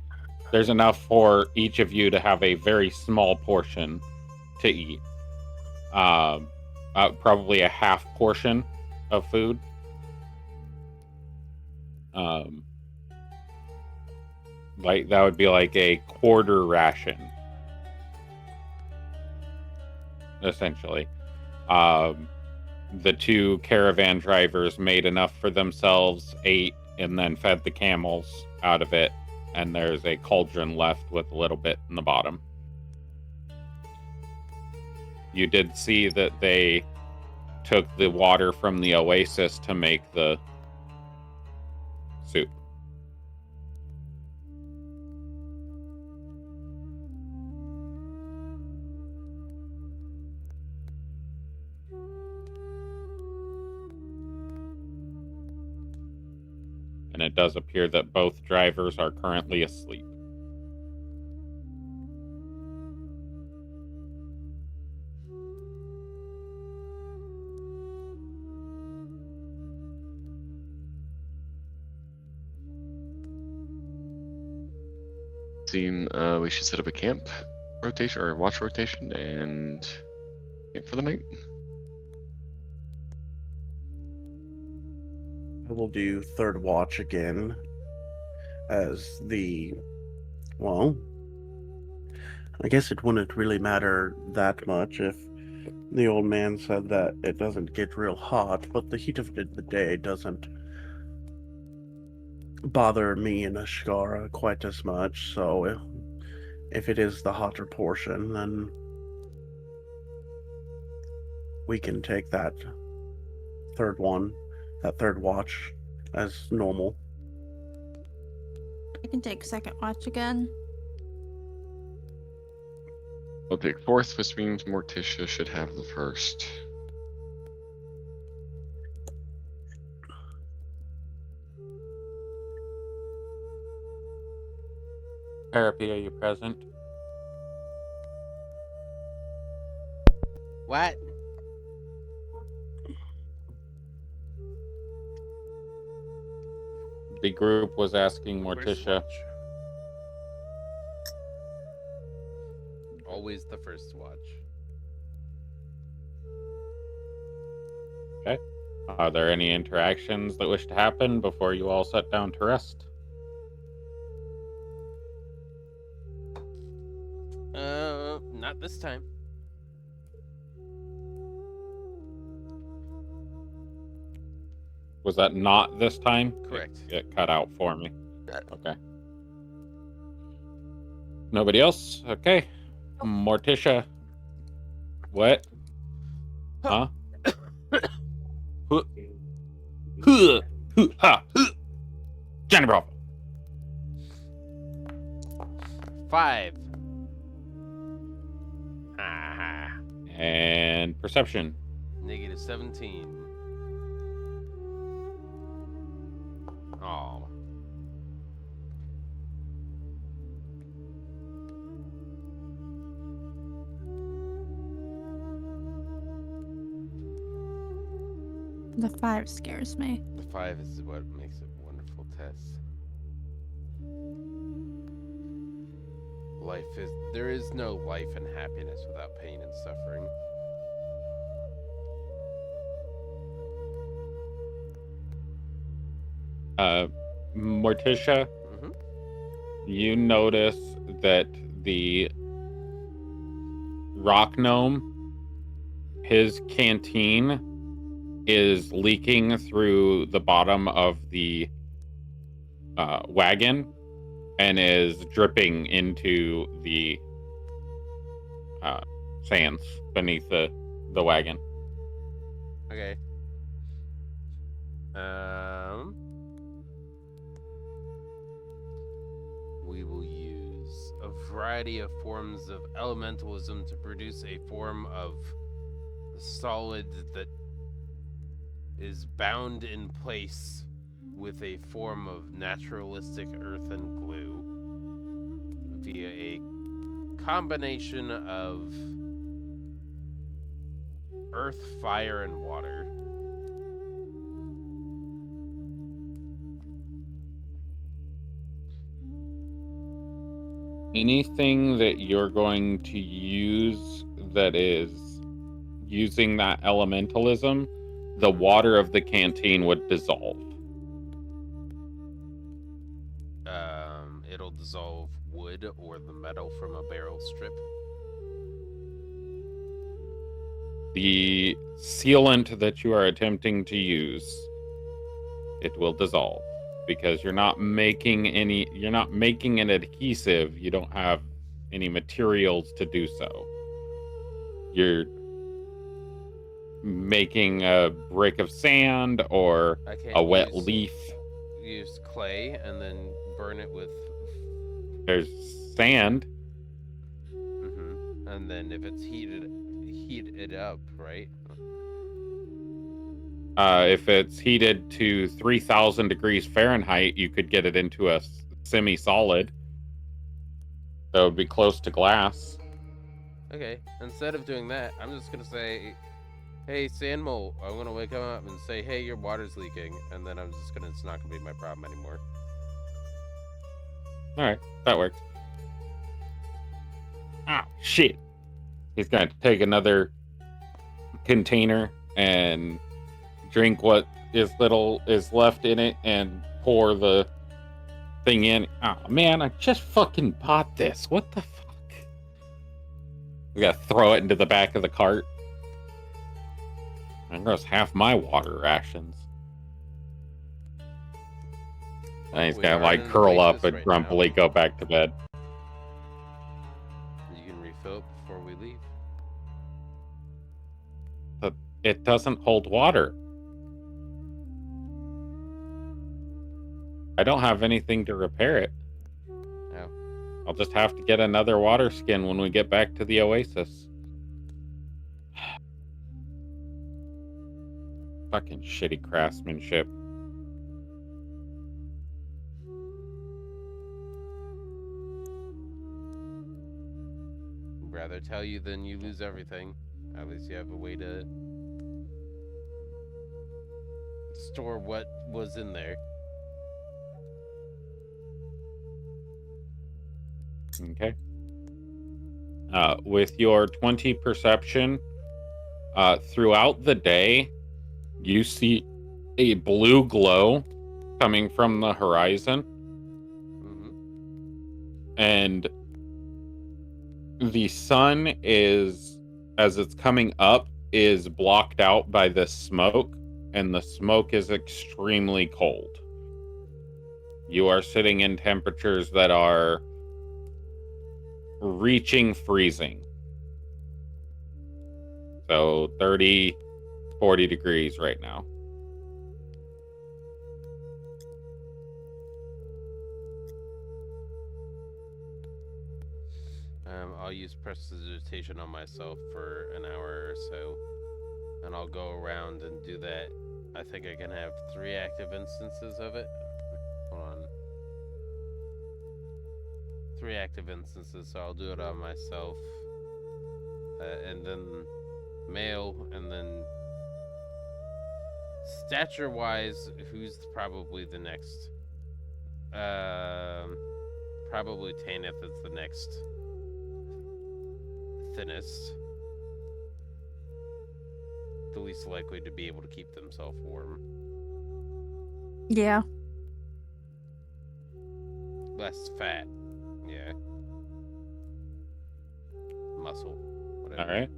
there's enough for each of you to have a very small portion to eat. Probably a half portion of food. Like, that would be like a quarter ration, essentially. The two caravan drivers made enough for themselves, ate, and then fed the camels out of it. And there's a cauldron left with a little bit in the bottom. You did see that they took the water from the oasis to make the soup. And it does appear that both drivers are currently asleep. We should set up a camp rotation or watch rotation and camp for the night. I will do third watch again as well, I guess it wouldn't really matter that much if the old man said that it doesn't get real hot, but the heat of the day doesn't bother me and Ashkara quite as much, so if it is the hotter portion, then we can take that third watch as normal. I can take second watch again. I'll take fourth, which means Morticia should have the first. Therapy, are you present? What? The group was asking First Morticia. watch. Always the first watch. Okay. Are there any interactions that wish to happen before you all sit down to rest? Not this time. Was that not this time? Correct. It cut out for me. Okay. Nobody else? Okay. Morticia. What? Huh? Johnny Bravo. 5. Haha. And perception. Negative 17. Oh. The 5 scares me. The 5 is what makes it a wonderful test. There is no life and happiness without pain and suffering. Morticia, Mhm. you notice that the rock gnome, his canteen is leaking through the bottom of the wagon and is dripping into the sands beneath the wagon. Okay. We will use a variety of forms of elementalism to produce a form of solid that is bound in place with a form of naturalistic earth and glue via a combination of earth, fire, and water. Anything that you're going to use that is using that elementalism, the water of the canteen would dissolve. It'll dissolve wood or the metal from a barrel strip. The sealant that you are attempting to use, it will dissolve because you're not making an adhesive. You don't have any materials to do so. You're making a brick of sand or I can't a wet use- leaf. Use clay and then burn it with. There's sand. And then if it's heat it up, right? If it's heated to 3,000 degrees Fahrenheit, you could get it into a semi-solid. That would be close to glass. Okay. Instead of doing that, I'm just gonna say, "Hey, sand mole, I want to wake him up and say, hey, your water's leaking," and then it's not gonna be my problem anymore. All right, that works. Ah, shit. He's going to take another container and drink what is little is left in it and pour the thing in. Oh, man, I just fucking bought this. What the fuck? We got to throw it into the back of the cart. There goes half my water rations. And he's We going to, are like, in an curl up oasis and right grumpily now. go back to bed. You can refill it before we leave. But it doesn't hold water. I don't have anything to repair it. Oh. I'll just have to get another water skin when we get back to the oasis. Fucking shitty craftsmanship. Rather tell you than you lose everything. At least you have a way to store what was in there. Okay. With your 20 perception, throughout the day, you see a blue glow coming from the horizon, and the sun is, as it's coming up, is blocked out by the smoke, and the smoke is extremely cold. You are sitting in temperatures that are reaching freezing. So 30, 40 degrees right now. I'll use prestidigitation on myself for an hour or so, and I'll go around and do that. I think I can have 3 active instances of it. Hold on. 3 active instances, so I'll do it on myself, and then male, and then stature-wise, who's probably the next? Probably Tanith is the next thinnest, the least likely to be able to keep themselves warm. Yeah. Less fat, yeah. Muscle, whatever. All right.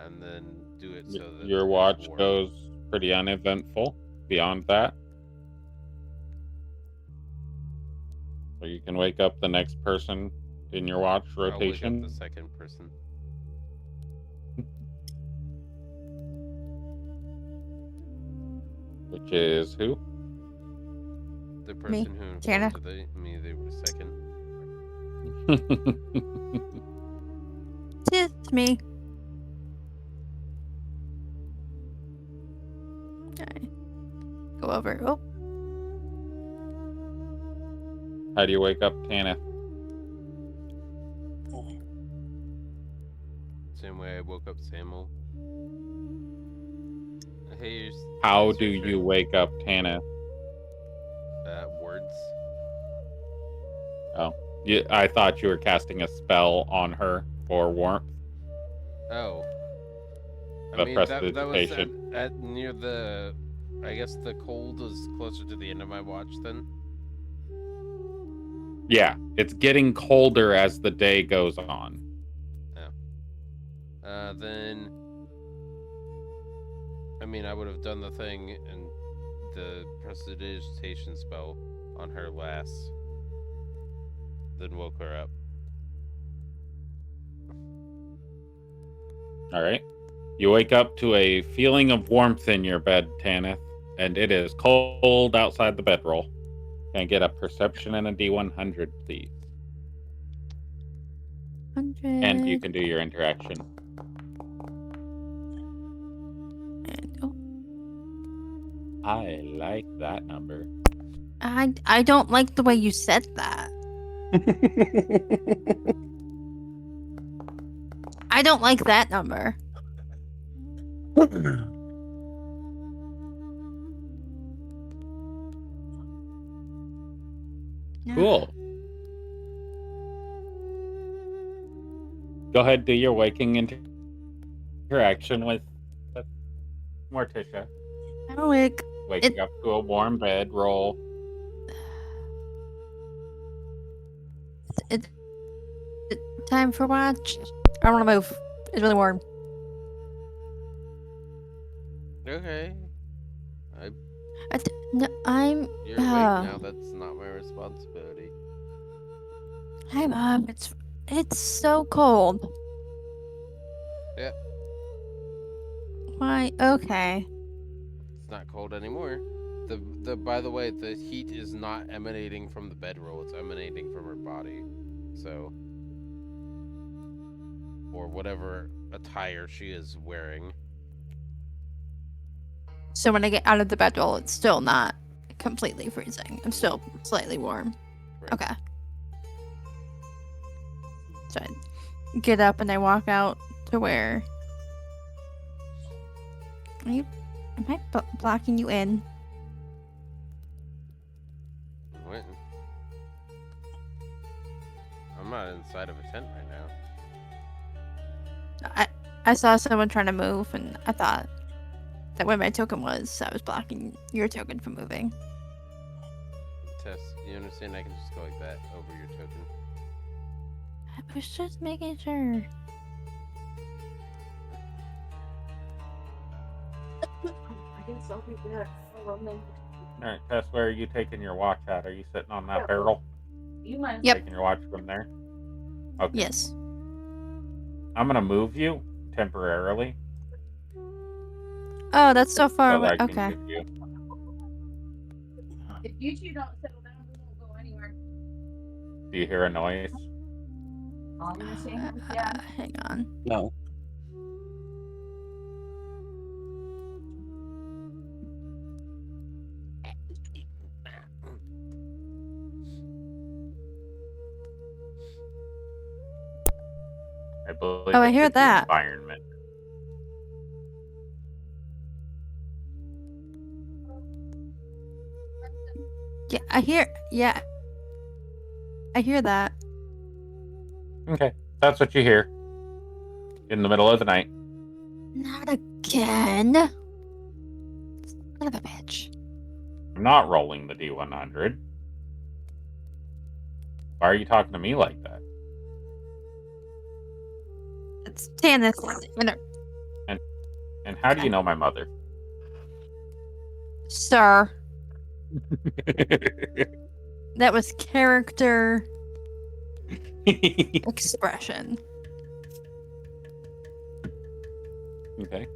And then do it so that Your it's watch warm. goes pretty uneventful beyond that. So you can wake up the next person in your watch I'll wake up rotation. the second person. Which is who? The person who Jana. informed me they were second. It's me. Okay. Go over. Oh, How do you wake up Tanith? Same way I woke up Samuel. Hey, How it's do your you turn. wake up Tanith? Words. Oh, I thought you were casting a spell on her for warmth. Oh. I The mean, that was prestidigitation. at near the... I guess the cold is closer to the end of my watch then. Yeah, it's getting colder as the day goes on. Then... I mean, I would have done the thing and the prestidigitation spell on her last. Then woke her up. All right. You wake up to a feeling of warmth in your bed, Tanith, and it is cold outside the bedroll. Can I get a perception and a D100, please? 100. And you can do your interaction. And, oh, I like that number. I don't like the way you said that. I don't like that number. No. Cool. Go ahead, do your waking interaction with Morticia. I'm awake. Waking up to a warm bed roll. It's time for watch. I want to move. It's really warm. Okay. No, I'm. You're awake now. That's not my responsibility. Hi, Mom. It's so cold. Yeah. Why? Okay. It's not cold anymore. By the way, the heat is not emanating from the bedroll. It's emanating from her body. So, or whatever attire she is wearing. So when I get out of the bedroll, it's still not completely freezing. I'm still slightly warm. Right. Okay. So I get up and I walk out to where. Am I blocking you in? What? I'm not inside of a tent right now. I saw someone trying to move, and I thought that where my token was, I was blocking your token from moving. Tess, you understand? I can just go like that over your token. I was just making sure. I guess I'll be back for a minute. All right, Tess, where are you taking your watch at? Are you sitting on that barrel? You mind? Yep. Taking your watch from there? Okay. Yes. I'm going to move you temporarily. Oh, that's so far so away. that I can Okay. give you... If you two don't settle down, we won't go anywhere. Do you hear a noise? I'm gonna say, yeah. Hang on. No. I believe Oh, I it's hear just the that. environment. Yeah, I hear. Yeah. I hear that. Okay, that's what you hear. In the middle of the night. Not again. Son of a bitch. I'm not rolling the D100. Why are you talking to me like that? It's Tannis. And how do you know my mother? Sir. That was character expression. Okay.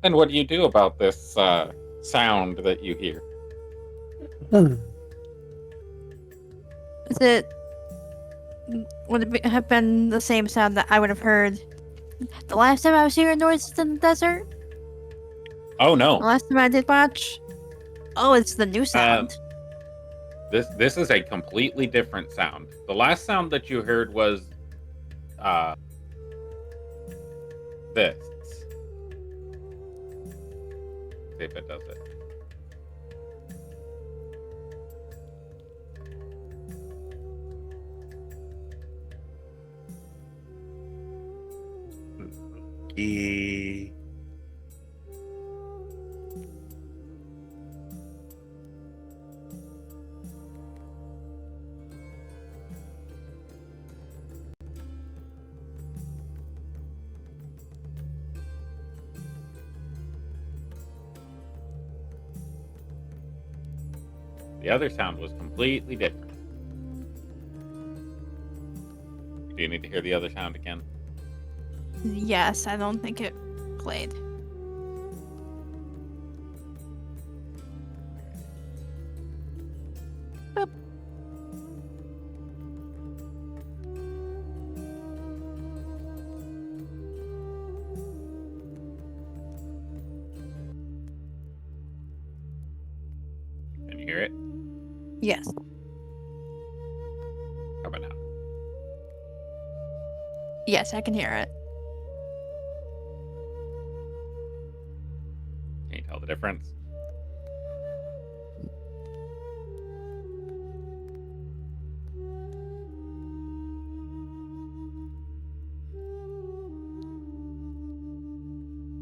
And what do you do about this sound that you hear? Is it? Would it have been the same sound that I would have heard the last time I was hearing noises in the desert? Oh The no. last time I did watch? Oh, it's the new sound. This is a completely different sound. The last sound that you heard was this. See if it does it. E. The other sound was completely different. Do you need to hear the other sound again? Yes, I don't think it played. Boop. Can you hear it? Yes. How about now? Yes, I can hear it. Can you tell the difference?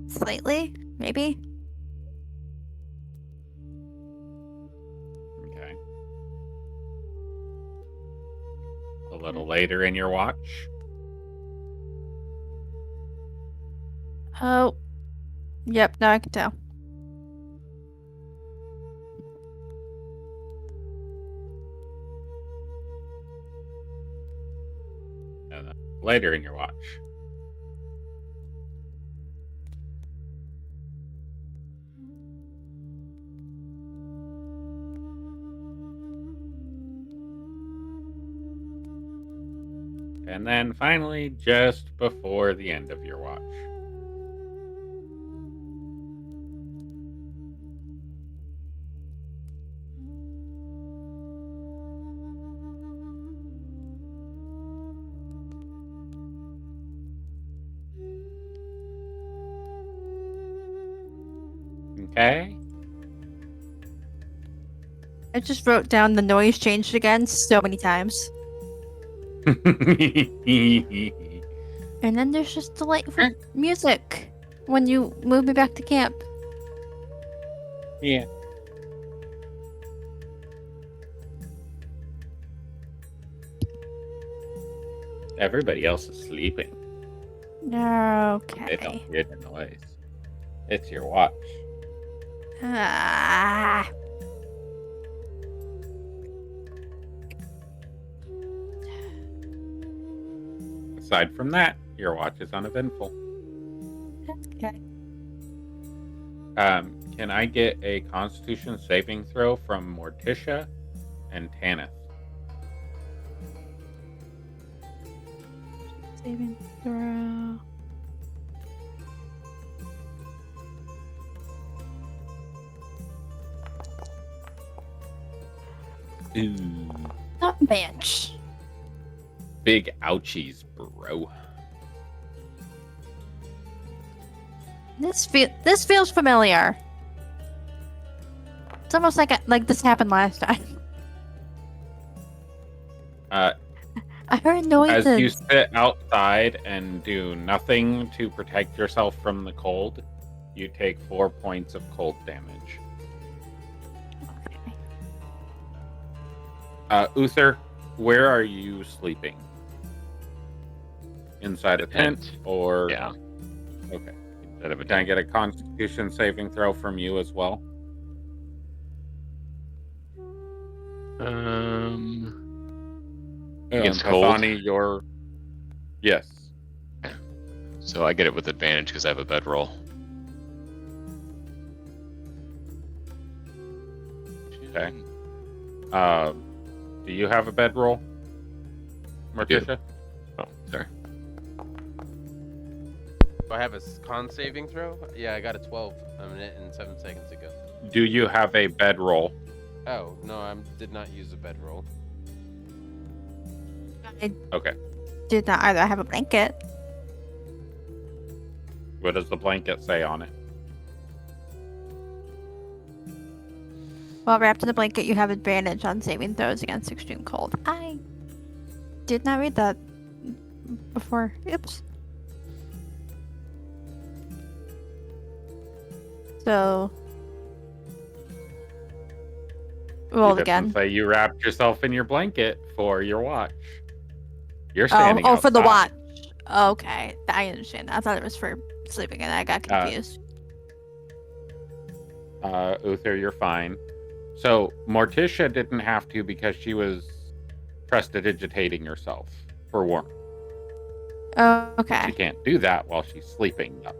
Slightly, maybe. Okay. A little later in your watch. Oh. Yep, now I can tell. And then later in your watch. And then finally, just before the end of your watch. Okay. I just wrote down the noise changed again so many times. And then there's just delightful music when you move me back to camp. Yeah. Everybody else is sleeping. They Okay. don't hear the noise. It's your watch. Ah. Aside from that, your watch is uneventful. Okay. Can I get a Constitution saving throw from Morticia and Tanith? Saving throw. Ooh. Not bench. Big ouchies, bro. This feels familiar. It's almost like this happened last time. Uh, I heard noises. as you sit outside and do nothing to protect yourself from the cold, you take 4 points of cold damage. Uther, where are you sleeping? Inside a tent or? Yeah. Okay. Instead of a Can I tent. get a Constitution saving throw from you as well? Against cold? Kasani, your... Yes. So I get it with advantage because I have a bedroll. Okay. Do you have a bedroll, Morticia? Oh, sorry. Do I have a con saving throw? Yeah, I got a 12 a minute and 7 seconds ago. Do you have a bedroll? Oh, no, I did not use a bedroll. Okay. Did not either have a blanket. What does the blanket say on it? While wrapped in the blanket, you have advantage on saving throws against extreme cold. I did not read that before. Oops. So, roll It again. doesn't say you wrapped yourself in your blanket for your watch. You're standing Oh, for the outside. watch. Okay, I understand. I thought it was for sleeping, and I got confused. Uther, you're fine. So Morticia didn't have to because she was prestidigitating herself for warmth. Oh, She okay. can't do that while she's sleeping, though.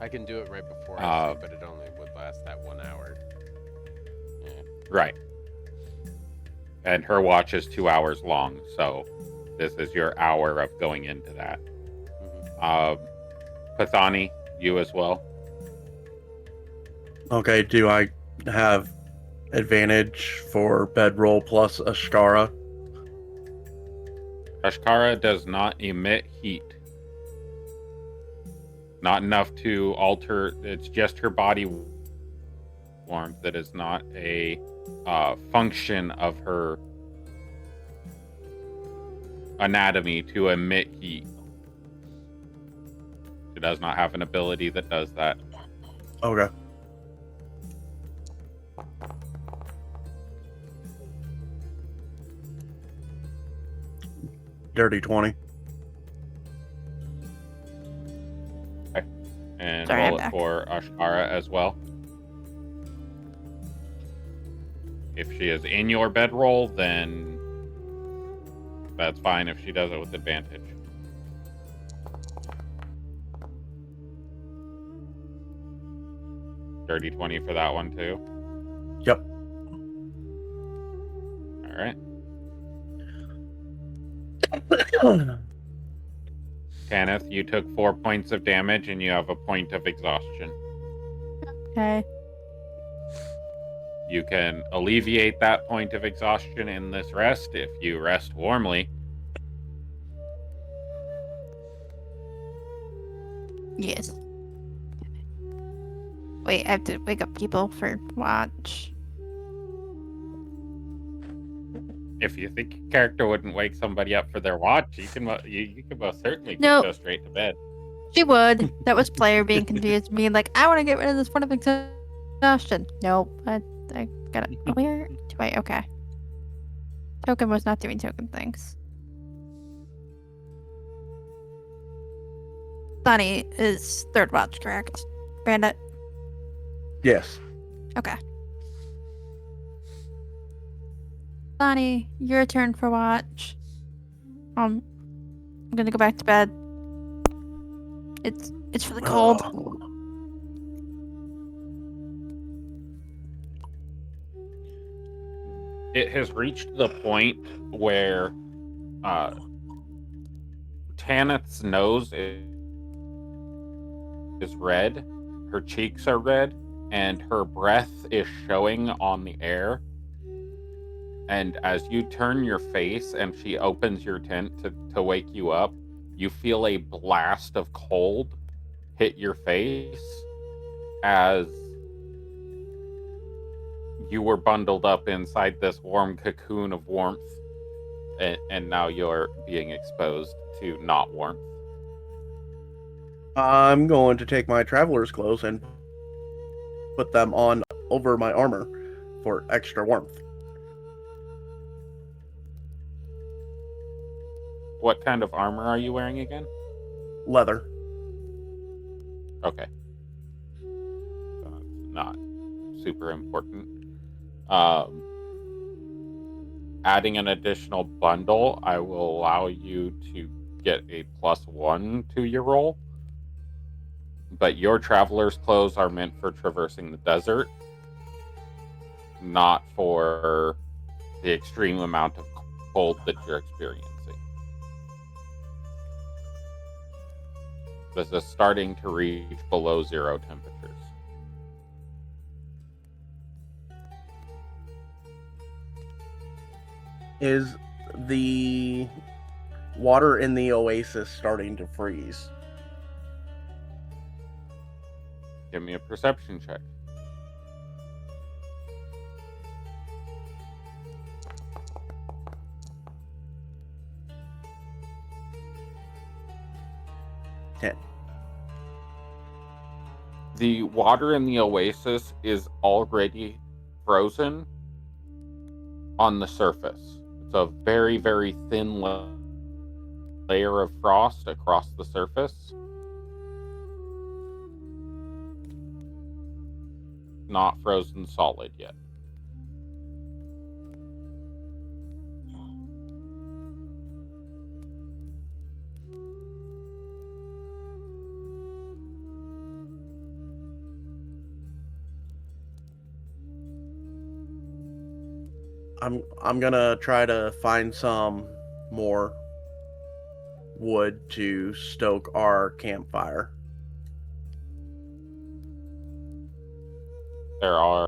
I can do it right before I sleep, but it only would last that 1 hour. Yeah. Right. And her watch is 2 hours long, so this is your hour of going into that. Pathani, you as well. Okay, do I have advantage for bedroll plus Ashkara? Ashkara does not emit heat. Not enough to alter. It's just her body warmth. That is not a function of her anatomy to emit heat. She does not have an ability that does that. Okay. Dirty 20. And Sorry, I'm roll it back. for Ashkara as well. If she is in your bedroll, then that's fine if she does it with advantage. Dirty 20 for that one too. Yep. All right. Tanith, you took 4 points of damage and you have a point of exhaustion. Okay. You can alleviate that point of exhaustion in this rest if you rest warmly. Yes. Wait, I have to wake up people for watch. If you think your character wouldn't wake somebody up for their watch, you can most certainly just Nope. go straight to bed. She would. That was player being confused. Me like, I want to get rid of this point of exhaustion. Nope. I gotta. Where do I? Okay. Token was not doing token things. Sunny is third watch, correct? Bandit. Yes. Okay. Sunny, your turn for watch. I'm gonna go back to bed. It's really cold. It has reached the point where Tanith's nose is red, her cheeks are red, and her breath is showing on the air. And as you turn your face and she opens your tent to wake you up, you feel a blast of cold hit your face as you were bundled up inside this warm cocoon of warmth, and now you're being exposed to not warmth. I'm going to take my traveler's clothes and put them on over my armor for extra warmth. What kind of armor are you wearing again? Leather. Okay. That's not super important. Adding an additional bundle, I will allow you to get a +1 to your roll. But your traveler's clothes are meant for traversing the desert, not for the extreme amount of cold that you're experiencing. This is starting to reach below 0 temperatures. Is the water in the oasis starting to freeze? Give me a perception check. The water in the oasis is already frozen on the surface. It's a very, very thin layer of frost across the surface. Not frozen solid yet. I'm gonna try to find some more wood to stoke our campfire. There are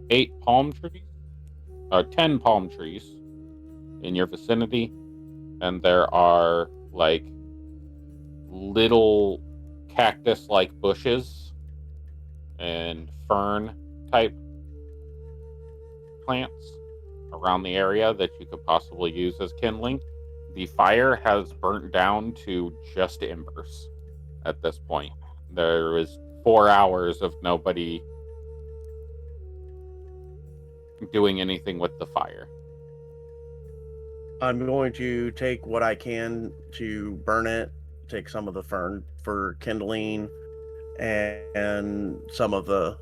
8 palm trees, 10 palm trees in your vicinity, and there are like little cactus-like bushes and fern type plants around the area that you could possibly use as kindling. The fire has burnt down to just embers at this point. There is 4 hours of nobody doing anything with the fire. I'm going to take what I can to burn it, take some of the fern for kindling, and some of the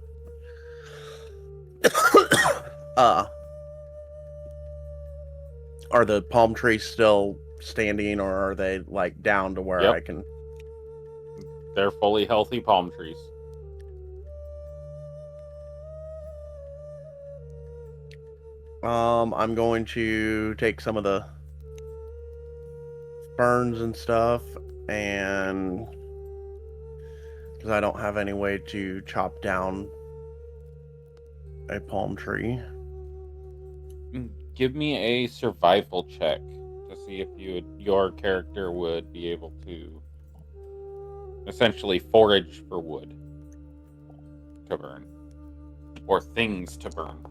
are the palm trees still standing, or are they like down to where Yep. I can? They're fully healthy palm trees. I'm going to take some of the ferns and stuff, and because I don't have any way to chop down a palm tree. Give me a survival check to see if your character would be able to essentially forage for wood to burn or things to burn.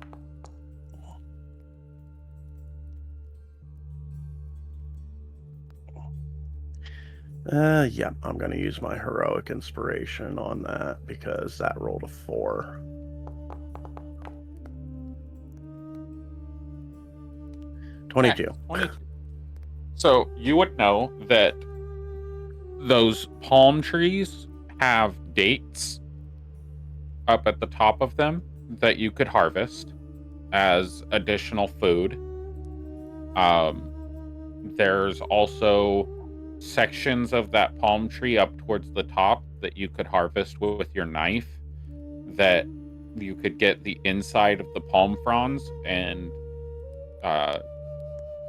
Yeah, I'm gonna use my heroic inspiration on that because that rolled a 4. Okay, 22. 22. So you would know that those palm trees have dates up at the top of them that you could harvest as additional food. There's also sections of that palm tree up towards the top that you could harvest with your knife, that you could get the inside of the palm fronds and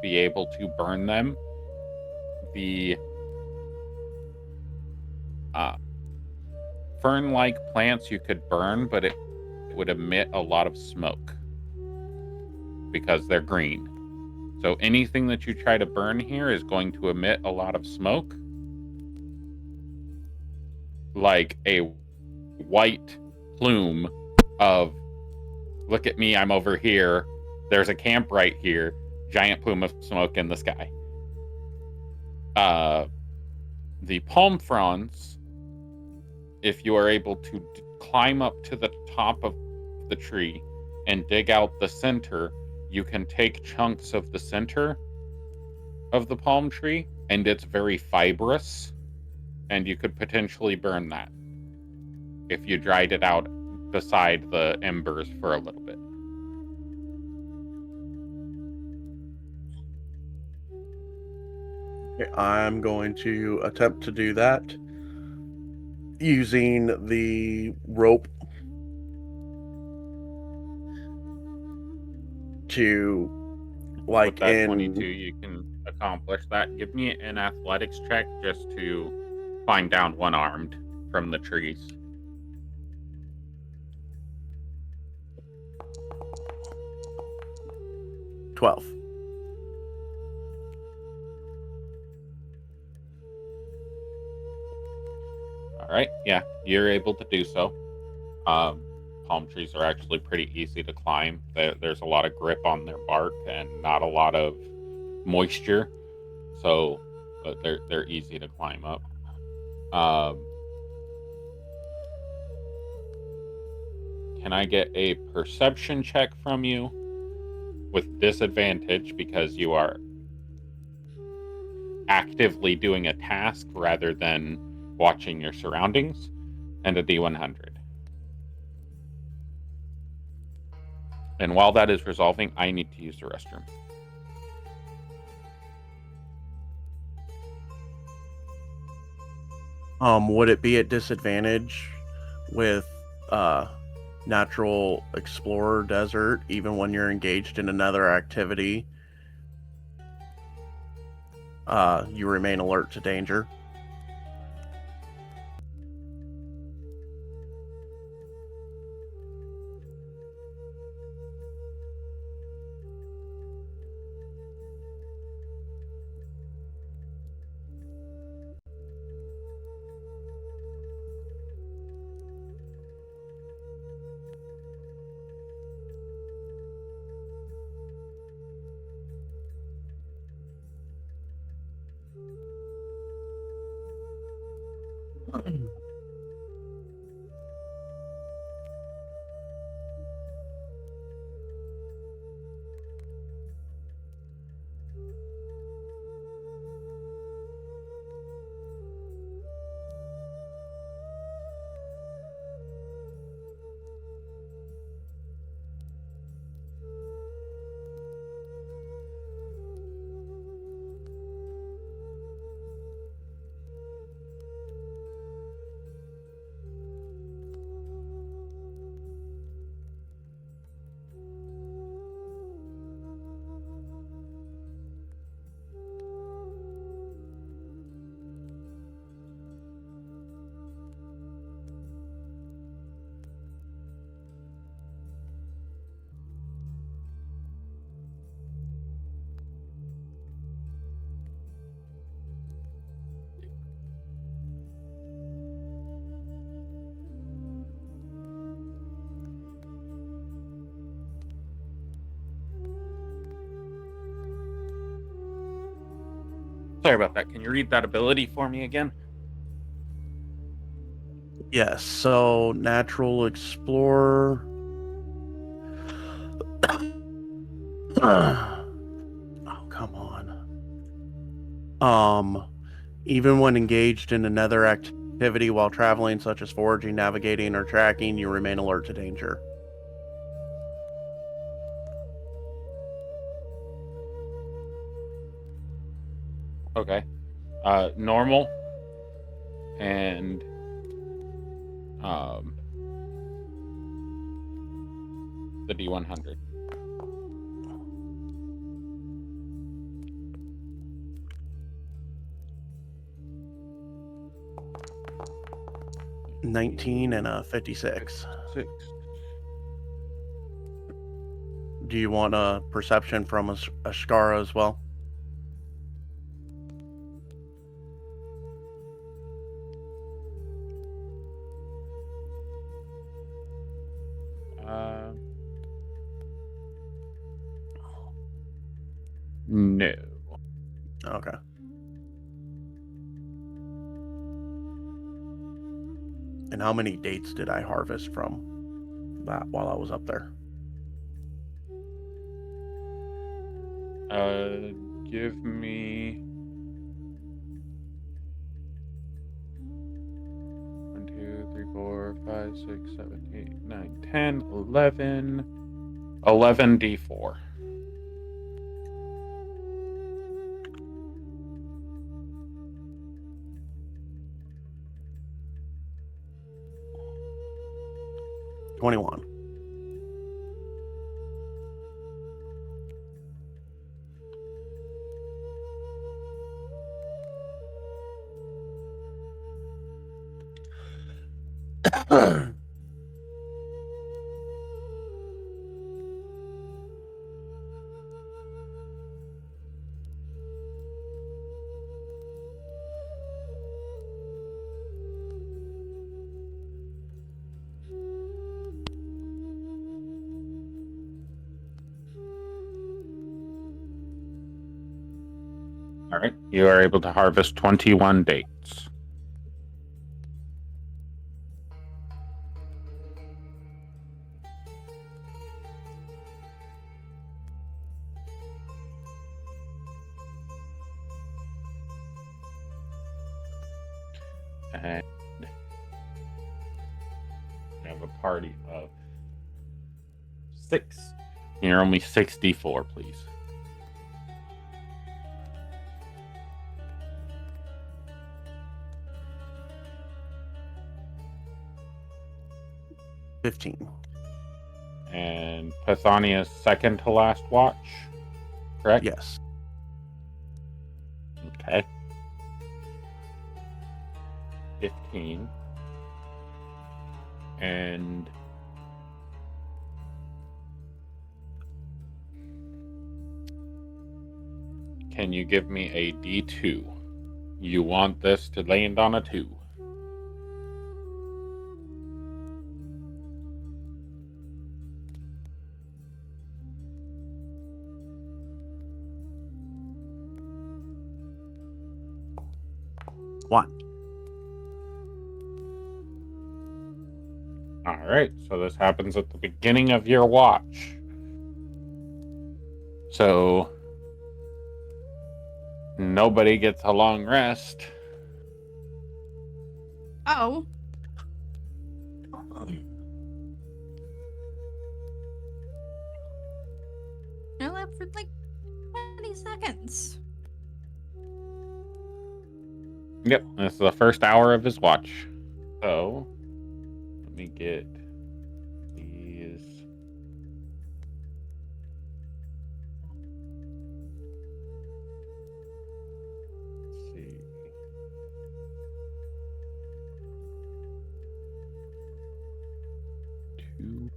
be able to burn them. The fern-like plants you could burn, but it would emit a lot of smoke because they're green. So anything that you try to burn here is going to emit a lot of smoke, like a white plume of, look at me, I'm over here, there's a camp right here, giant plume of smoke in the sky. The palm fronds, if you are able to climb up to the top of the tree and dig out the center, you can take chunks of the center of the palm tree, and it's very fibrous, and you could potentially burn that if you dried it out beside the embers for a little bit. I'm going to attempt to do that using the rope to, like, With that in 22, you can accomplish that. Give me an athletics check just to find down one-armed from the trees. – 12. All right. Yeah, you're able to do so. Palm trees are actually pretty easy to climb. There's a lot of grip on their bark and not a lot of moisture, so they're easy to climb up. Can I get a perception check from you with disadvantage because you are actively doing a task rather than watching your surroundings, and a D100. And while that is resolving, I need to use the restroom. Would it be at disadvantage with natural explorer desert even when you're engaged in another activity? You remain alert to danger. Sorry about that. Can you read that ability for me again? Yes, so natural explorer. Oh, come on. Even when engaged in another activity while traveling, such as foraging, navigating, or tracking, you remain alert to danger. Okay. Normal and the D100. $19 and a 56. 6. Do you want a perception from a Ashkara as well? No. Okay. And how many dates did I harvest from that while I was up there? Give me 1, 2, 3, 4, 5, 6, 7, 8, 9, 10, 11. 11 D4. $21. All right. You are able to harvest 21 dates. And you have a party of 6. You're only 64, please. $15. And Pathania's second to last watch, correct? Yes. Okay. 15. And can you give me a D2? You want this to land on a 2. One. All right, so this happens at the beginning of your watch. So nobody gets a long rest. Oh. I left for like 20 seconds. Yep, this is the first hour of his watch. So let me get these. Let's see. Two.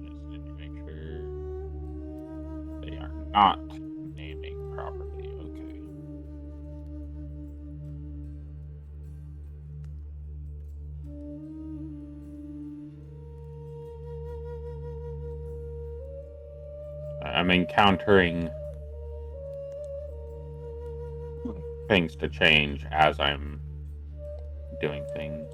Just need to make sure they are not naming properly. Okay. I'm encountering things to change as I'm doing things.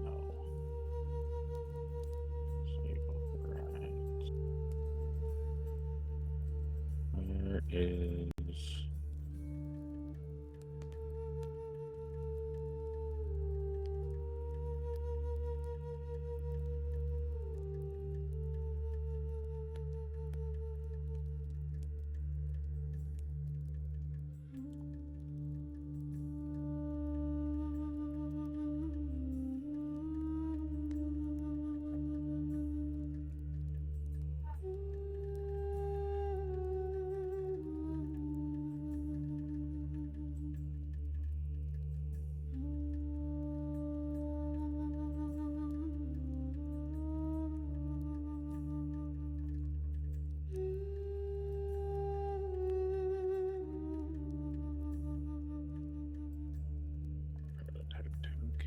No. Save overrides. Where is...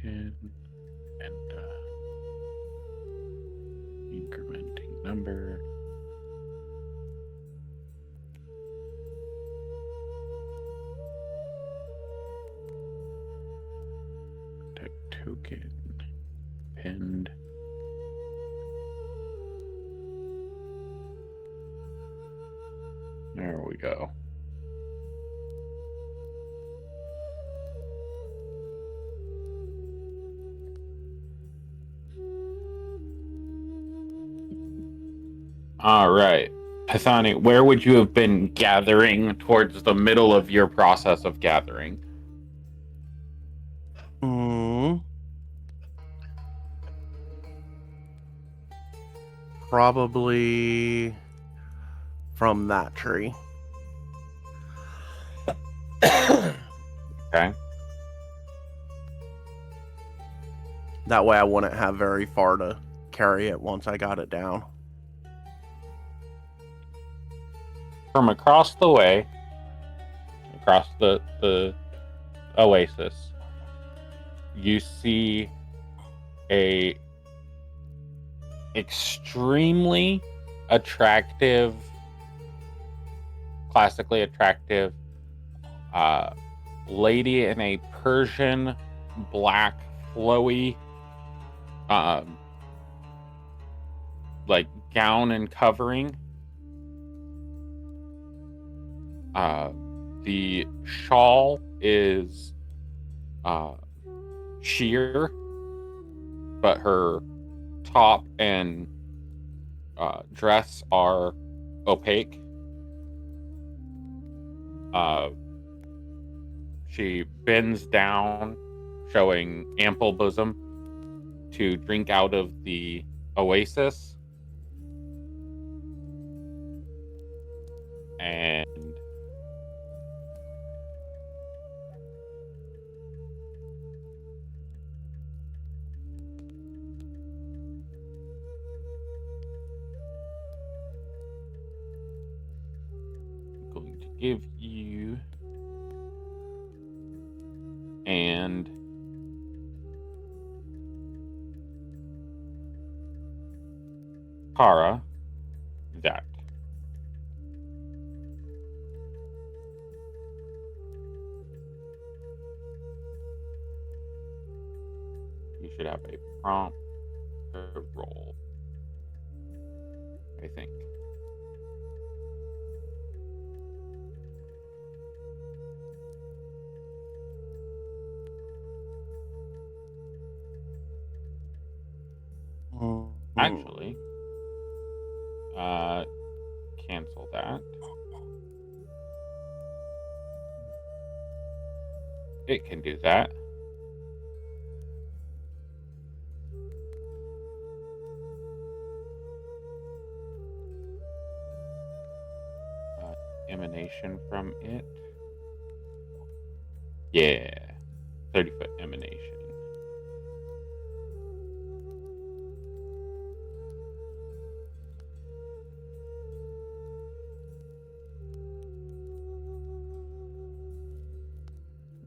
token and incrementing number. Token pinned. There we go. All right. Pisani, where would you have been gathering towards the middle of your process of gathering? Probably from that tree. Okay. That way I wouldn't have very far to carry it once I got it down. From across the way, across the oasis, you see a extremely attractive, classically attractive lady in a Persian black flowy like gown and covering. The shawl is sheer, but her top and dress are opaque. She bends down, showing ample bosom, to drink out of the oasis. And I'm going to give you and Kara that. You should have a prompt to roll, I think. Actually, cancel that. It can do that. Emanation from it. Yeah. 30-foot emanation.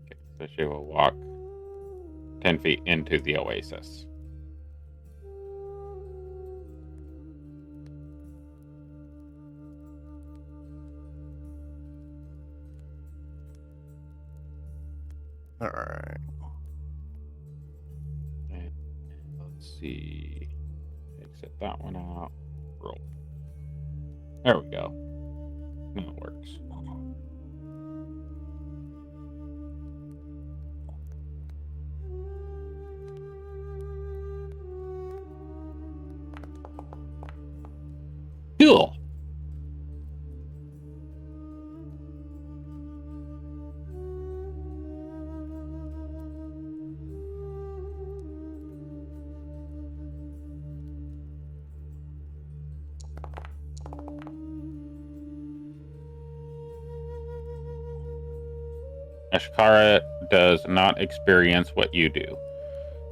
Okay, so she will walk 10 feet into the oasis. All right. And let's see. Exit that one out. Roll. There we go. Now it works. Cool. Ashkara does not experience what you do.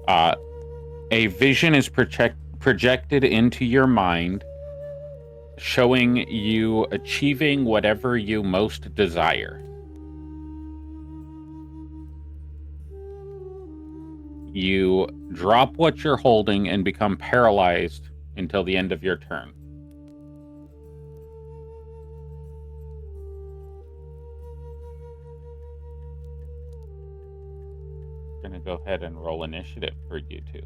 A vision is projected into your mind, showing you achieving whatever you most desire. You drop what you're holding and become paralyzed until the end of your turn. I'm going to go ahead and roll initiative for you two.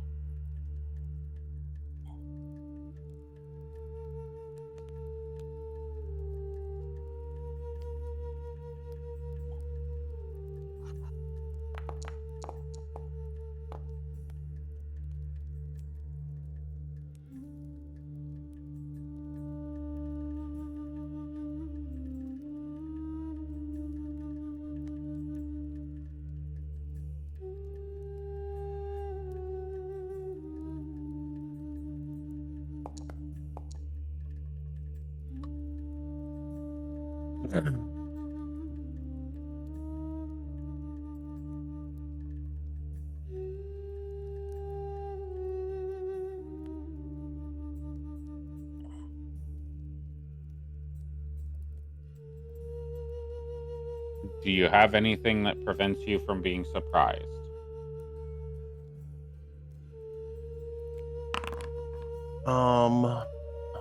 Do you have anything that prevents you from being surprised?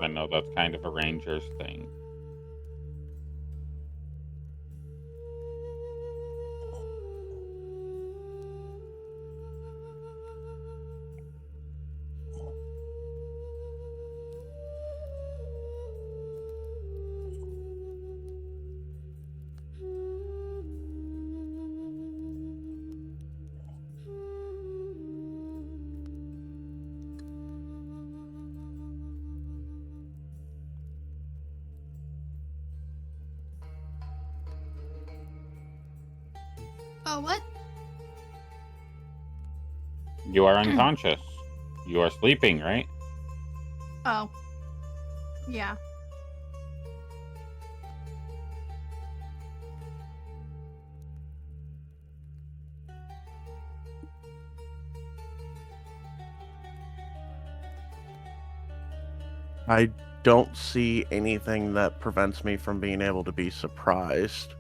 I know that's kind of a ranger's thing. Oh, what? You are unconscious. You are sleeping, right? Oh. Yeah. I don't see anything that prevents me from being able to be surprised.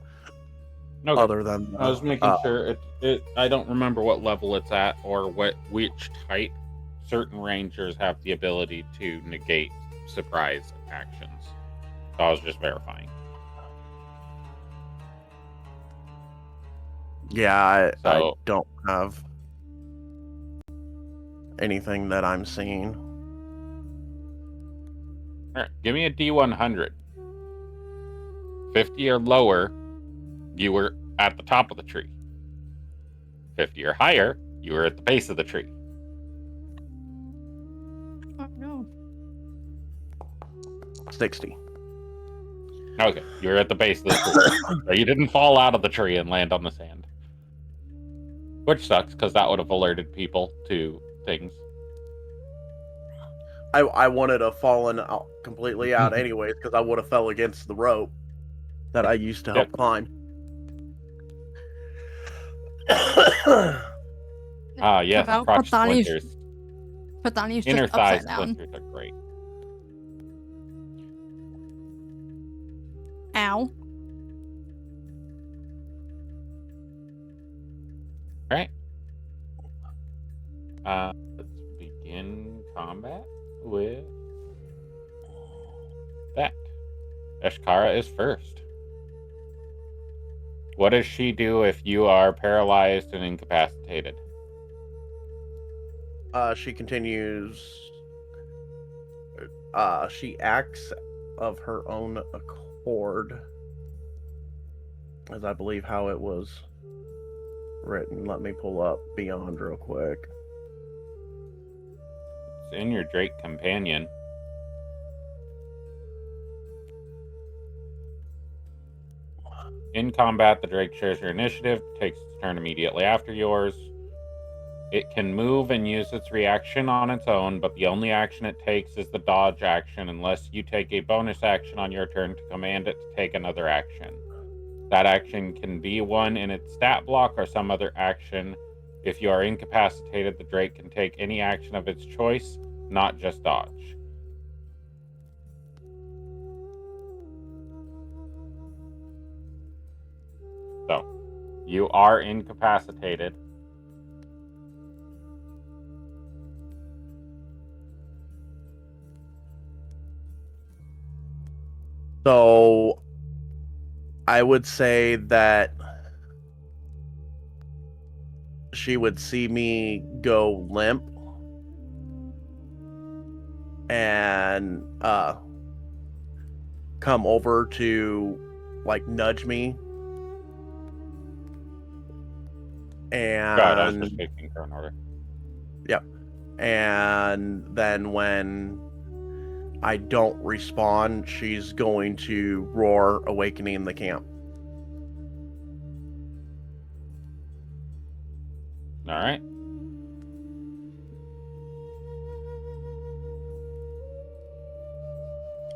Okay. Other than I was making sure I don't remember what level it's at or which type. Certain rangers have the ability to negate surprise actions. So I was just verifying. yeah, I So- don't have anything that I'm seeing. All right, give me a D100. 50 or lower, you were at the top of the tree. 50 or higher, you were at the base of the tree. Oh, no. 60. Okay, you were at the base of the tree. So you didn't fall out of the tree and land on the sand. Which sucks, because that would have alerted people to things. I wanted to fallen out completely out anyways because I would have fell against the rope that I used to help Yep. climb. Yes, Without crotch Pathani's- splinters. Pathani's Inner just thigh upside down. splinters are great. Ow. Alright. Let's begin combat with that. Eshkara is first. What does she do if you are paralyzed and incapacitated? She continues. She acts of her own accord, as I believe how it was written. Let me pull up Beyond real quick. It's in your Drake companion. In combat, the Drake shares your initiative, takes its turn immediately after yours. It can move and use its reaction on its own, but the only action it takes is the dodge action unless you take a bonus action on your turn to command it to take another action. That action can be one in its stat block or some other action. If you are incapacitated, the Drake can take any action of its choice, not just dodge. So, you are incapacitated. So I would say that she would see me go limp and come over to like nudge me God, I was just and taking turn order. and then when I don't respond, she's going to roar, awakening the camp. All right.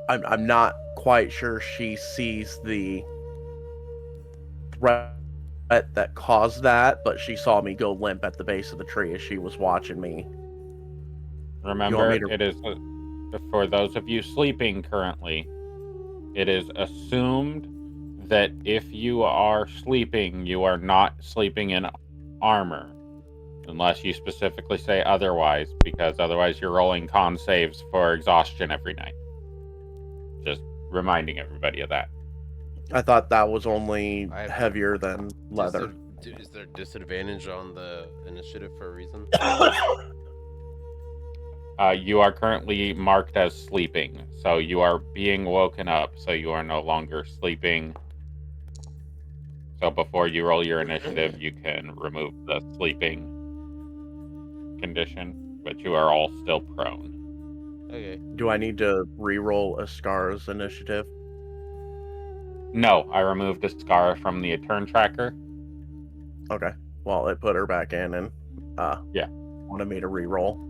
I'm not quite sure she sees the threat that caused that, but she saw me go limp at the base of the tree as she was watching me. Remember, me to- it is for those of you sleeping currently. It is assumed that if you are sleeping, you are not sleeping in armor, unless you specifically say otherwise, because otherwise you're rolling con saves for exhaustion every night. Just reminding everybody of that. I thought that was only I have- heavier than leather. Is there disadvantage on the initiative for a reason? You are currently marked as sleeping, so you are being woken up, so you are no longer sleeping. So before you roll your initiative, you can remove the sleeping condition, but you are all still prone. Okay. Do I need to re-roll a Scar's initiative? No, I removed a scar from the turn tracker. Okay. Well, it put her back in and Yeah. wanted me to re-roll.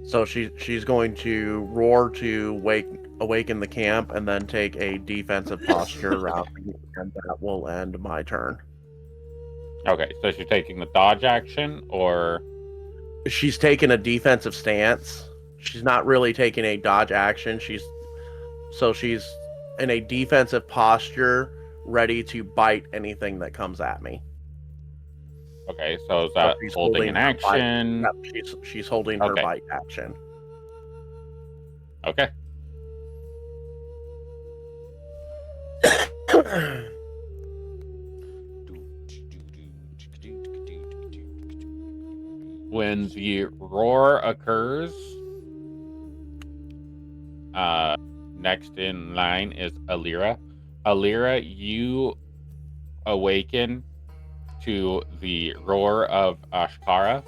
So she's going to roar to awaken the camp and then take a defensive posture round, and that will end my turn. Okay, so she's taking the dodge action, or She's taking a defensive stance. She's not really taking a dodge action. She's in a defensive posture, ready to bite anything that comes at me. okay, so is that she's holding an her bite. action? Yep, she's holding her Okay. bite action. Okay. When the roar occurs, next in line is Alira. Alira, you awaken to the roar of Ashkara.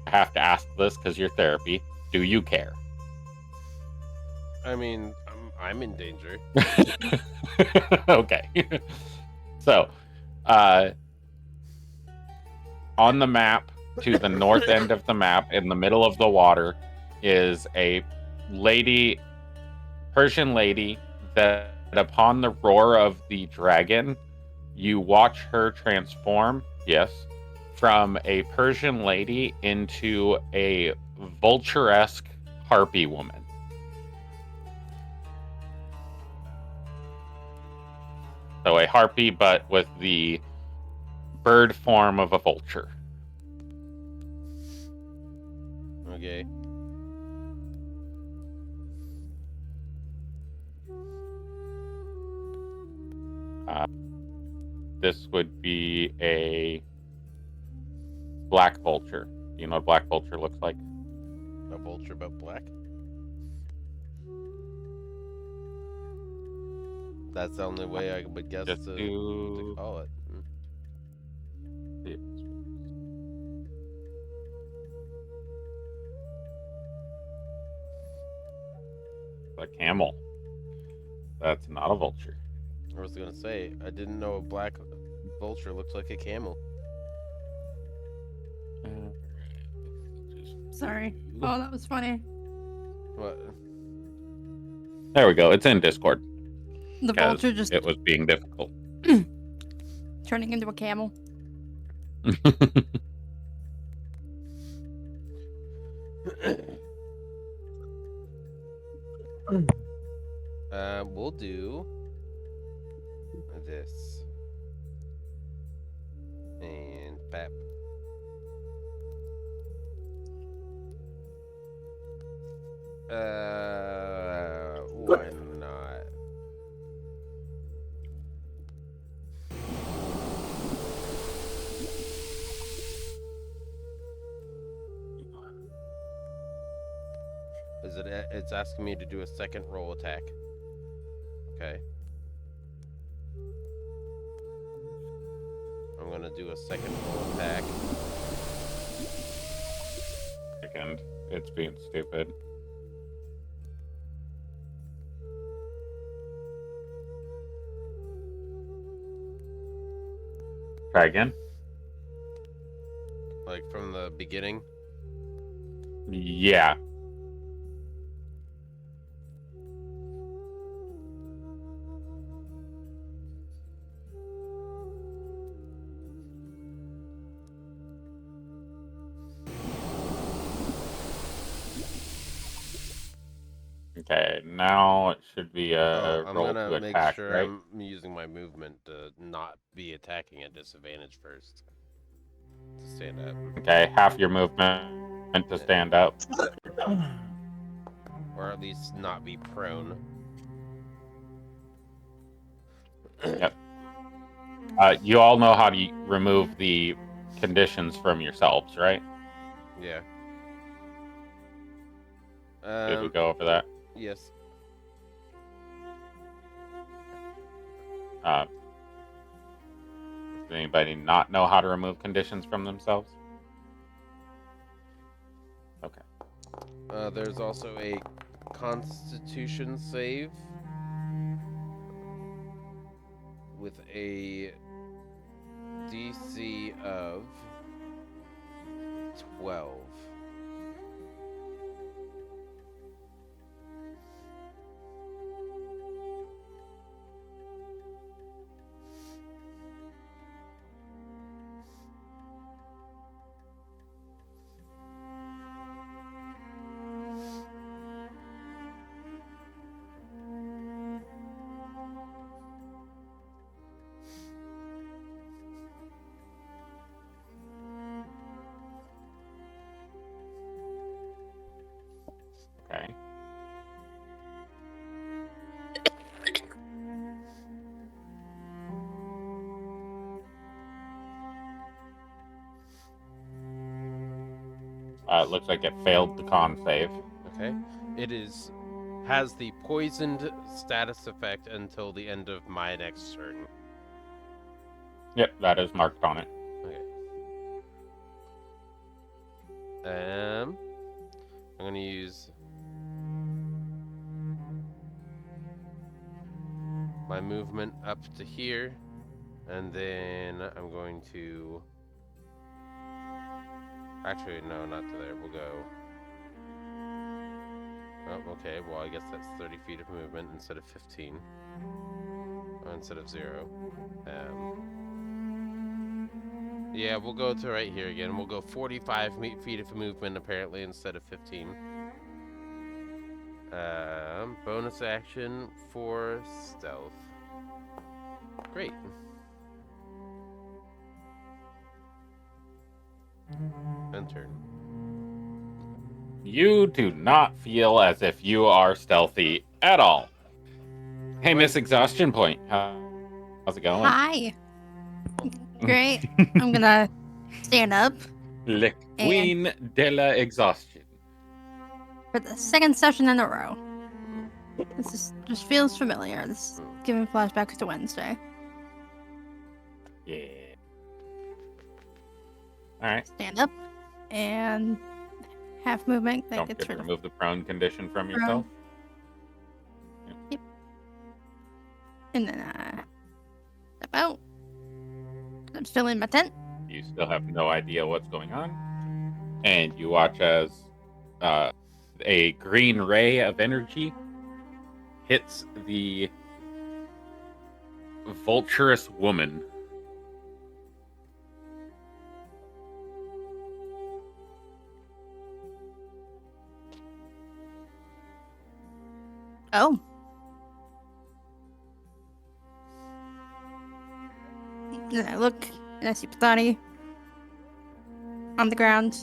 I have to ask this because you're therapy. Do you care? I mean, I'm in danger. Okay. So, on the map, to the north end of the map, in the middle of the water, is a lady, Persian lady, that upon the roar of the dragon, you watch her transform, yes, from a Persian lady into a vulture-esque harpy woman. So a harpy, but with the bird form of a vulture. Okay. This would be a black vulture. Do you know what black vulture looks like? A vulture but black? That's the only way I would guess Just to do call it. a camel. That's not a vulture. I was gonna say, I didn't know a black vulture looked like a camel. Sorry. Oh, that was funny. What? There we go. It's in Discord. The 'cause vulture just it was being difficult. turning into a camel. We'll do this. And bap. Why not? Is it? It's asking me to do a second roll attack. Okay. I'm gonna do a second roll attack. Second, it's being stupid. Try again. Like from the beginning. Yeah. Okay, now it should be a I'm roll gonna to make attack, sure right? I'm using my movement to not be attacking at disadvantage first. To stand up. Okay, half your movement to stand up. Or at least not be prone. Yep. You all know how to remove the conditions from yourselves, right? Yeah. Did we go over that? Yes. Does anybody not know how to remove conditions from themselves? Okay. There's also a Constitution save with a DC of 12. Okay. It looks like it failed the con save. Okay. It has the poisoned status effect until the end of my next turn. Yep, that is marked on it. Okay. I'm gonna use my movement up to here, and then I'm going to. Actually, no, not to there. We'll go. Oh, okay. Well, I guess that's 30 feet of movement instead of 15. Or instead of 0. Yeah, we'll go to right here again. We'll go 45 feet of movement apparently instead of 15. Bonus action for stealth. Great. End turn. You do not feel as if you are stealthy at all. Hey, Miss Exhaustion Point. How's it going? Hi. Great. I'm gonna stand up Le Queen de la Exhaustion. for the second session in a row. Just feels familiar. This is giving flashbacks to Wednesday. Yeah. All right. Stand up and half movement that Don't gets get to rid of remove the prone condition from yourself. Yep. And then step out. I'm still in my tent. You still have no idea what's going on. And you watch as a green ray of energy hits the vulturous woman. Oh. And I look and I see Pathani on the ground.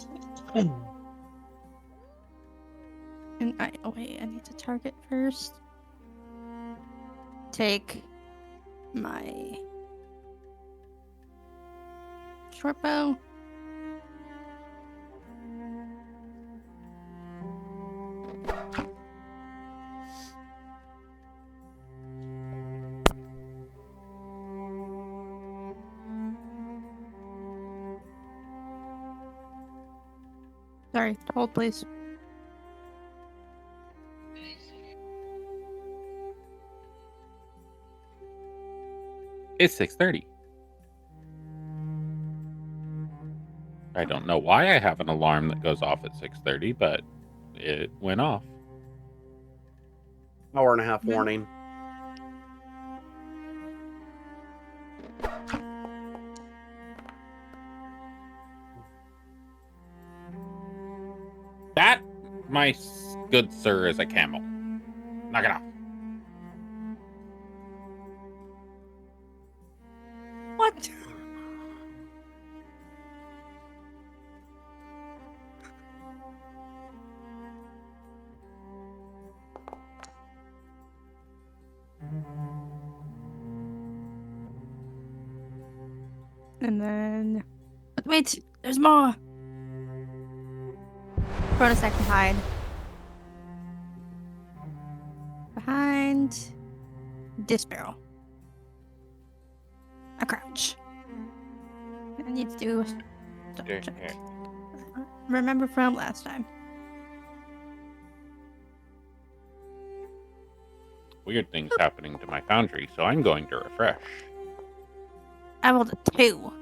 And wait, I need to target first. Take my short bow. Sorry, hold please. It's 6:30. I don't know why I have an alarm that goes off at 6:30, but it went off. Hour and a half Mhm. warning. That, good sir, is a camel. Knock it off. What? And then... Wait! There's more! Bonus action hide. Behind... this barrel. A crouch. I need to do... double check. Okay. Remember from last time. Weird things happening to my foundry, so I'm going to refresh. I rolled a 2.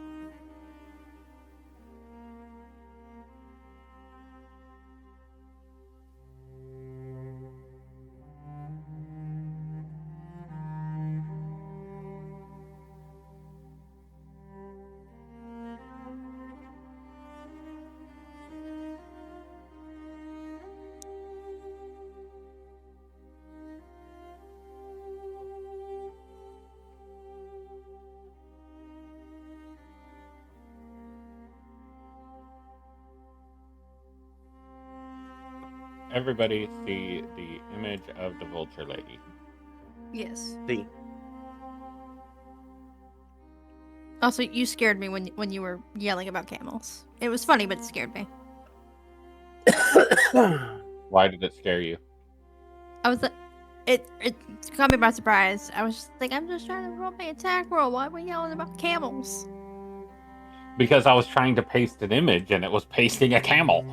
Everybody see the image of the vulture lady. Yes. See. Also, you scared me when you were yelling about camels. It was funny, but it scared me. Why did it scare you? I was like, it caught me by surprise. I was just like, I'm just trying to roll my attack roll. Why are we yelling about camels? Because I was trying to paste an image and it was pasting a camel.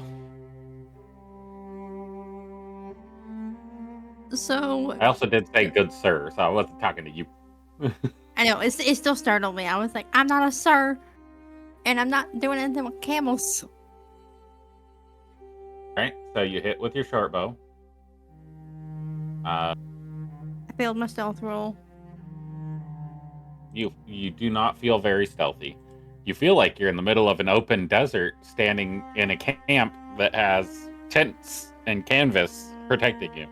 So I also did say good sir, so I wasn't talking to you. I know it still startled me. I was like, I'm not a sir, and I'm not doing anything with camels. Right? So you hit with your short bow. I failed my stealth roll. You do not feel very stealthy. You feel like you're in the middle of an open desert standing in a camp that has tents and canvas protecting you.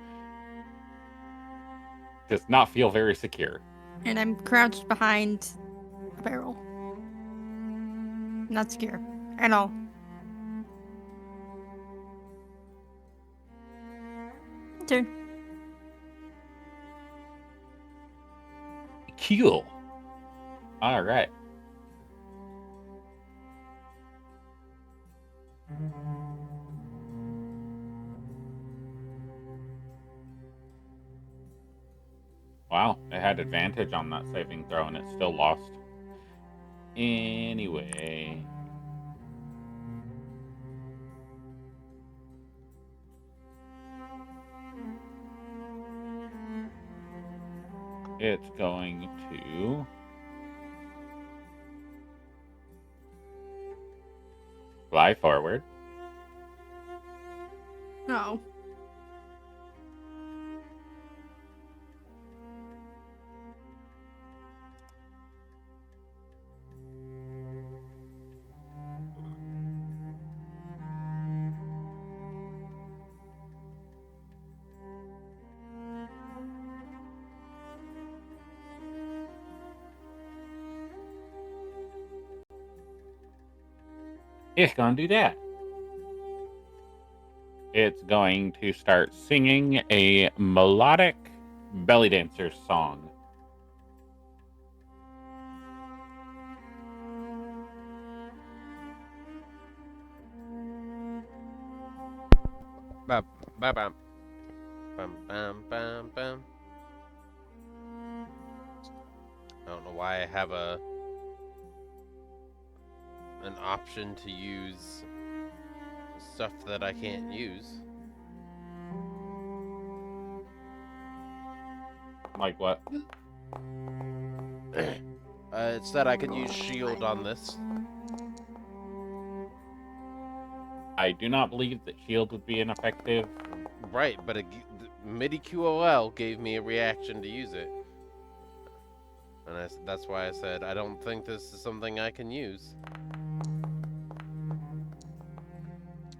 Does not feel very secure. And I'm crouched behind a barrel. Not secure at all. Turn. Cool. All right. Wow, it had advantage on that saving throw and it still lost. Anyway. It's going to fly forward. No. It's gonna do that. it's going to start singing a melodic belly dancer song. Bam, bam, bam, bam, bam, bam, bam. I don't know why I have an option to use stuff that I can't use. Like what? It said I could use shield on this. I do not believe that shield would be ineffective. Right, but MIDI QOL gave me a reaction to use it. And that's why I said I don't think this is something I can use.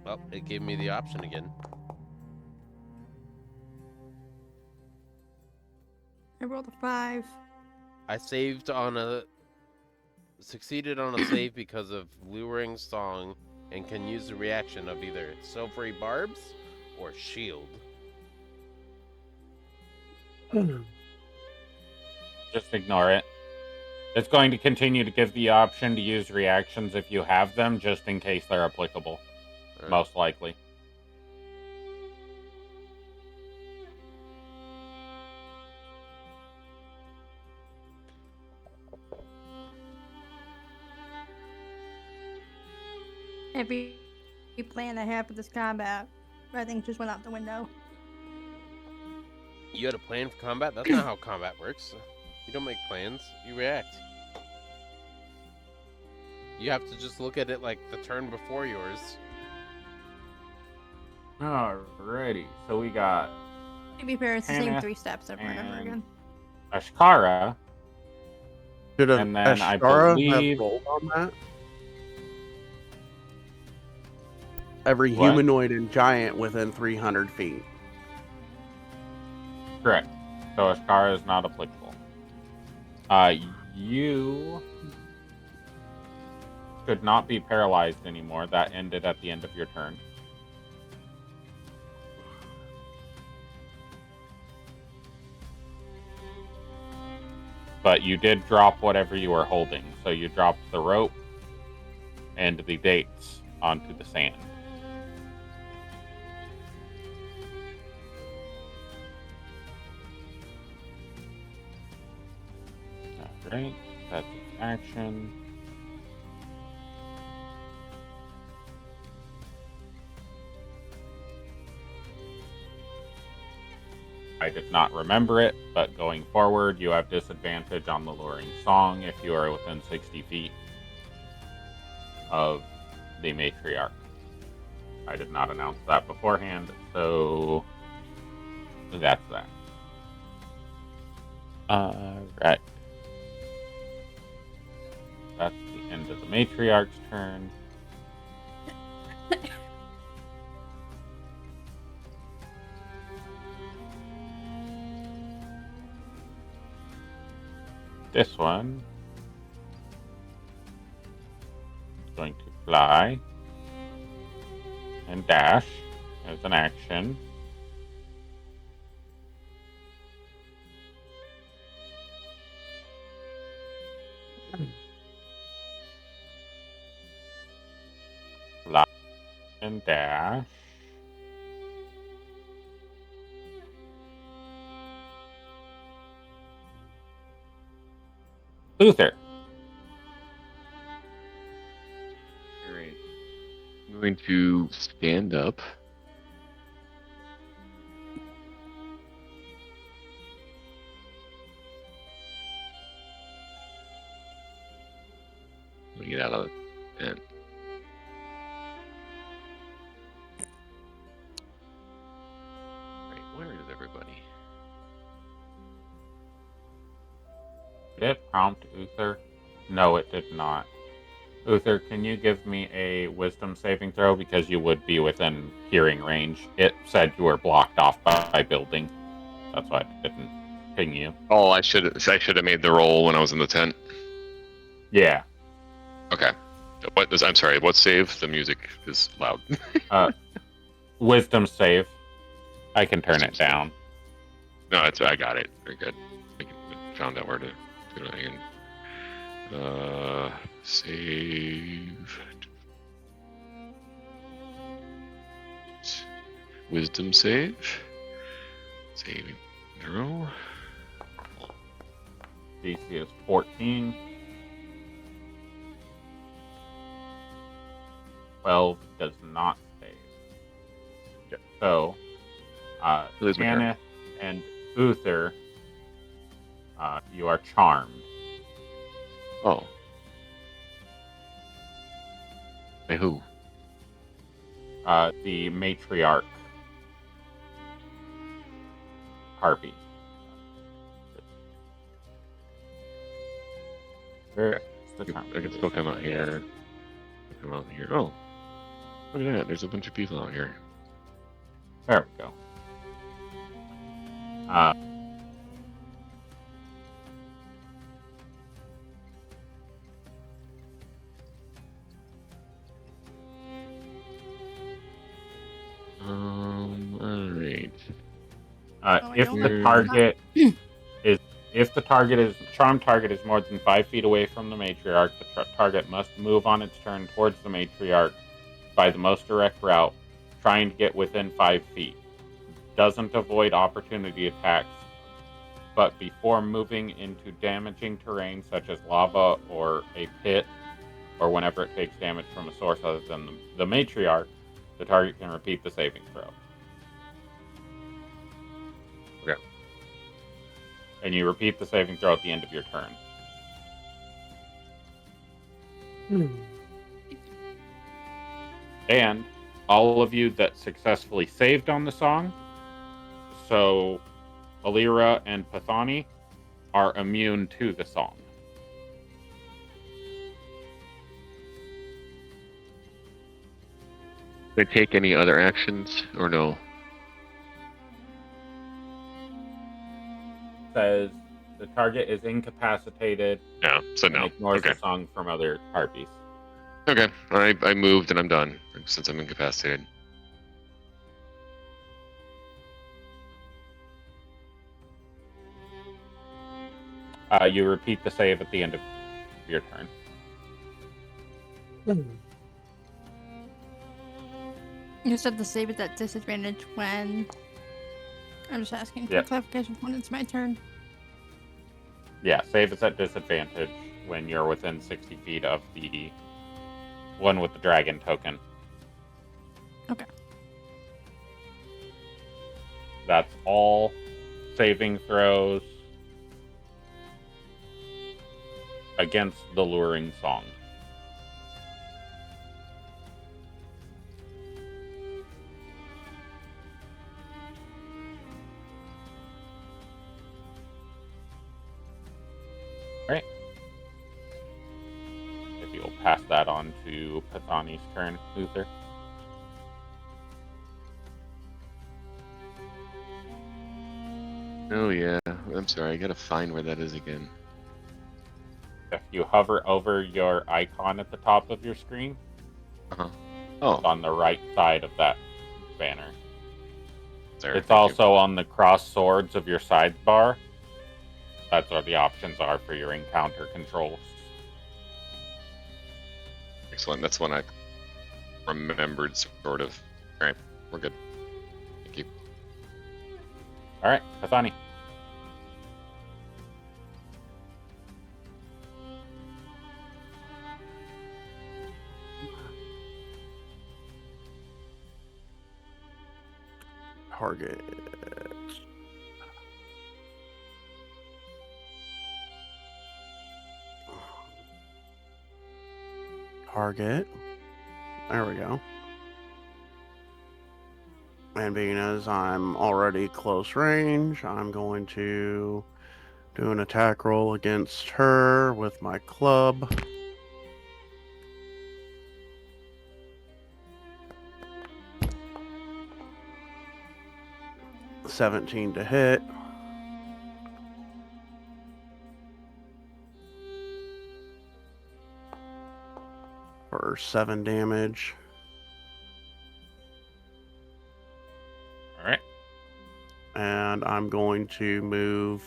Well, it gave me the option again. I rolled a 5. I succeeded on a save because of luring song and can use the reaction of either silvery barbs or shield. Just ignore it. It's going to continue to give the option to use reactions if you have them, just in case they're applicable. Most likely. Every plan I had for this combat, I think, just went out the window. You had a plan for combat? That's not how combat works. You don't make plans, you react. You have to just look at it like the turn before yours. Alrighty, so we got To be fair, it's the same Hannah 3 steps over and over and- again. Ashkara, Should have And then I Ashkara believe- have rolled on that? Every What? humanoid and giant within 300 feet. correct. So Ashkara is not applicable. You should not be paralyzed anymore. That ended at the end of your turn. But you did drop whatever you were holding. So you dropped the rope and the dates onto the sand. Alright, that's its action. I did not remember it, but going forward, you have disadvantage on the luring song if you are within 60 feet of the matriarch. I did not announce that beforehand, so that's that. Alright. That's the end of the matriarch's turn. This one is going to fly and dash as an action. Fly and dash. Luther. Alright. I'm going to stand up. Let me get out of it. And right, where is everybody? Did it prompt Uther? No, it did not. Uther, can you give me a wisdom saving throw? Because you would be within hearing range. It said you were blocked off by building. That's why it didn't ping you. Oh, I should have made the roll when I was in the tent. Yeah. Okay. I'm sorry. What save? The music is loud. Wisdom save. I can turn Wisdom it save. down. No, I got it. Very good. Found out where to do it again. Save. Wisdom save. Saving throw. DC is 14. 12 does not save. So, Lose my turn. Kenneth and Uther, you are charmed. Oh. By who? The matriarch Harpy. Where is the charm? I can still come out here. Come out here. Oh. Look at that. There's a bunch of people out here. There we go. Alright. Oh, I If don't the remember target if the charmed target is more than 5 feet away from the matriarch, the target must move on its turn towards the matriarch by the most direct route, trying to get within 5 feet. Doesn't avoid opportunity attacks, but before moving into damaging terrain such as lava or a pit, or whenever it takes damage from a source other than the matriarch, the target can repeat the saving throw. Okay. And you repeat the saving throw at the end of your turn. And all of you that successfully saved on the song, so Alira and Pathani, are immune to the song. Did I take any other actions or no? Says the target is incapacitated No. So and no. ignores Okay. the song from other harpies. Okay. I moved and I'm done since I'm incapacitated. You repeat the save at the end of your turn. You said the save is at disadvantage when. I'm just asking for Yep. clarification when it's my turn. Yeah, save is at disadvantage when you're within 60 feet of the one with the dragon token. Okay. That's all saving throws against the luring song. Right. If you'll pass that on to Pathani's turn, Uther. Oh yeah. I'm sorry. I gotta find where that is again. If you hover over your icon at the top of your screen, Oh. it's on the right side of that banner. There. It's thank you. also on the cross swords of your sidebar. That's where the options are for your encounter controls. Excellent. That's one I remembered, sort of. All right, we're good. Thank you. All right, Pathani. Target. Target. There we go. And being as I'm already close range, I'm going to do an attack roll against her with my club. $17 to hit. For 7 damage. and I'm going to move.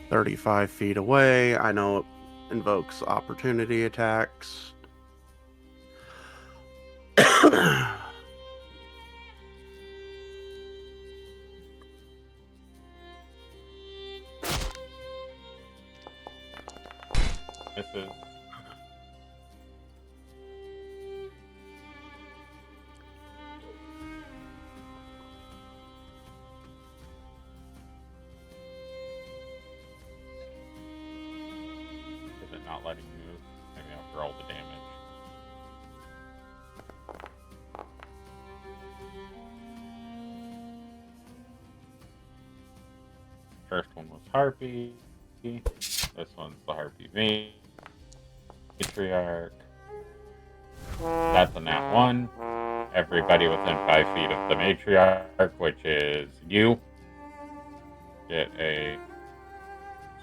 "35 feet away." I know it invokes opportunity attacks. Misses. Is it not letting you move? Maybe I'll roll the damage. First one was Harpy. This one's the Harpy Matriarch. That's a nat 1. Everybody within 5 feet of the Matriarch, which is you, get a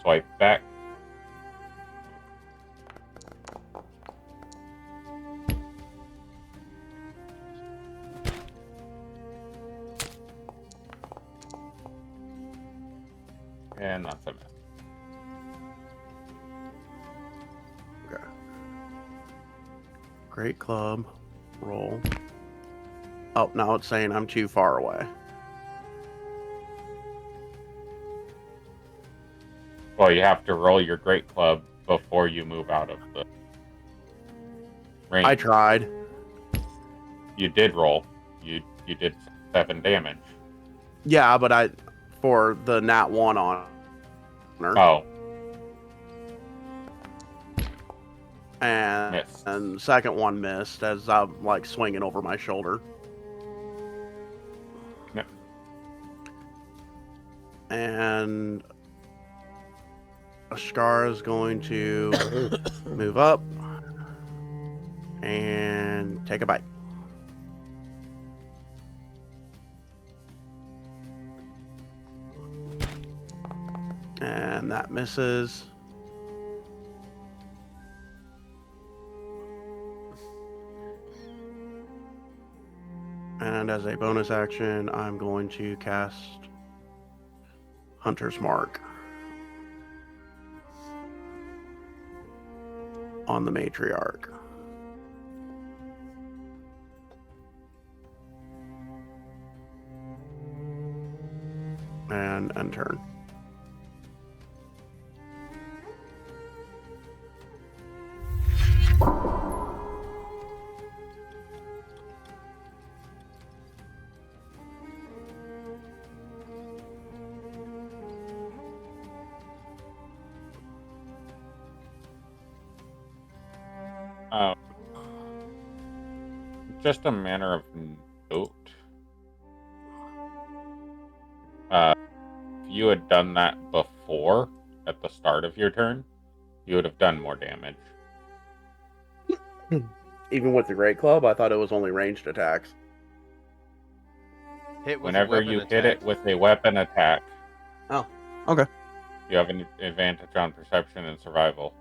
swipe back. And that's a miss. Okay. Great club. Roll. Oh, now it's saying I'm too far away. Well, you have to roll your great club before you move out of the range. I tried. You did roll. You did 7 damage. Yeah, but for the nat 1 on her. Oh, And missed. and the second one missed as I'm like swinging over my shoulder. Yep. And Ashkar is going to move up and take a bite. And that misses. And as a bonus action, I'm going to cast Hunter's Mark on the Matriarch. And end turn. Just a manner of note. If you had done that before, at the start of your turn, you would have done more damage. Even with the Great Club, I thought it was only ranged attacks. Hit with a Whenever weapon you attack. hit it with a weapon attack, Oh, okay. you have an advantage on perception and survival.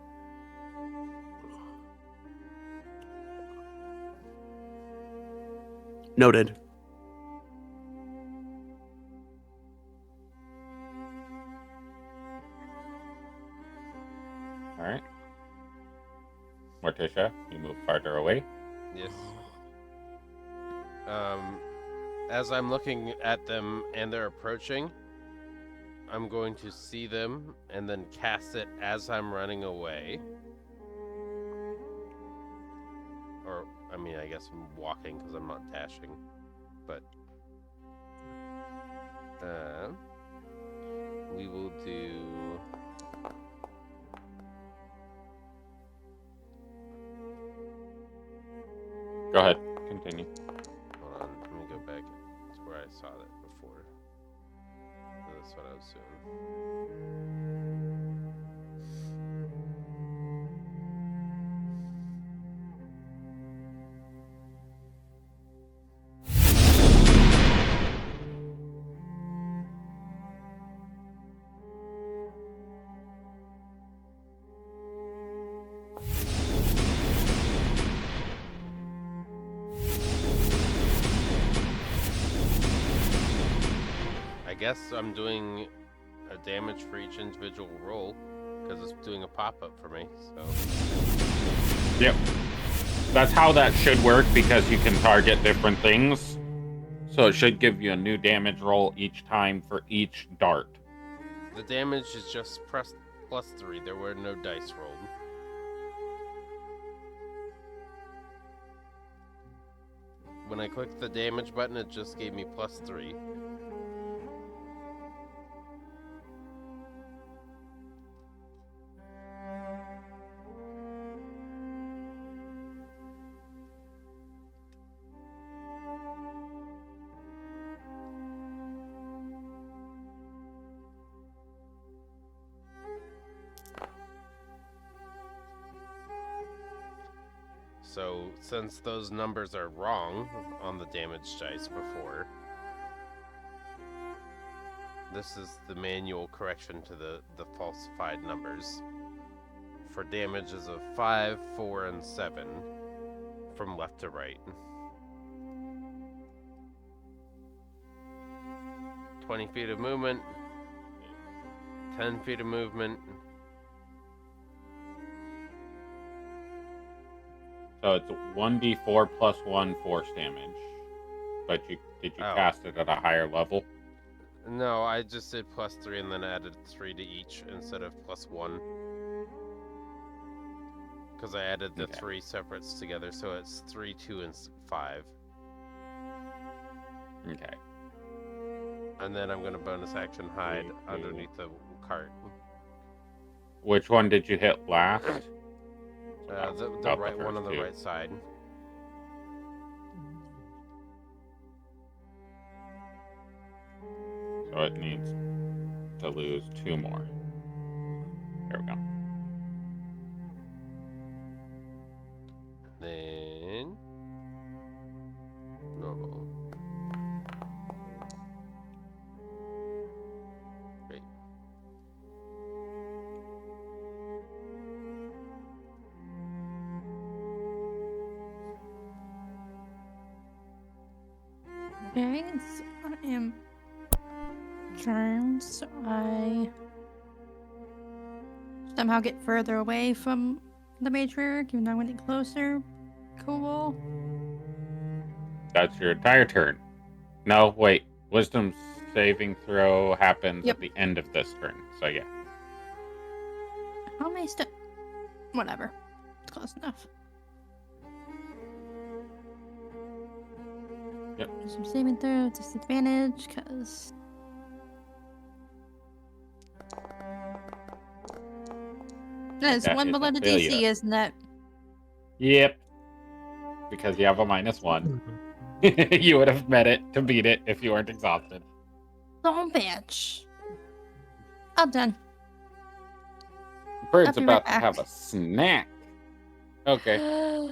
Noted. Alright. Morticia, you move farther away. Yes. As I'm looking at them and they're approaching, I'm going to see them and then cast it as I'm running away. Or, I mean, I guess I'm walking because I'm not dashing. But, we will do... Go ahead, continue. Hold on, let me go back to where I saw that before. That's what I was doing. guess I'm doing a damage for each individual roll because it's doing a pop-up for me. So. Yep. That's how that should work because you can target different things. So it should give you a new damage roll each time for each dart. The damage is just +3. There were no dice rolled. When I clicked the damage button, it just gave me +3. So, since those numbers are wrong on the damage dice before, this is the manual correction to the falsified numbers. For damages of 5, 4, and 7, from left to right. 20 feet of movement, 10 feet of movement. So it's 1d4 plus 1 force damage. But did you cast it at a higher level? No, I just did +3 and then added 3 to each instead of +1. Because I added the 3 separates together, so it's 3, 2, and 5. Okay. And then I'm going to bonus action hide underneath the cart. Which one did you hit last? The right one on the right side. So it needs to lose 2 more. There we go. Then normal. Great. Okay, so I am charmed, so I somehow get further away from the matriarch, even though I'm getting closer. Cool. That's your entire turn. No, wait. Wisdom saving throw happens Yep. at the end of this turn. So yeah. How am I still? Whatever. It's close enough. Yep. Some saving throw, disadvantage, because. That is That one is a below the failure. DC, isn't it? Yep. Because you have a -1. You would have met it to beat it if you weren't exhausted. Don't bitch. I'm done. Bird's I'll be about right to back. have a snack. Okay. Oh.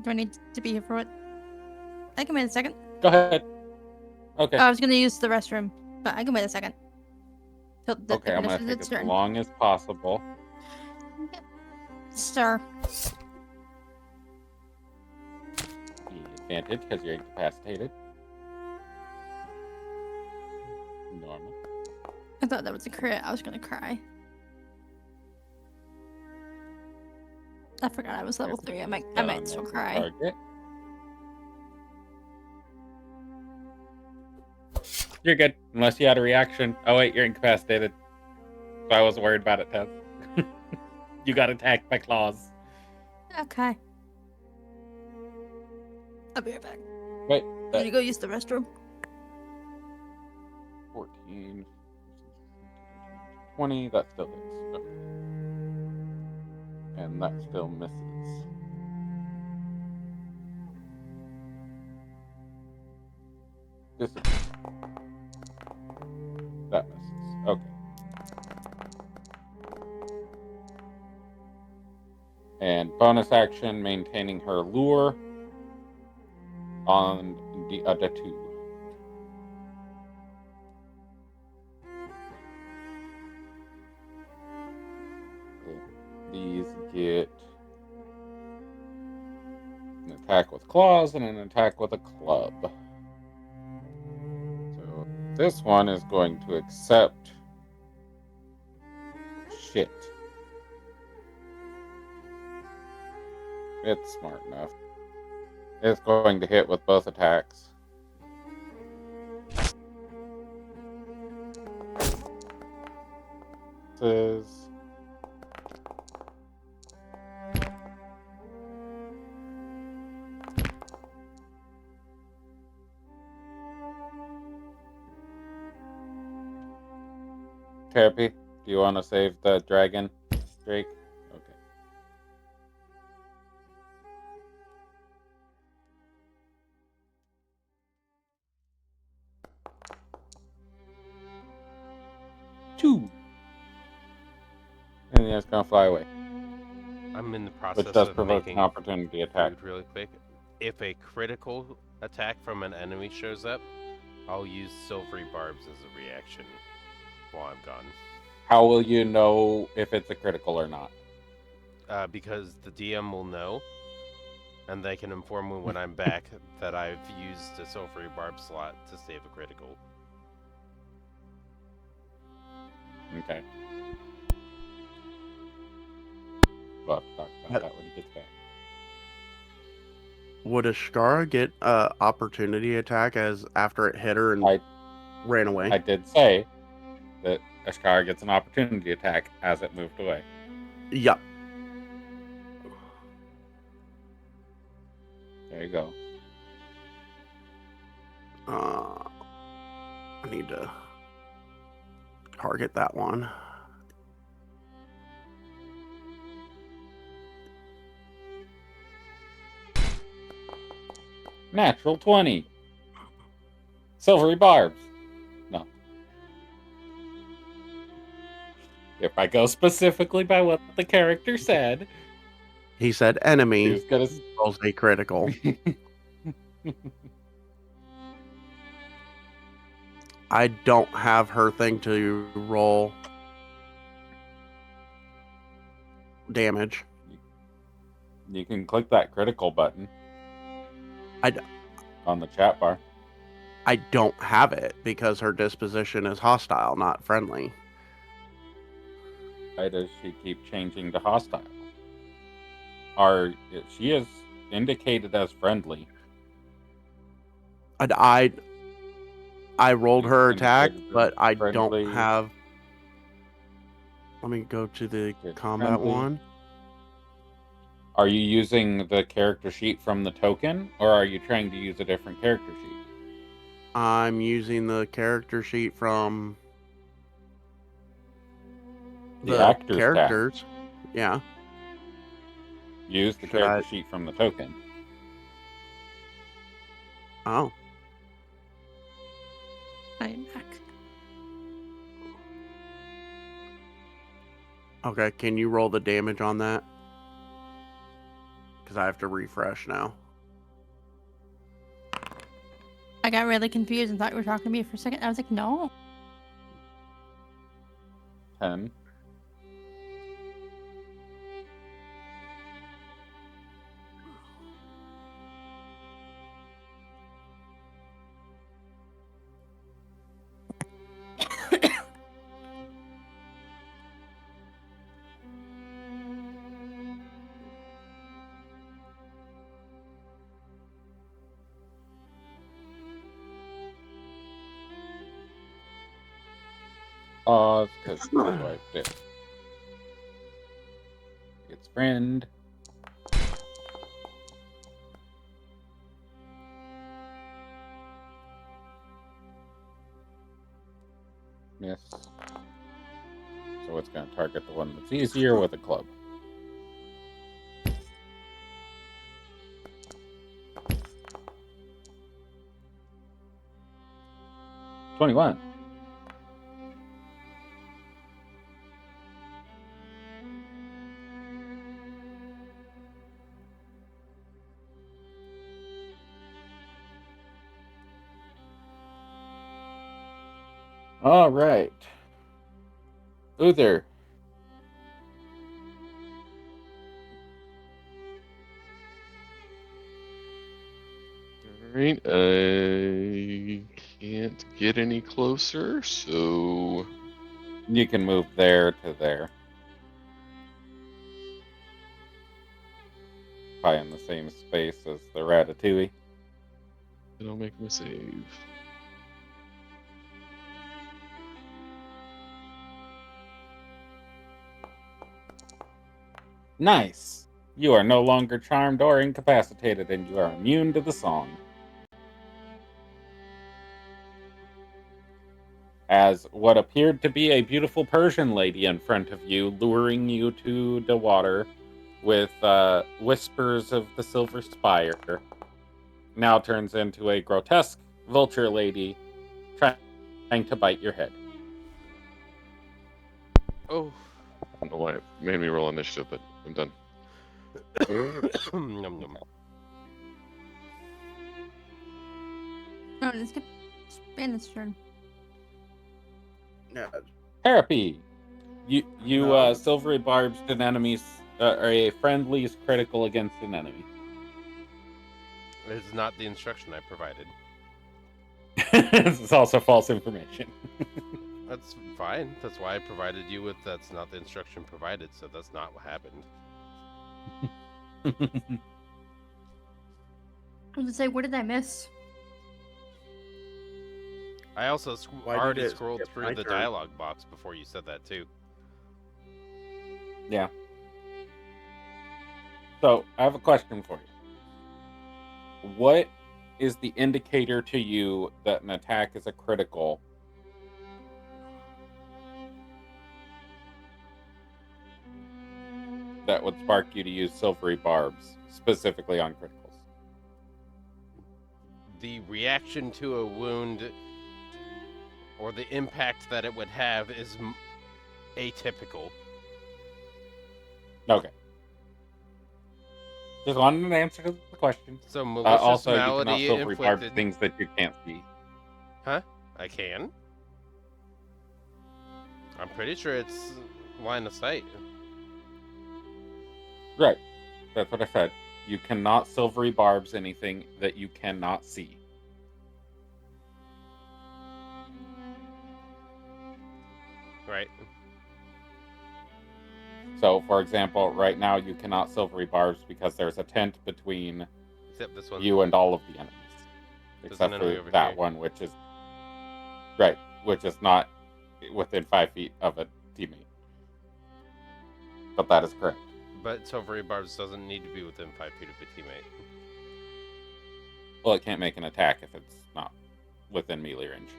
Do I need to be here for it? I can wait a second. Go ahead. Okay. Oh, I was gonna use the restroom, but I can wait a second. Till the Okay, I'm gonna finishes take its as turn. long as possible. Sir. The advantage because you're incapacitated. Normal. I thought that was a crit. I was gonna cry. I forgot I was level 3. I might still cry. Target. You're good, unless you had a reaction. Oh wait, you're incapacitated. So I wasn't worried about it, Tess. You got attacked by claws. Okay. I'll be right back. Wait, Did you go use the restroom? 14, 20, that still hits. Okay. And that still misses. That misses. Okay. And bonus action, maintaining her lure on the other 2. These get an attack with claws and an attack with a club. So this one is going to accept shit. It's smart enough. It's going to hit with both attacks. This is Therapy, do you want to save the dragon, Drake? Okay. Two. And then it's going to fly away, I'm in the process which does of provoke making an opportunity attack. food really quick. If a critical attack from an enemy shows up, I'll use silvery barbs as a reaction while I'm gone. How will you know if it's a critical or not? Because the DM will know, and they can inform me when I'm back that I've used a silvery barb slot to save a critical. Okay. We'll have to talk about that when he gets back. Would Ashkara get a opportunity attack as after it hit her and I ran away? I did say that Ashkara gets an opportunity attack as it moved away. Yep. There you go. I need to target that one. Natural 20. Silvery barbs. No. If I go specifically by what the character said, He said enemy he's gonna. rolls a critical. I don't have her thing to roll damage. You can click that critical button on the chat bar. I don't have it because her disposition is hostile, not friendly. Why does she keep changing to hostile? She is indicated as friendly. I rolled her attack, Indicated but I friendly. don't have. Let me go to the It's combat friendly. one. Are you using the character sheet from the token, or are you trying to use a different character sheet? I'm using the character sheet from The actor's tab. characters. Yeah. Use the Should character I- sheet from the token. Oh. I'm back. Okay. Can you roll the damage on that? Because I have to refresh now. I got really confused and thought you were talking to me for a second. I was like, no. 10. Oh, it's because I swiped it. It's friend. Miss. So it's going to target the one that's easier with a club. $21. All right. Uther. Alright, I can't get any closer, so You can move there to there. Probably in the same space as the Ratatouille. I'll make my save. Nice! You are no longer charmed or incapacitated, and you are immune to the song. As what appeared to be a beautiful Persian lady in front of you, luring you to the water with whispers of the Silver Spire, now turns into a grotesque vulture lady trying to bite your head. Oh. I don't know why it made me roll initiative, but I'm done. Num, num. No, let's get Bandit's turn. Yeah, Therapy! You No. silvery barbs an enemy's or a friendly is critical against an enemy. It's not the instruction I provided. This is also false information. That's fine. That's why I provided you with that's not the instruction provided, so that's not what happened. I was gonna say, what did I miss? I also Why did already it scrolled skip through my the turn? dialogue box before you said that too. Yeah. So, I have a question for you. What is the indicator to you that an attack is a critical? That would spark you to use silvery barbs, specifically on criticals. The reaction to a wound or the impact that it would have is atypical. Okay. Just wanted an answer to the question. So malicious Also, you cannot malady silvery barb inflicted. things that you can't see. Huh? I can. I'm pretty sure it's line of sight. Right. That's what I said. You cannot silvery barbs anything that you cannot see. Right. So, for example, right now you cannot silvery barbs because there's a tent between Except this one. you and all of the enemies. There's Except an for enemy over that here. one, which is... Right. Which is not within 5 feet of a teammate. But that is correct. But silvery barbs doesn't need to be within 5 feet of a teammate. Well, it can't make an attack if it's not within melee range.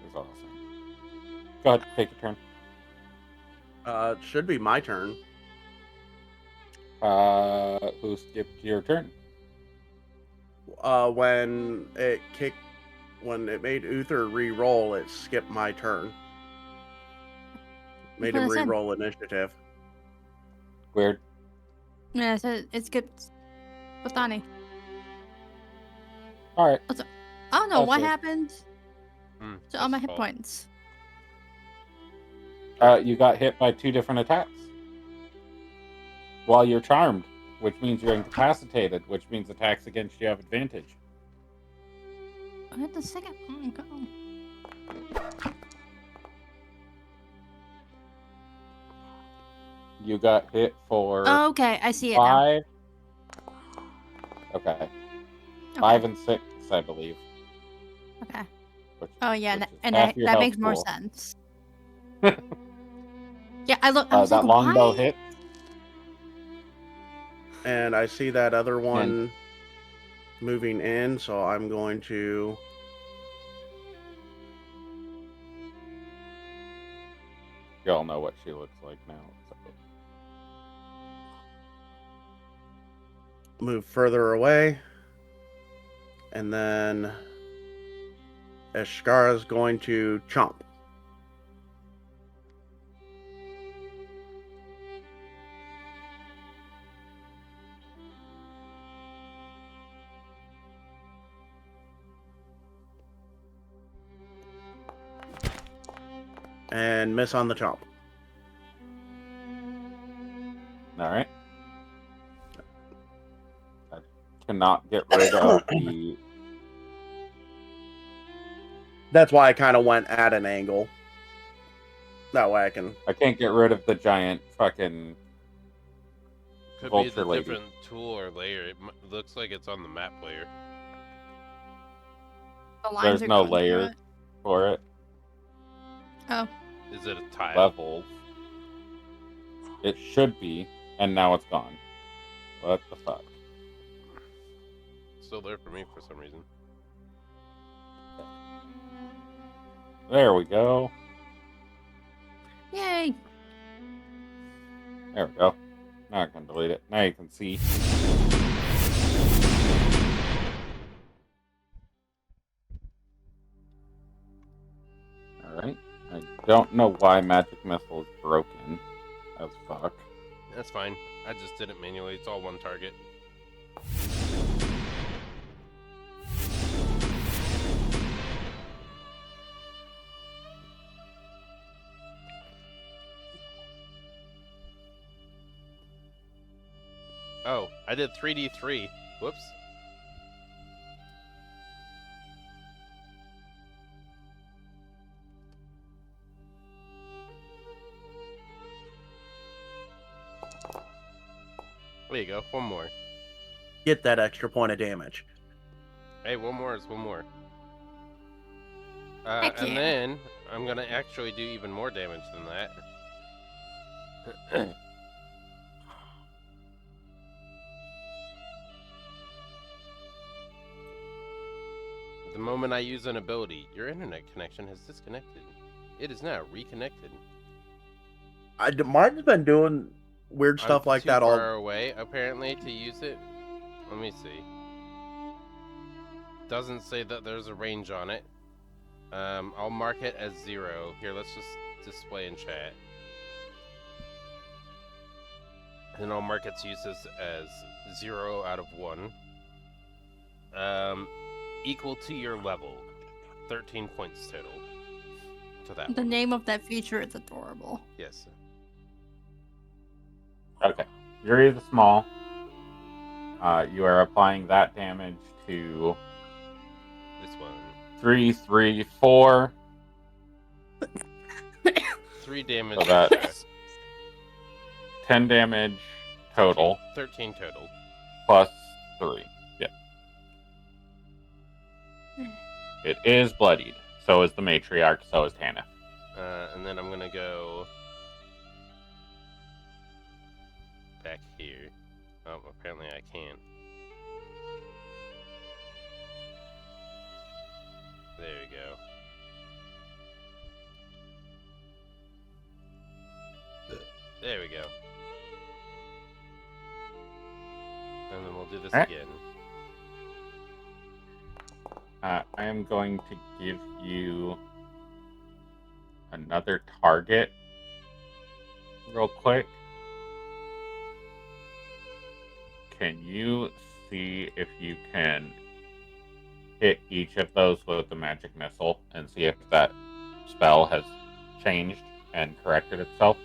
That's all I'm saying. Go ahead, take your turn. it should be my turn. Who skipped your turn? When it made Uther re-roll, it skipped my turn. Made him That's what I said. re-roll initiative. Weird. Yeah, so it skipped Bethany. All right. I don't know what Also- happened to all my hit points. You got hit by 2 different attacks. While you're charmed, which means you're incapacitated, which means attacks against you have advantage. I hit the second one. Go. You got hit for Oh, okay, I see it now. 5. Okay. Okay. 5 and 6, I believe. Okay. Which, Oh yeah, which and, is and half that, your that health makes more pool. sense. Yeah, I was That like, longbow why? hit. And I see that other one moving in, so I'm going to You all know what she looks like now. So. move further away. And then Eshkara's going to chomp. And miss on the chomp. All right. I cannot get rid of the. That's why I kind of went at an angle. That way I can. I can't get rid of the giant fucking Could be vulture the lady. different tool or layer. Looks like it's on the map layer. The lines There's are no going through layer it. for it. Oh, Is it a tile? Levels. It should be, and now it's gone. What the fuck? Still there for me for some reason. There we go. yay! There we go. Now I can delete it. Now you can see. Alright. I don't know why Magic Missile is broken. As fuck. That's fine. I just did it manually. It's all one target. Oh, I did 3d3. Whoops. There you go. One more. Get that extra point of damage. Hey, one more is one more. Heck and yeah. then I'm gonna actually do even more damage than that. The moment I use an ability, your internet connection has disconnected. It is now reconnected. Mine's been doing weird stuff I'm like too that all. far away, apparently, to use it. Let me see. Doesn't say that there's a range on it. I'll mark it as 0. Here, let's just display in chat. And I'll mark its uses as 0 out of 1. Equal to your level. 13 points total. To that The one. name of that feature is adorable. Yes. Okay. Yuri the Small. You are applying that damage to This one. 3, 3, 4. 3 damage. So that's 10 damage total 13 total. plus 3. Yeah. It is bloodied. So is the matriarch. So is Tanith. And then I'm gonna go back here. Oh, apparently I can't. There we go. There we go. And then we'll do this Alright. again. I am going to give you another target real quick. Can you see if you can hit each of those with the magic missile and see if that spell has changed and corrected itself?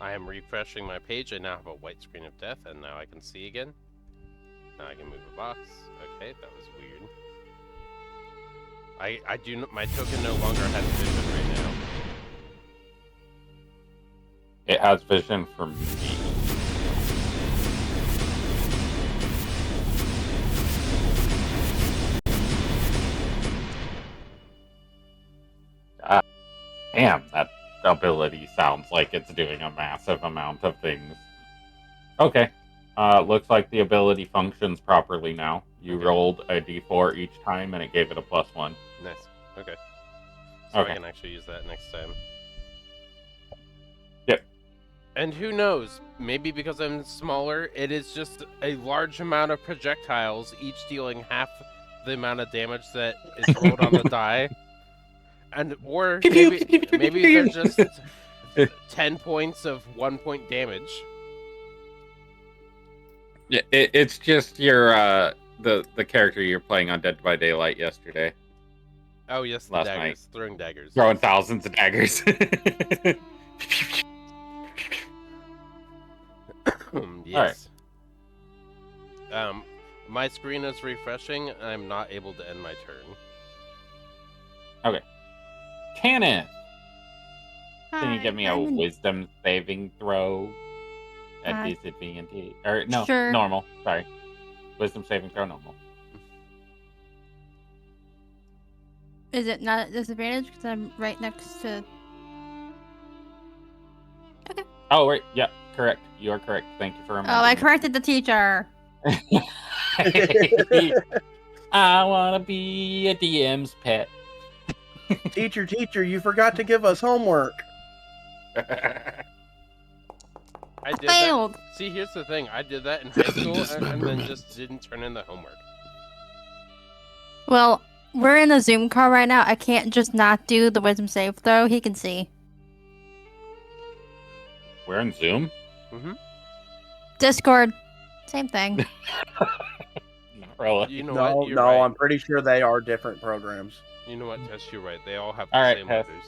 I am refreshing my page. I now have a white screen of death, and now I can see again. Now I can move a box. Okay, that was weird. My token no longer has vision right now. It has vision for me. Damn, that ability sounds like it's doing a massive amount of things. Okay. Looks like the ability functions properly now. You Okay. rolled a d4 each time, and it gave it a +1. Nice. Okay. So Okay. I can actually use that next time. Yep. And who knows? Maybe because I'm smaller, it is just a large amount of projectiles, each dealing half the amount of damage that is rolled on the die. Or maybe they're just 10 points of 1 point damage. Yeah, it's just your the character you're playing on Dead by Daylight yesterday. Oh yes, the Last daggers. night. Throwing daggers. Throwing thousands of daggers. Yes. My screen is refreshing. I'm not able to end my turn. Kenneth, can you Hi, give me a I'm in- wisdom saving throw at Hi. disadvantage? Or no, Sure. normal. Sorry, wisdom saving throw normal. Is it not at disadvantage because I'm right next to? Oh right, yeah, correct. You are correct. Thank you for reminding Oh, I me. corrected the teacher. I want to be a DM's pet. Teacher, you forgot to give us homework. I did that. Failed. See, here's the thing. I did that in high school and then just didn't turn in the homework. Well, we're in a Zoom call right now. I can't just not do the wisdom save though. He can see. We're in Zoom. Discord, same thing. Not really. You know No, what? You're right. I'm pretty sure they are different programs. You know what, Tess? You're right. They all have All the right, same Tess. letters.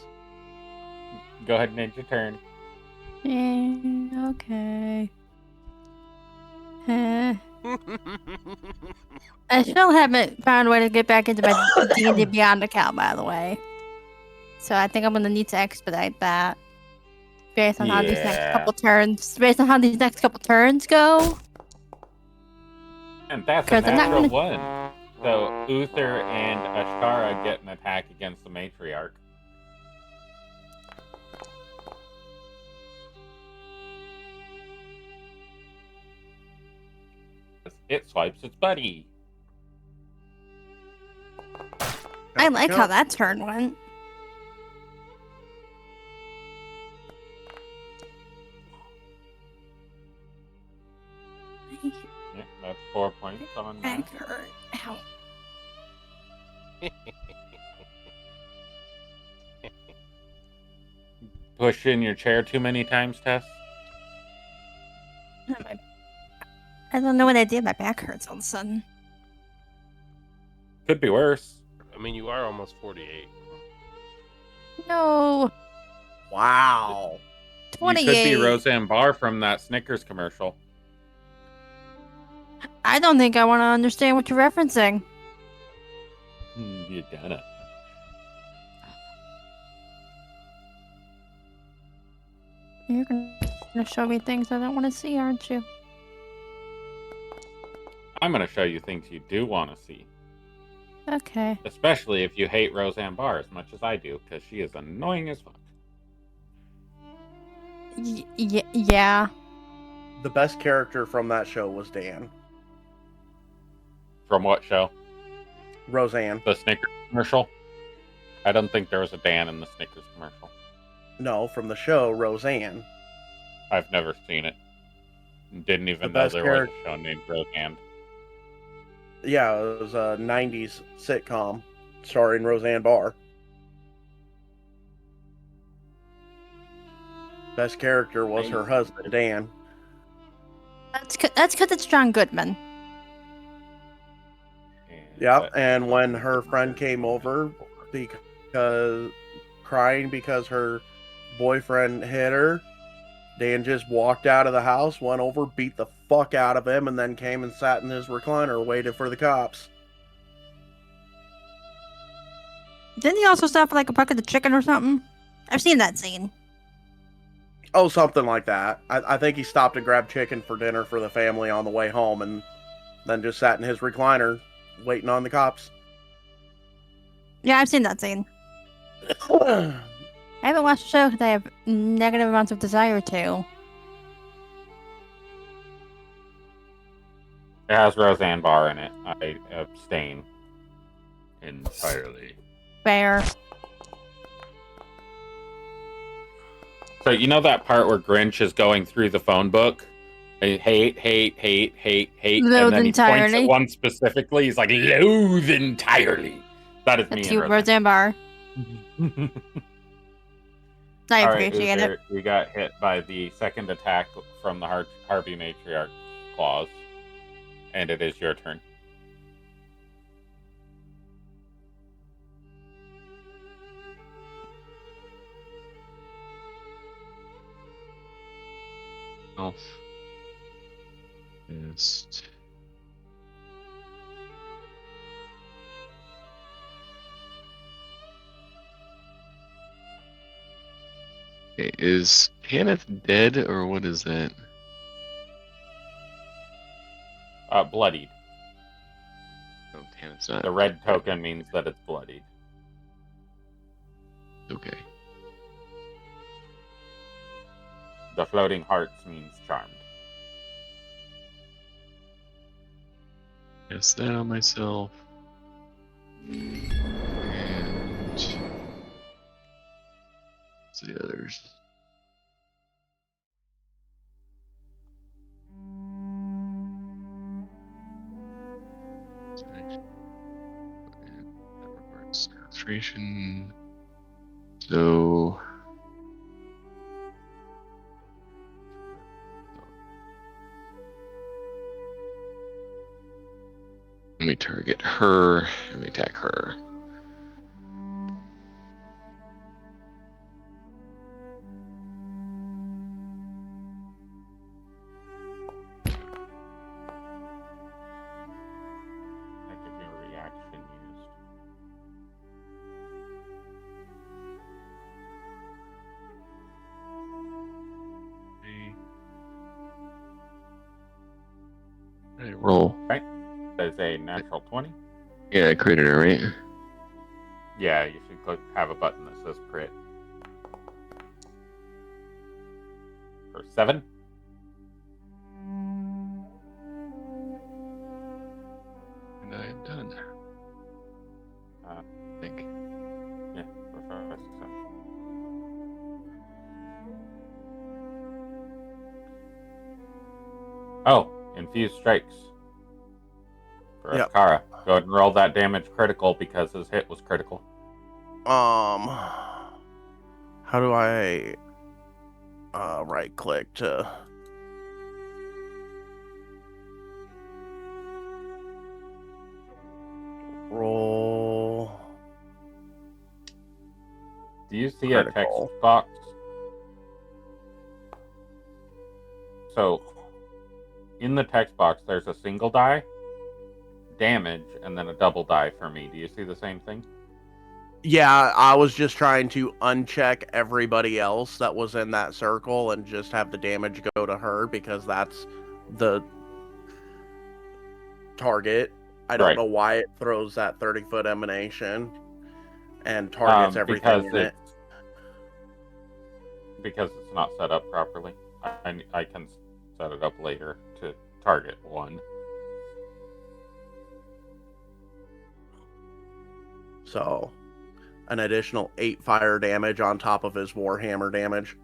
Go ahead and end your turn. Okay. I still haven't found a way to get back into my D&D Beyond account, by the way. So I think I'm gonna need to expedite that. Based on how these next Yeah. couple turns. Based on how these next couple turns go. And that's a 'Cause I'm not natural gonna- one. So Uther and Ashara get an attack against the matriarch. It swipes its buddy. I like how that turn went. Yeah, that's 4 points on that. Back hurt. Ow. Push in your chair too many times, Tess? I don't know what I did. My back hurts all of a sudden. Could be worse. I mean, you are almost 48. No. Wow. 28. You could be Roseanne Barr from that Snickers commercial. I don't think I want to understand what you're referencing. You done it. You're gonna show me things I don't want to see, aren't you? I'm going to show you things you do want to see. Okay. Especially if you hate Roseanne Barr as much as I do, because she is annoying as fuck. Yeah. The best character from that show was Dan. From what show? Roseanne. The Snickers commercial? I don't think there was a Dan in the Snickers commercial. No, from the show, Roseanne. I've never seen it. Didn't even The know best there was a show named Roseanne. Yeah, it was a 90s sitcom starring Roseanne Barr. Best character was her husband, Dan. That's because it's John Goodman. Yeah, and when her friend came over because crying because her boyfriend hit her, Dan just walked out of the house, went over, beat the fuck out of him, and then came and sat in his recliner, waited for the cops. Didn't he also stop for like a bucket of chicken or something? I've seen that scene. Oh, something like that. I think he stopped and grabbed chicken for dinner for the family on the way home, and then just sat in his recliner, waiting on the cops. Yeah, I've seen that scene. I haven't watched the show because I have negative amounts of desire to. It has Roseanne Barr in it. I abstain entirely. Fair. So you know that part where Grinch is going through the phone book? Hate, Loathe and then he points entirely. at one specifically. He's like, loathe entirely. That is me That's and you, Roseanne Barr. I All right, appreciate Uther, it. we got hit by the second attack from the Harvey Matriarch claws, and it is your turn. Elf. Ist. Okay, is Tanith dead or what is that? Bloodied. Oh, Tanith's not. The red token means that it's bloodied. Okay. The floating hearts means charmed. Cast that on myself. And what's the others? That requires concentration. So let me target her. Let me attack her. That gives you a reaction used. I roll. There's a natural 20. Yeah, I created her, right? Yeah, you should have a button that says crit. For 7. And I am done. I think. Yeah, for 5, 6, 7. Oh, infused strikes. For Yep. Kara. Go ahead and roll that damage critical because his hit was critical. How do I right click to roll? Do you see a text Critical. box? So, in the text box, there's a single die, damage, and then a double die for me. Do you see the same thing? Yeah, I was just trying to uncheck everybody else that was in that circle and just have the damage go to her because that's the target. I don't Right. know why it throws that 30-foot emanation and targets everything in it. Because it's not set up properly. I can set it up later to target one. So, an additional 8 fire damage on top of his Warhammer damage.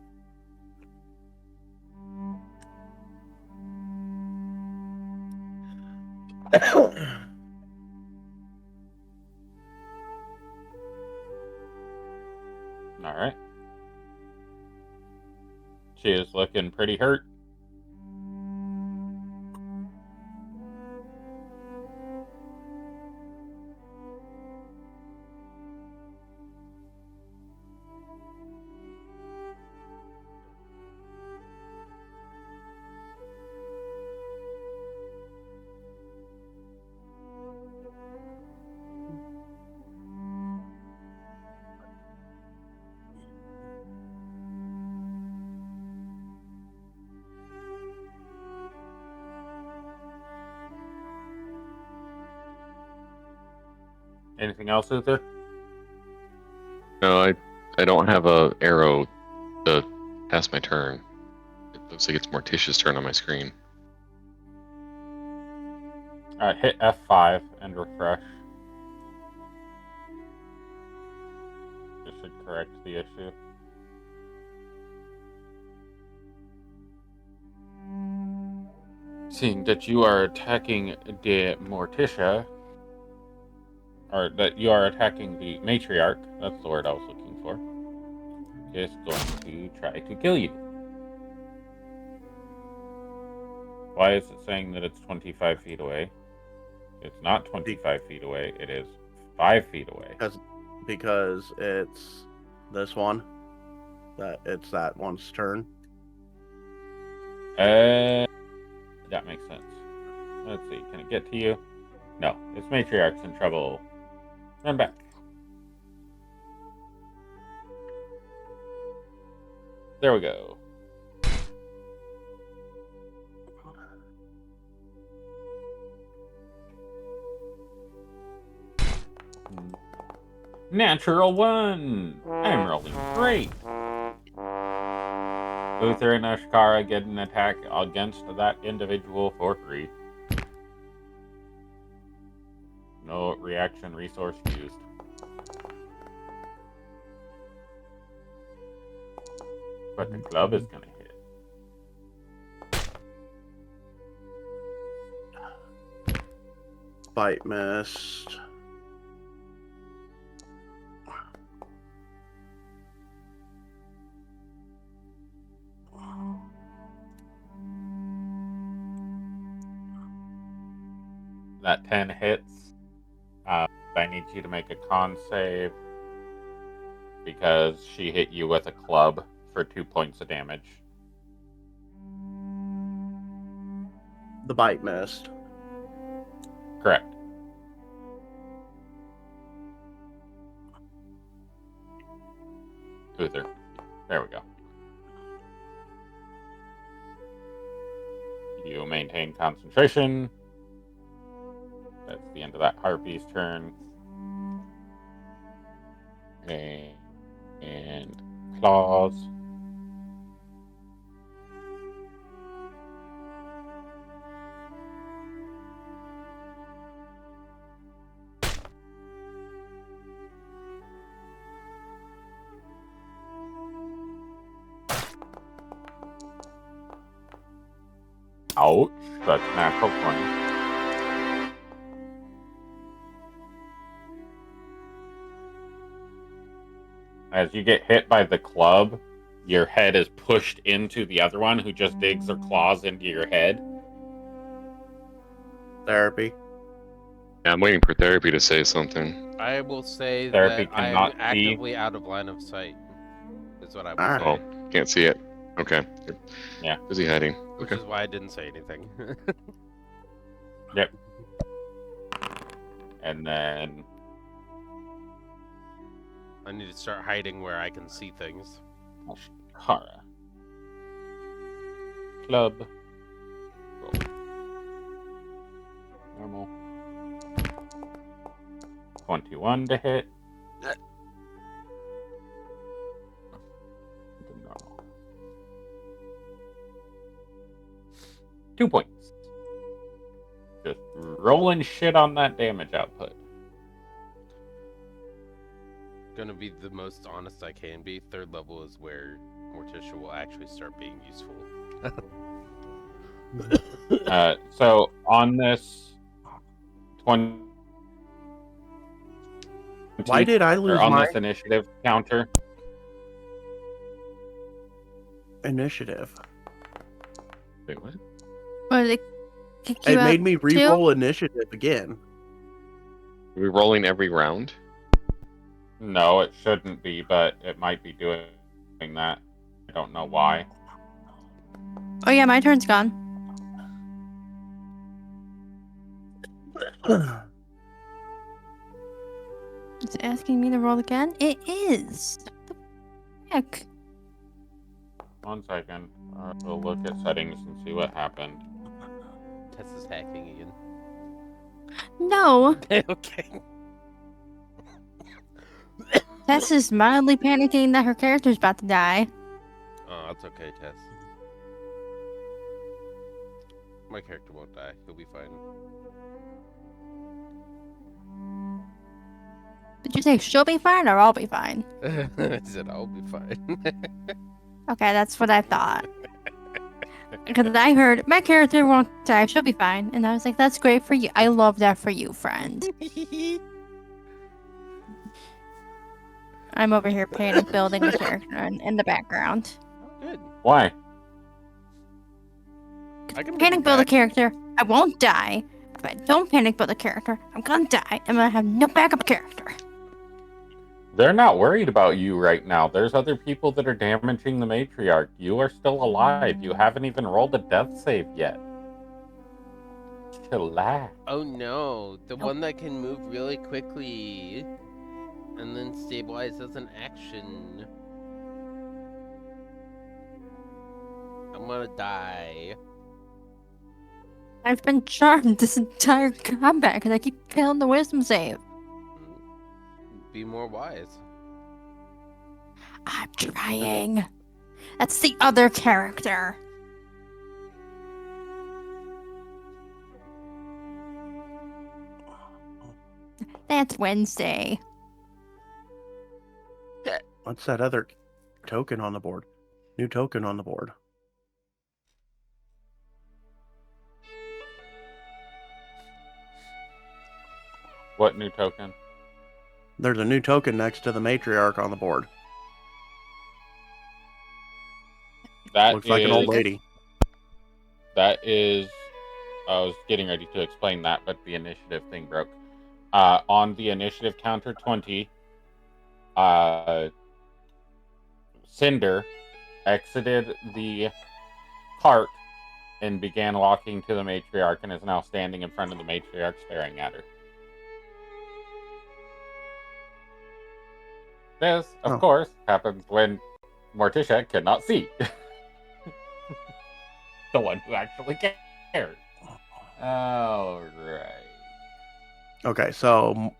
Alright. She is looking pretty hurt. Anything else, Uther? No, I don't have a arrow to pass my turn. It looks like it's Morticia's turn on my screen. Hit F5 and refresh. This should correct the issue. Seeing that you are attacking the Morticia, or that you are attacking the Matriarch, that's the word I was looking for, is going to try to kill you. Why is it saying that it's 25 feet away? It's not 25 feet away, it is 5 feet away. Because it's this one. It's that one's turn. That makes sense. Let's see. Can it get to you? No. This matriarch's in trouble. Run back. There we go. Natural 1! I'm rolling great! Uther and Ashkara get an attack against that individual for free. No reaction resource used. But the club is gonna hit. Bite missed. That 10 hits. I need you to make a con save because she hit you with a club for 2 points of damage. The bite missed. Correct. Uther. There we go. You maintain concentration. That's the end of that harpy's turn. And claws. Ouch. That's natural 20. As you get hit by the club, your head is pushed into the other one who just digs their claws into your head. Therapy. Yeah, I'm waiting for therapy to say something. I will say Therapy that I am cannot see. actively out of line of sight. Is what I Alright. will say. Oh, can't see it. Okay. Yeah. Busy hiding. Which Okay. is why I didn't say anything. Yep. And then I need to start hiding where I can see things. Ashkara. Club. Roll. Normal. 21 to hit. Normal. 2 points. Just rolling shit on that damage output. Gonna be the most honest I can be. 3rd level is where Morticia will actually start being useful. So on this 20, Why did I lose or on my this initiative counter, initiative? Wait, what? Or did it kick It you out? made me re-roll initiative again. Are we rolling every round? no, it shouldn't be, but it might be doing that. I don't know why. Oh yeah, my turn's gone. It's asking me to roll again? It is. What the heck? 1 second. We'll look at settings and see what happened. Tess is hacking again. No, Okay. Tess is mildly panicking that her character's about to die. Oh, that's okay, Tess. My character won't die. He'll be fine. Did you say she'll be fine or I'll be fine? I said I'll be fine. Okay, that's what I thought. Because I heard my character won't die, she'll be fine, and I was like, "That's great for you. I love that for you, friend." I'm over here panic building the character in the background. Good. Why? I can Panic move build a back. character, I won't die. If I don't panic build a character, I'm gonna die. I'm gonna have no backup character. They're not worried about you right now. There's other people that are damaging the matriarch. You are still alive. You haven't even rolled a death save yet. Chillax. Oh no, the one that can move really quickly and then stabilize as an action. I'm gonna die. I've been charmed this entire combat because I keep failing the wisdom save. Be more wise. I'm trying. That's the other character. That's Wednesday. What's that other token on the board? New token on the board. What new token? There's a new token next to the matriarch on the board. That Looks like an old is- lady. That is. I was getting ready to explain that, but the initiative thing broke. On the initiative counter 20, Cinder exited the cart and began walking to the matriarch and is now standing in front of the matriarch staring at her. This, of course, happens when Morticia cannot see. The one who actually cares. Alright. Okay, so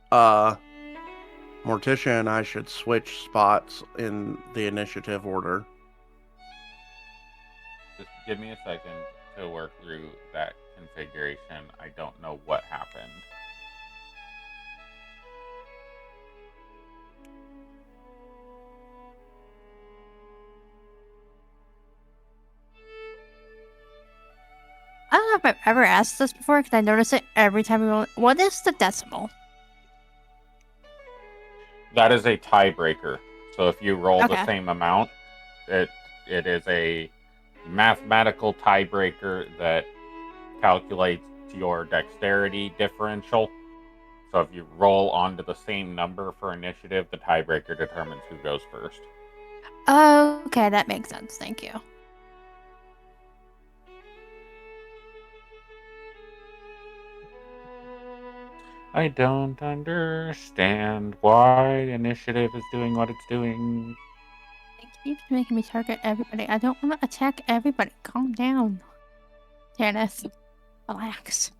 Morticia and I should switch spots in the initiative order. Just give me a second to work through that configuration. I don't know what happened. I don't know if I've ever asked this before because I notice it every time we roll. What is the decimal? That is a tiebreaker. So if you roll the Okay. same amount, it is a mathematical tiebreaker that calculates your dexterity differential. So if you roll onto the same number for initiative, the tiebreaker determines who goes first. Okay, that makes sense. Thank you. I don't understand why initiative is doing what it's doing. It keeps making me target everybody. I don't want to attack everybody. Calm down. Janice, relax.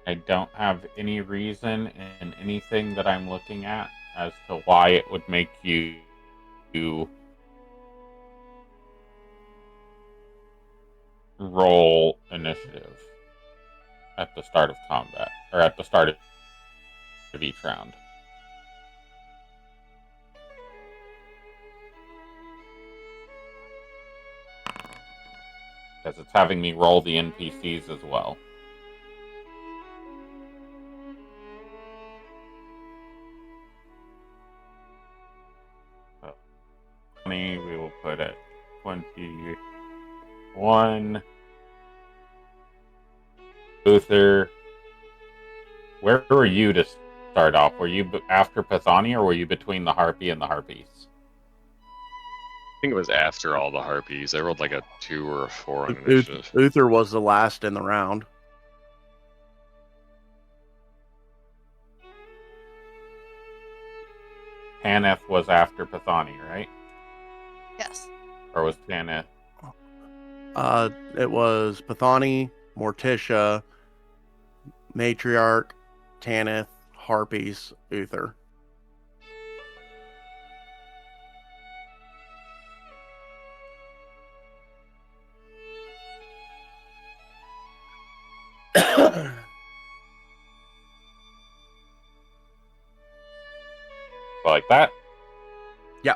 I don't have any reason in anything that I'm looking at as to why it would make you roll initiative at the start of combat, or at the start of each round. Because it's having me roll the NPCs as well. So, 20, we will put at 21. Uther, where were you to start off? Were you after Pathani, or were you between the Harpy and the Harpies? I think it was after all the harpies. I rolled like a 2 or a 4 on Uth- initiative. Uther was the last in the round. Tanith was after Pathani, right? Yes. Or was Tanith? It was Pathani, Morticia, Matriarch, Tanith, Harpies, Uther. Like that? Yeah.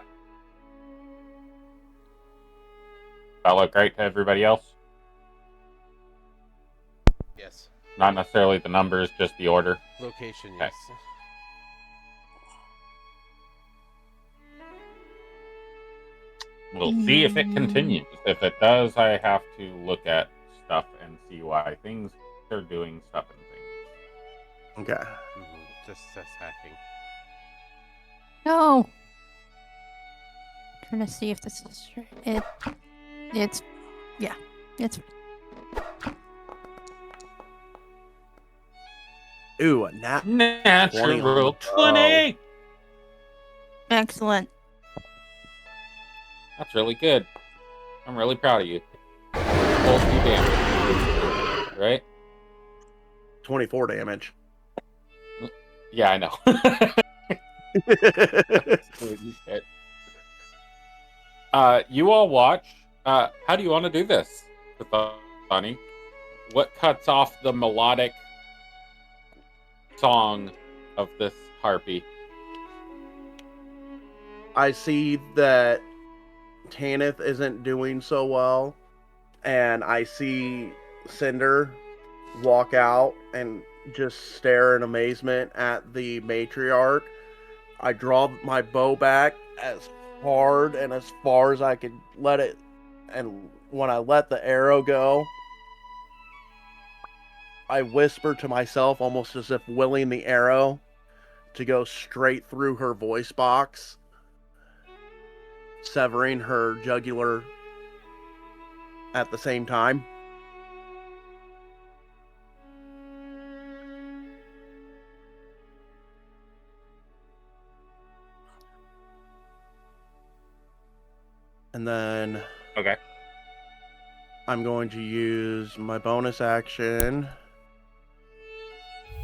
That look great to everybody else? Yes. Not necessarily the numbers, just the order. Location, Okay. yes. We'll see if it continues. If it does, I have to look at stuff and see why things are doing stuff and things. Okay. Just hacking. No. Trying to see if this is straight. It's Ooh, a nat. Natural 20! excellent. That's really good. I'm really proud of you. Both you damage. Right? 24 damage. Yeah, I know. You all watch. How do you want to do this, Pathani? What cuts off the melodic song of this harpy? I see that Tanith isn't doing so well, and I see Cinder walk out and just stare in amazement at the matriarch. I draw my bow back as hard and as far as I could let it, and when I let the arrow go, I whisper to myself, almost as if willing the arrow to go straight through her voice box, severing her jugular at the same time. And then Okay. I'm going to use my bonus action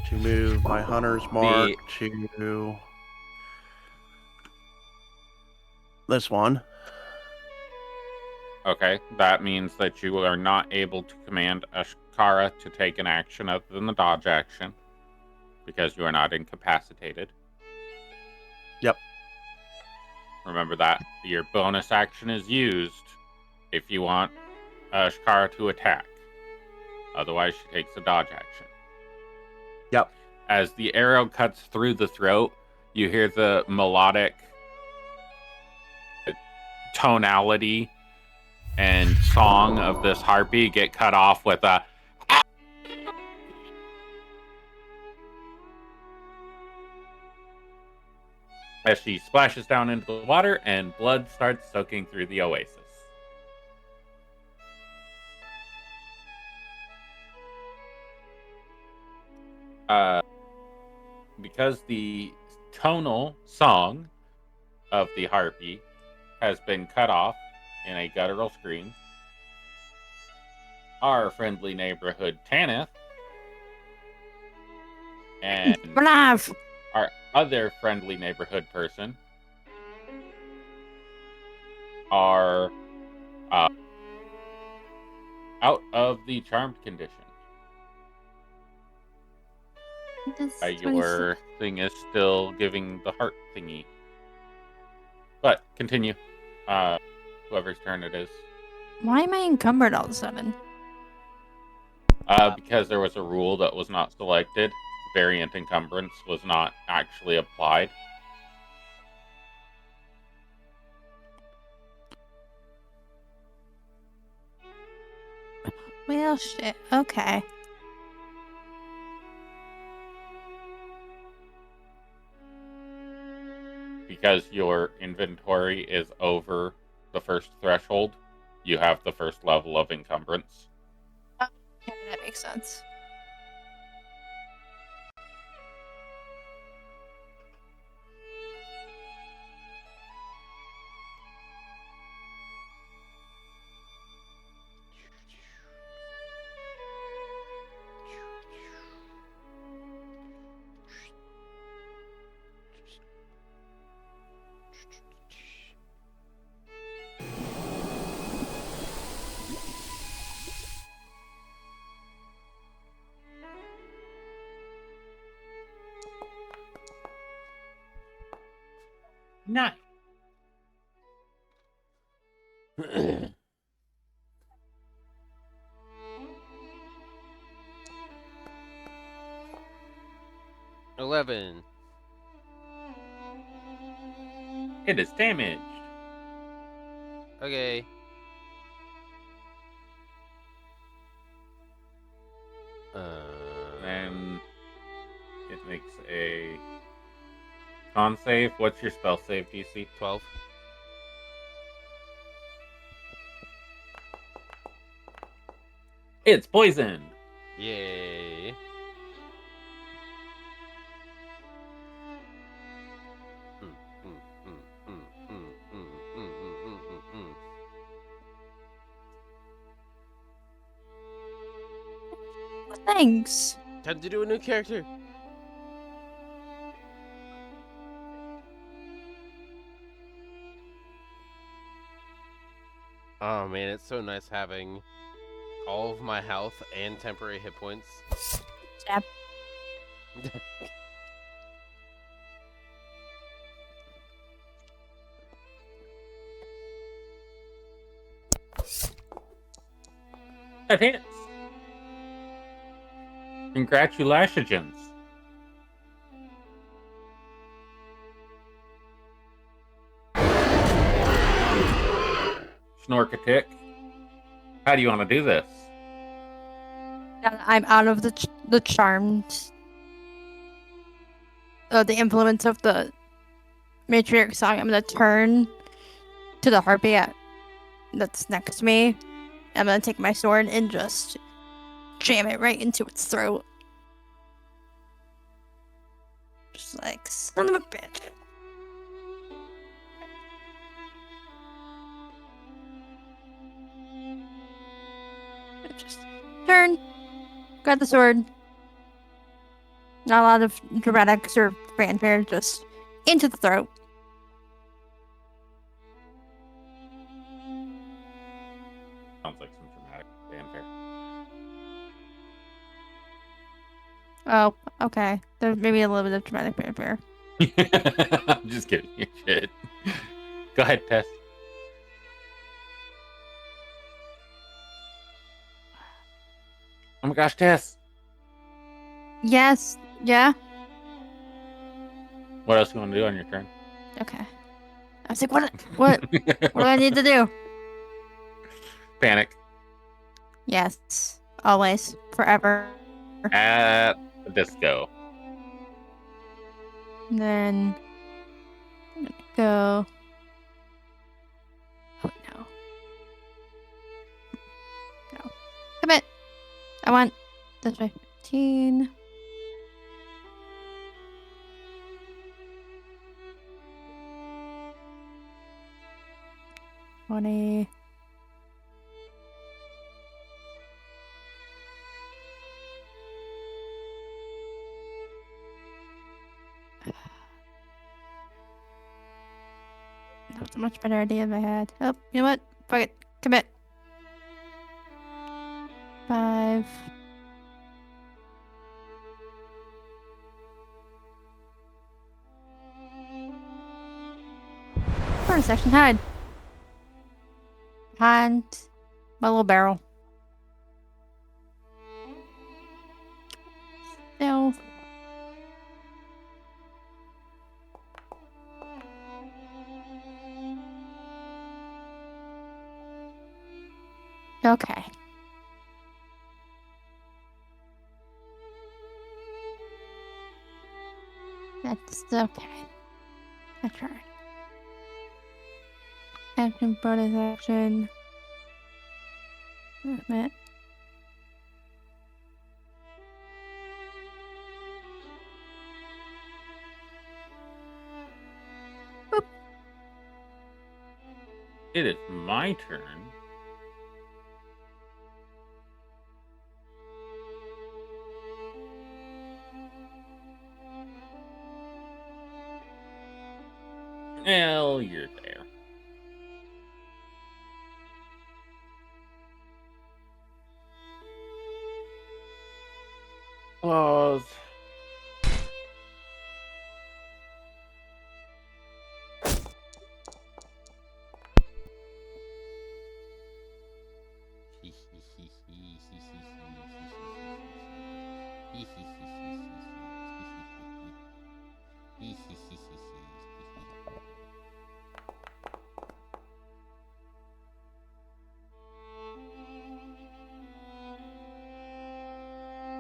to move my hunter's mark to this one. Okay. That means that you are not able to command Ashkara to take an action other than the dodge action, because you are not incapacitated. Yep. Remember that your bonus action is used if you want Ashkara to attack. Otherwise, she takes a dodge action. Yep. As the arrow cuts through the throat, you hear the melodic tonality and song of this harpy get cut off with a as she splashes down into the water and blood starts soaking through the oasis. Because the tonal song of the harpy has been cut off in a guttural scream, our friendly neighborhood Tanith and Brav. our other friendly neighborhood person are out of the charmed condition. Your thing is still giving the heart thingy. But continue. Whoever's turn it is. Why am I encumbered all of a sudden? Because there was a rule that was not selected. Variant encumbrance was not actually applied. Well, shit. Okay. because your inventory is over the first threshold, you have the first level of encumbrance. Okay, that makes sense. Nice. 11. It is damaged. Okay. Then it makes a con save. What's your spell save DC? 12. It's poison. Yay. Thanks. Time to do a new character. Oh man, it's so nice having all of my health and temporary hit points. Stab. That hits. Congratulations. Snorkatic. How do you want to do this? Now that I'm out of the charmed, the influence of the matriarch song, I'm gonna turn to the harpy that's next to me. I'm gonna take my sword and just jam it right into its throat. Just like, son of a bitch. Just turn, grab the sword. Not a lot of dramatics or fanfare, just into the throat. Sounds like some dramatic fanfare. Oh, okay. There's maybe a little bit of dramatic fanfare. I'm just kidding. Shit. Go ahead, Tess. Oh my gosh, Tess. Yes. Yeah. What else do you want to do on your turn? Okay. I was like, what do I need to do? Panic. Yes. Always. Forever. At the disco. And then I'm gonna go. Oh no. No. Commit. I want this way. 15. $20. That's a much better idea than I had. Oh, you know what? Fuck it. Commit. 5. Bonus action hide. Behind my little barrel. No. Okay. That's okay. My turn. Action, bonus action. Movement. It is my turn. Well, you're there. Claws.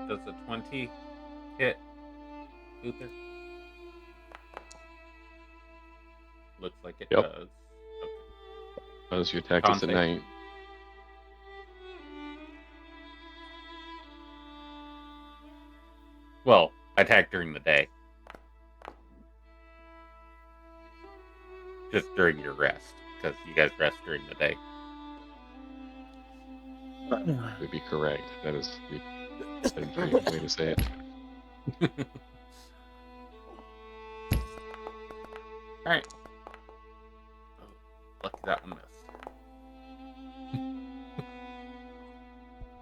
Does the 20 hit Uther? Looks like it Yep. does. Okay. How's your tactics at Con night? Well, I attack during the day. Just during your rest, because you guys rest during the day. Would be correct. That is the scientific way to say it. Alright. Lucky that one missed.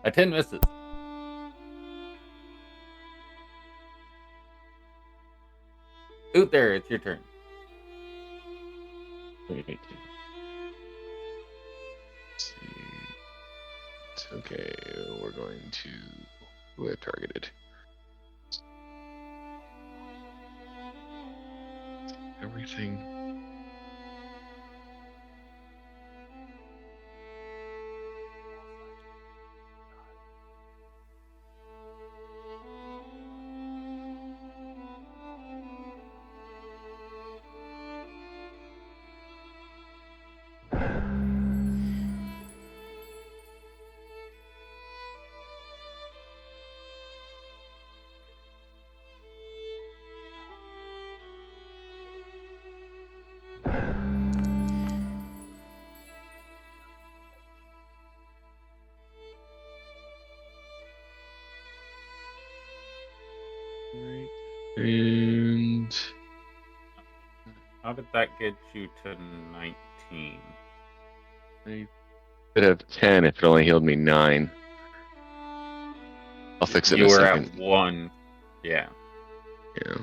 A 10 misses. Uther, it's your turn. Wait. Let's see. It's okay. We're going to. Who I targeted? Everything. Right. And How did that get you to 19? I could have 10 if it only healed me 9. I'll fix it You in a were second. at 1. Yeah. Yeah.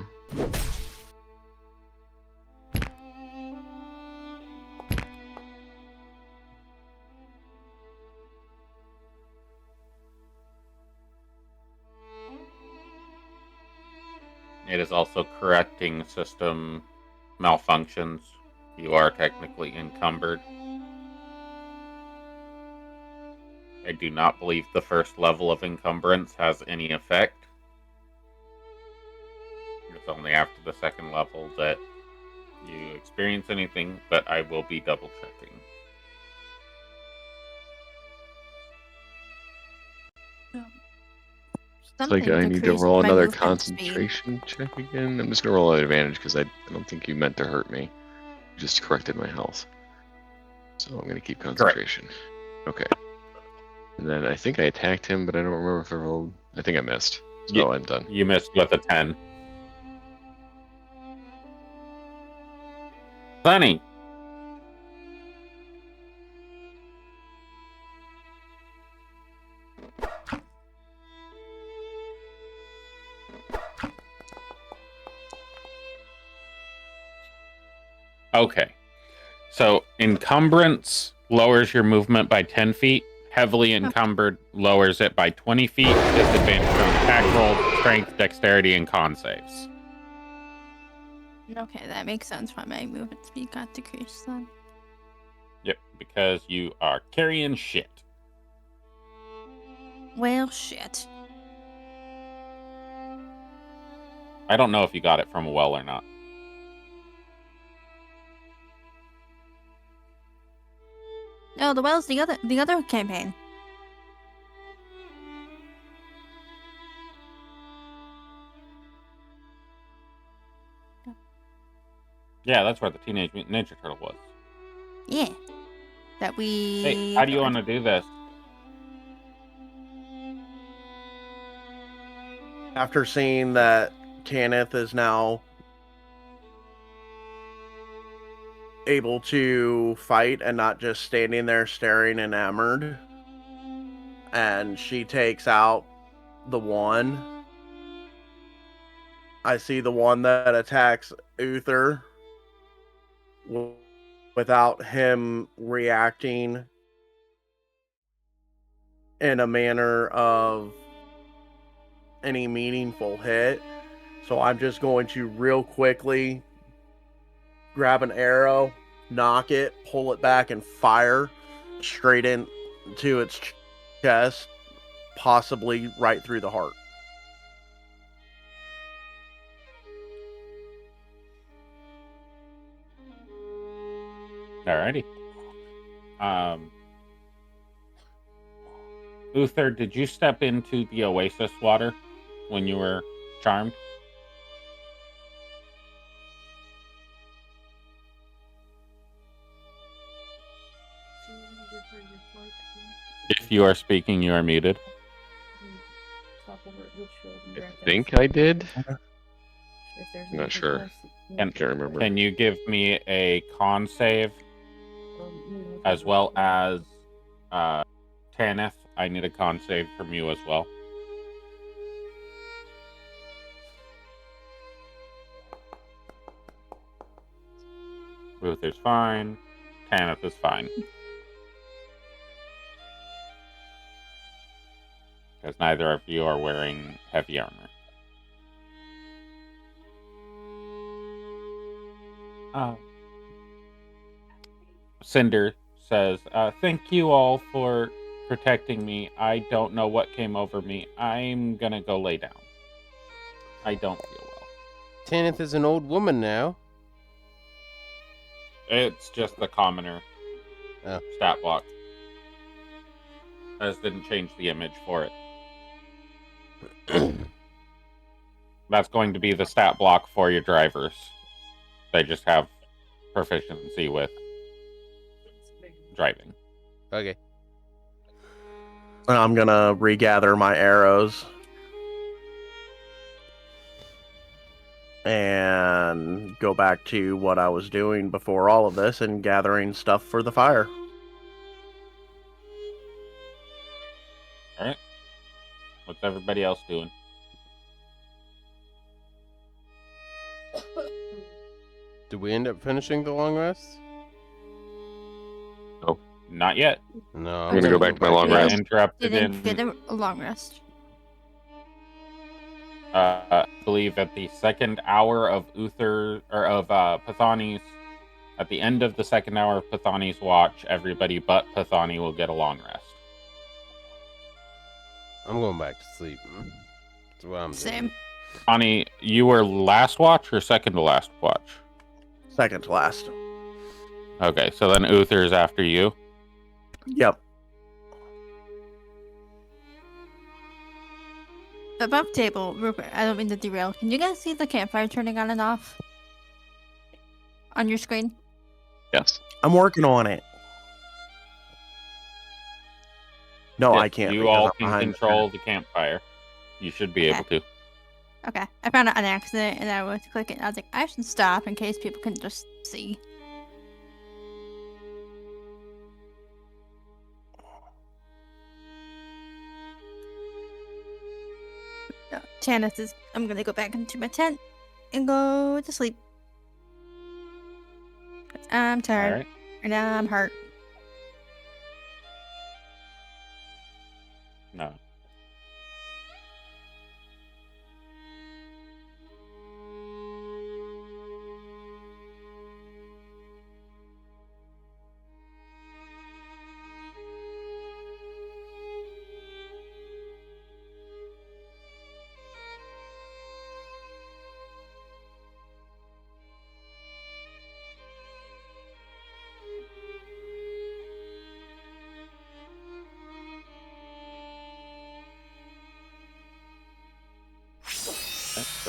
It is also correcting system malfunctions. You are technically encumbered. I do not believe the first level of encumbrance has any effect. It's only after the second level that you experience anything, but I will be double checking. It's like I need to roll another concentration check again. I'm just gonna roll an advantage because I don't think you meant to hurt me. You just corrected my health. So I'm gonna keep concentration. Okay. And then I think I attacked him, but I don't remember if I rolled. I think I missed. So Yeah. I'm done. You missed with a 10. Funny. Okay. So encumbrance lowers your movement by 10 feet. Heavily encumbered lowers it by 20 feet. Disadvantage on attack roll, strength, dexterity, and con saves. Okay, that makes sense why my movement speed got decreased then. Yep, because you are carrying shit. Well, shit. I don't know if you got it from a well or not. Oh, the well's the other campaign. Yeah, that's where the Teenage Mutant Ninja Turtle was. Yeah. That we. Hey, how do you want to do this? After seeing that Tanith is now able to fight and not just standing there staring enamored, and she takes out the one. I see the one that attacks Uther without him reacting in a manner of any meaningful hit. So I'm just going to real quickly grab an arrow, knock it, pull it back, and fire straight into its chest, possibly right through the heart. Alrighty. Uther, did you step into the oasis water when you were charmed? If you are speaking, you are muted. I think I did. I'm not sure. Can, Can't remember. can you give me a con save as well as Tanith? I need a con save from you as well. Uther's fine. Tanith is fine. Because neither of you are wearing heavy armor. Cinder says, thank you all for protecting me. I don't know what came over me. I'm gonna go lay down. I don't feel well. Tanith is an old woman now. It's just the commoner stat block. That didn't change the image for it. That's going to be the stat block for your drivers. They just have proficiency with driving. Okay. And I'm gonna regather my arrows and go back to what I was doing before all of this and gathering stuff for the fire. Alright. What's everybody else doing? Did we end up finishing the long rest? Not yet. No. I'm gonna go back to my long Yeah, rest. interrupted Didn't in, get a long rest. I believe at the second hour of Uther, or of Pathani's, at the end of the second hour of Pathani's watch, everybody but Pathani will get a long rest. I'm going back to sleep. That's what I'm Same. doing. Pathani, you were last watch or second to last watch? Second to last. Okay, so then Uther is after you. Yep. Above table, real quick, I don't mean to derail. Can you guys see the campfire turning on and off? On your screen? Yes. I'm working on it. No, Yes, I can't. You because all I'm can behind the control the campfire. You should be able to. Okay. I found it on accident and I went to click it and I was like, I should stop in case people can just see. Tanith is. I'm gonna go back into my tent and go to sleep. 'Cause I'm tired Alright. and I'm hurt. No.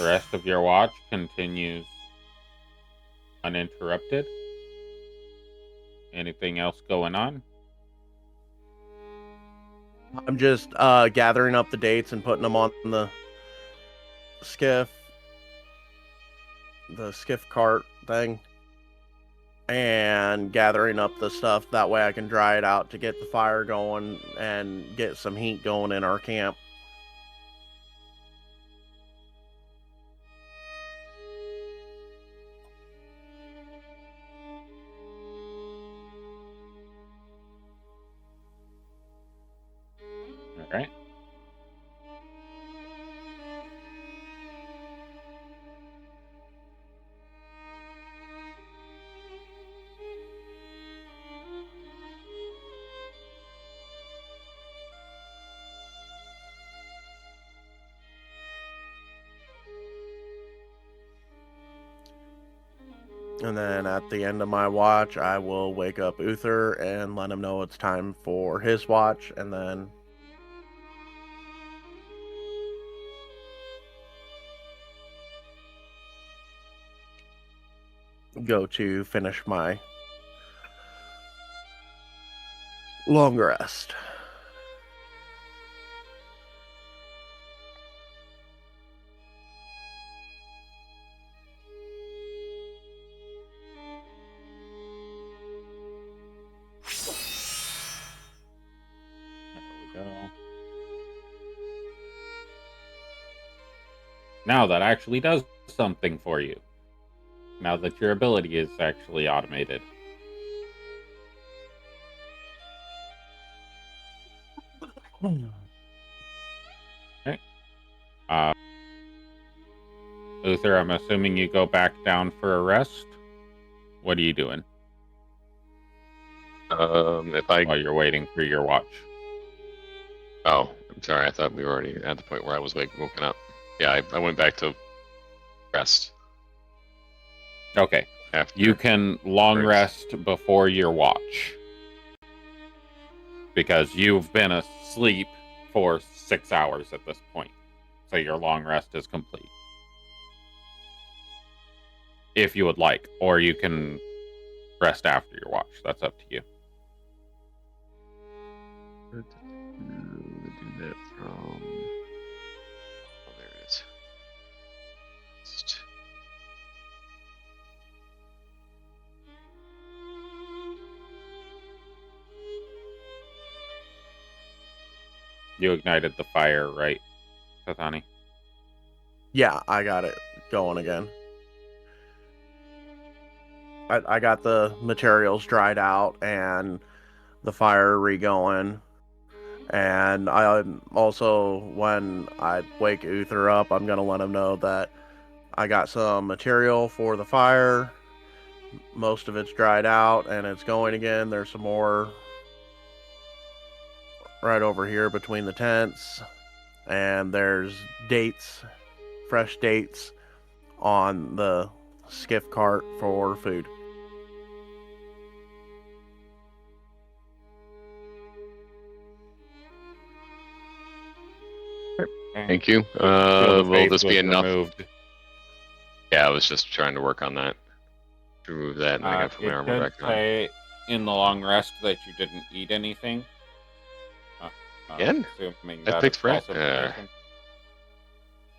The rest of your watch continues uninterrupted. Anything else going on? I'm just gathering up the dates and putting them on the skiff cart thing, and gathering up the stuff. That way I can dry it out to get the fire going and get some heat going in our camp. All right. And then at the end of my watch, I will wake up Uther and let him know it's time for his watch, and then go to finish my long rest. There we go. Now that actually does something for you. Now that your ability is actually automated. Okay. Uther, I'm assuming you go back down for a rest. What are you doing If I while you're waiting for your watch? Oh, I'm sorry. I thought we were already at the point where I was woken up. Yeah, I went back to rest Okay. after. You can long breaks. rest before your watch. Because you've been asleep for 6 hours at this point. So your long rest is complete. If you would like. Or you can rest after your watch. That's up to you. Do that from. Oh, there it is. You ignited the fire, right, Kathani? Yeah, I got it going again. I got the materials dried out and the fire re-going. And I also, when I wake Uther up, I'm going to let him know that I got some material for the fire. Most of it's dried out and it's going again. There's some more right over here between the tents. And there's dates, fresh dates on the skiff cart for food. Thank you. Shield of Will Faith this be was enough? removed. Yeah, I was just trying to work on that. To remove that, and then I got to put my It armor could back on. say in the long rest that you didn't eat anything. Again? Assuming I that picked is false rat- information.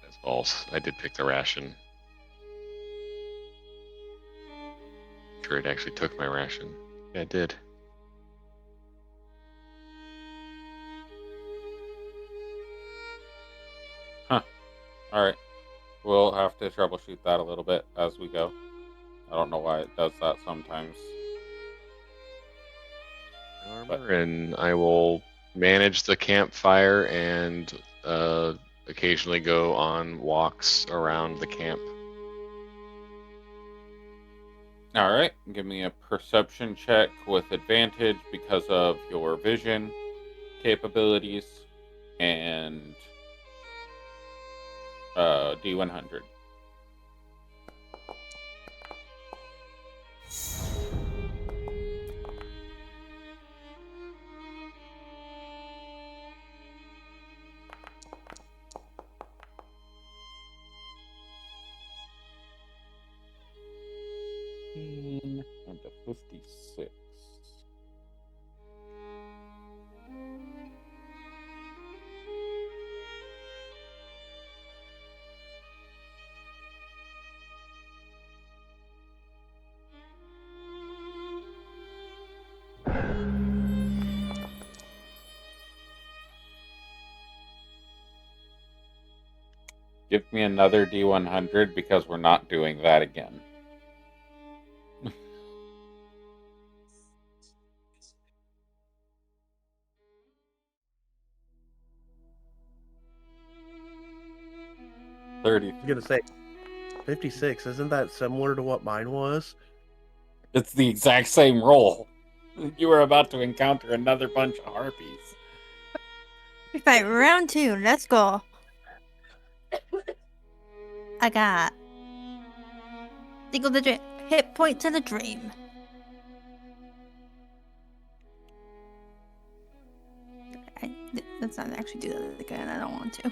That's false. I did pick the ration. Sure, it actually took my ration. Yeah, it did. All right, we'll have to troubleshoot that a little bit as we go. I don't know why it does that sometimes. Armor, and I will manage the campfire and occasionally go on walks around the camp. All right, give me a perception check with advantage because of your vision capabilities and D100. 56. Give me another D100 because we're not doing that again. I was gonna say 56. Isn't that similar to what mine was? It's the exact same roll. You were about to encounter another bunch of harpies. We fight round 2. Let's go. I got single digit hit point to the dream. Let's not actually do that again. I don't want to.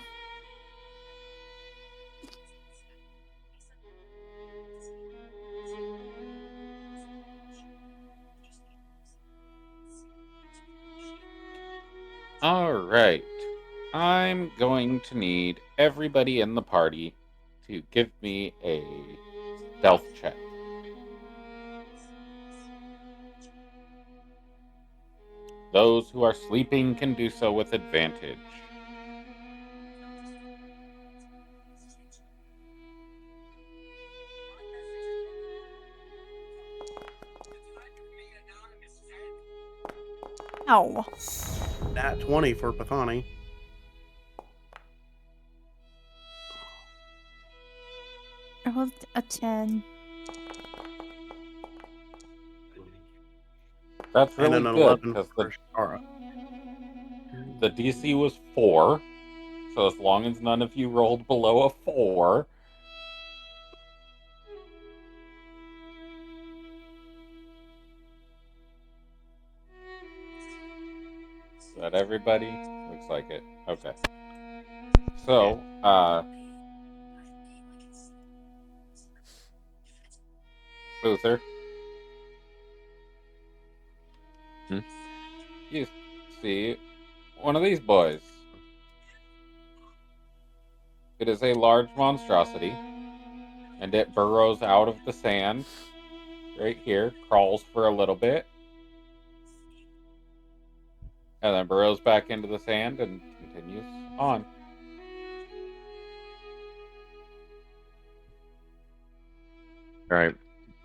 Alright. I'm going to need everybody in the party to give me a stealth check. Those who are sleeping can do so with advantage. Ow. Nat 20 for Pathani. I rolled a 10. That's And really an good 11 because for Shara. the DC was 4. So as long as none of you rolled below a 4, is that everybody? Looks like it. Okay. So, Luther. You see one of these boys. It is a large monstrosity, and it burrows out of the sand right here, crawls for a little bit, and then burrows back into the sand and continues on. All right.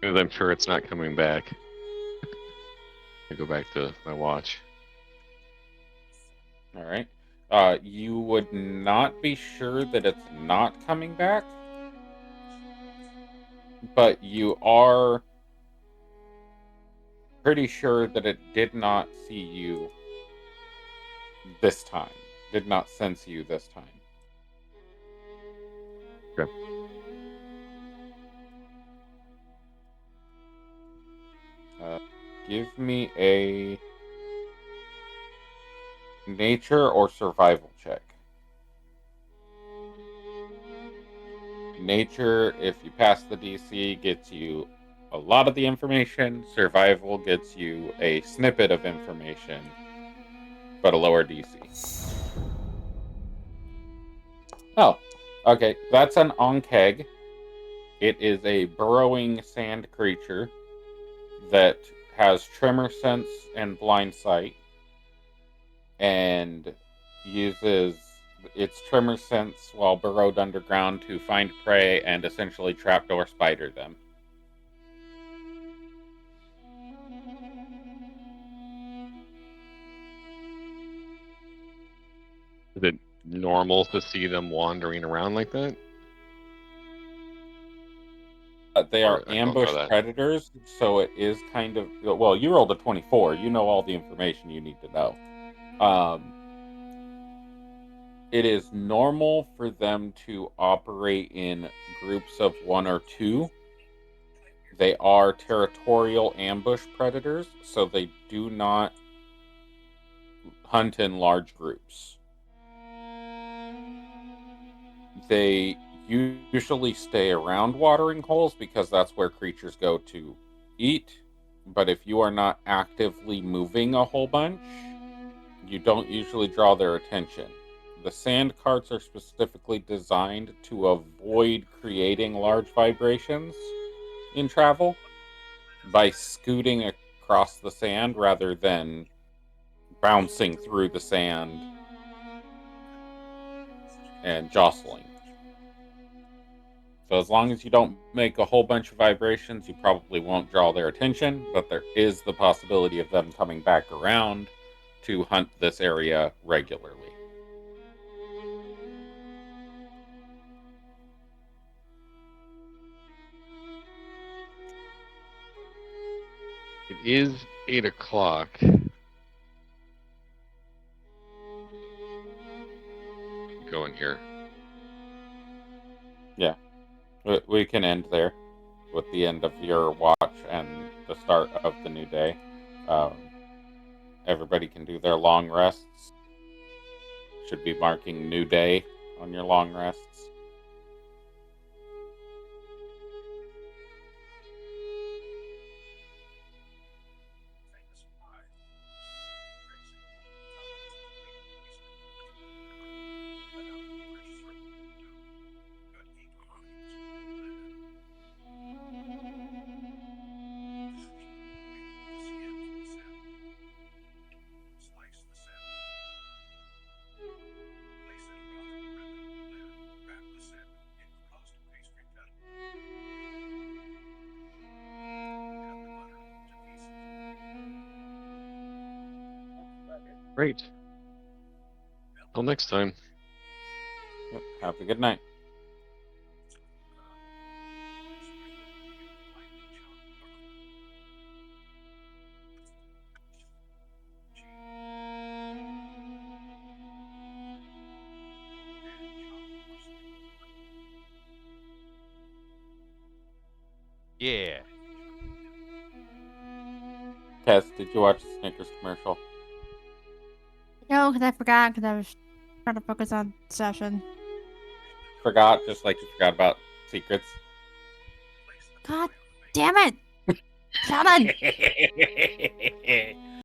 Because I'm sure it's not coming back. I go back to my watch. All right. You would not be sure that it's not coming back, but you are pretty sure that it did not see you this time. Did not sense you this time. Okay. Give me a nature or survival check. Nature, if you pass the DC, gets you a lot of the information. Survival gets you a snippet of information, but a lower DC. Oh, okay. That's an Onkeg. It is a burrowing sand creature that has tremor sense and blind sight, and uses its tremor sense while burrowed underground to find prey and essentially trapdoor spider them. Is it normal to see them wandering around like that? They Or are I don't know ambush that. predators, so it is kind of... Well, you rolled a 24. You know all the information you need to know. It is normal for them to operate in groups of 1 or 2. They are territorial ambush predators, so they do not hunt in large groups. They usually stay around watering holes because that's where creatures go to eat but if you are not actively moving a whole bunch, you don't usually draw their attention. The sand carts are specifically designed to avoid creating large vibrations in travel by scooting across the sand rather than bouncing through the sand and jostling. So as long as you don't make a whole bunch of vibrations, you probably won't draw their attention, but there is the possibility of them coming back around to hunt this area regularly. It is 8 o'clock. Going here. We can end there with the end of your watch and the start of the new day. Everybody can do their long rests. Should be marking new day on your long rests. Great. Till next time. Have a good night. Yeah. Tess, did you watch the Snickers commercial? No, because I forgot because I was trying to focus on session. Forgot, just like you forgot about secrets. God damn it! Sheldon!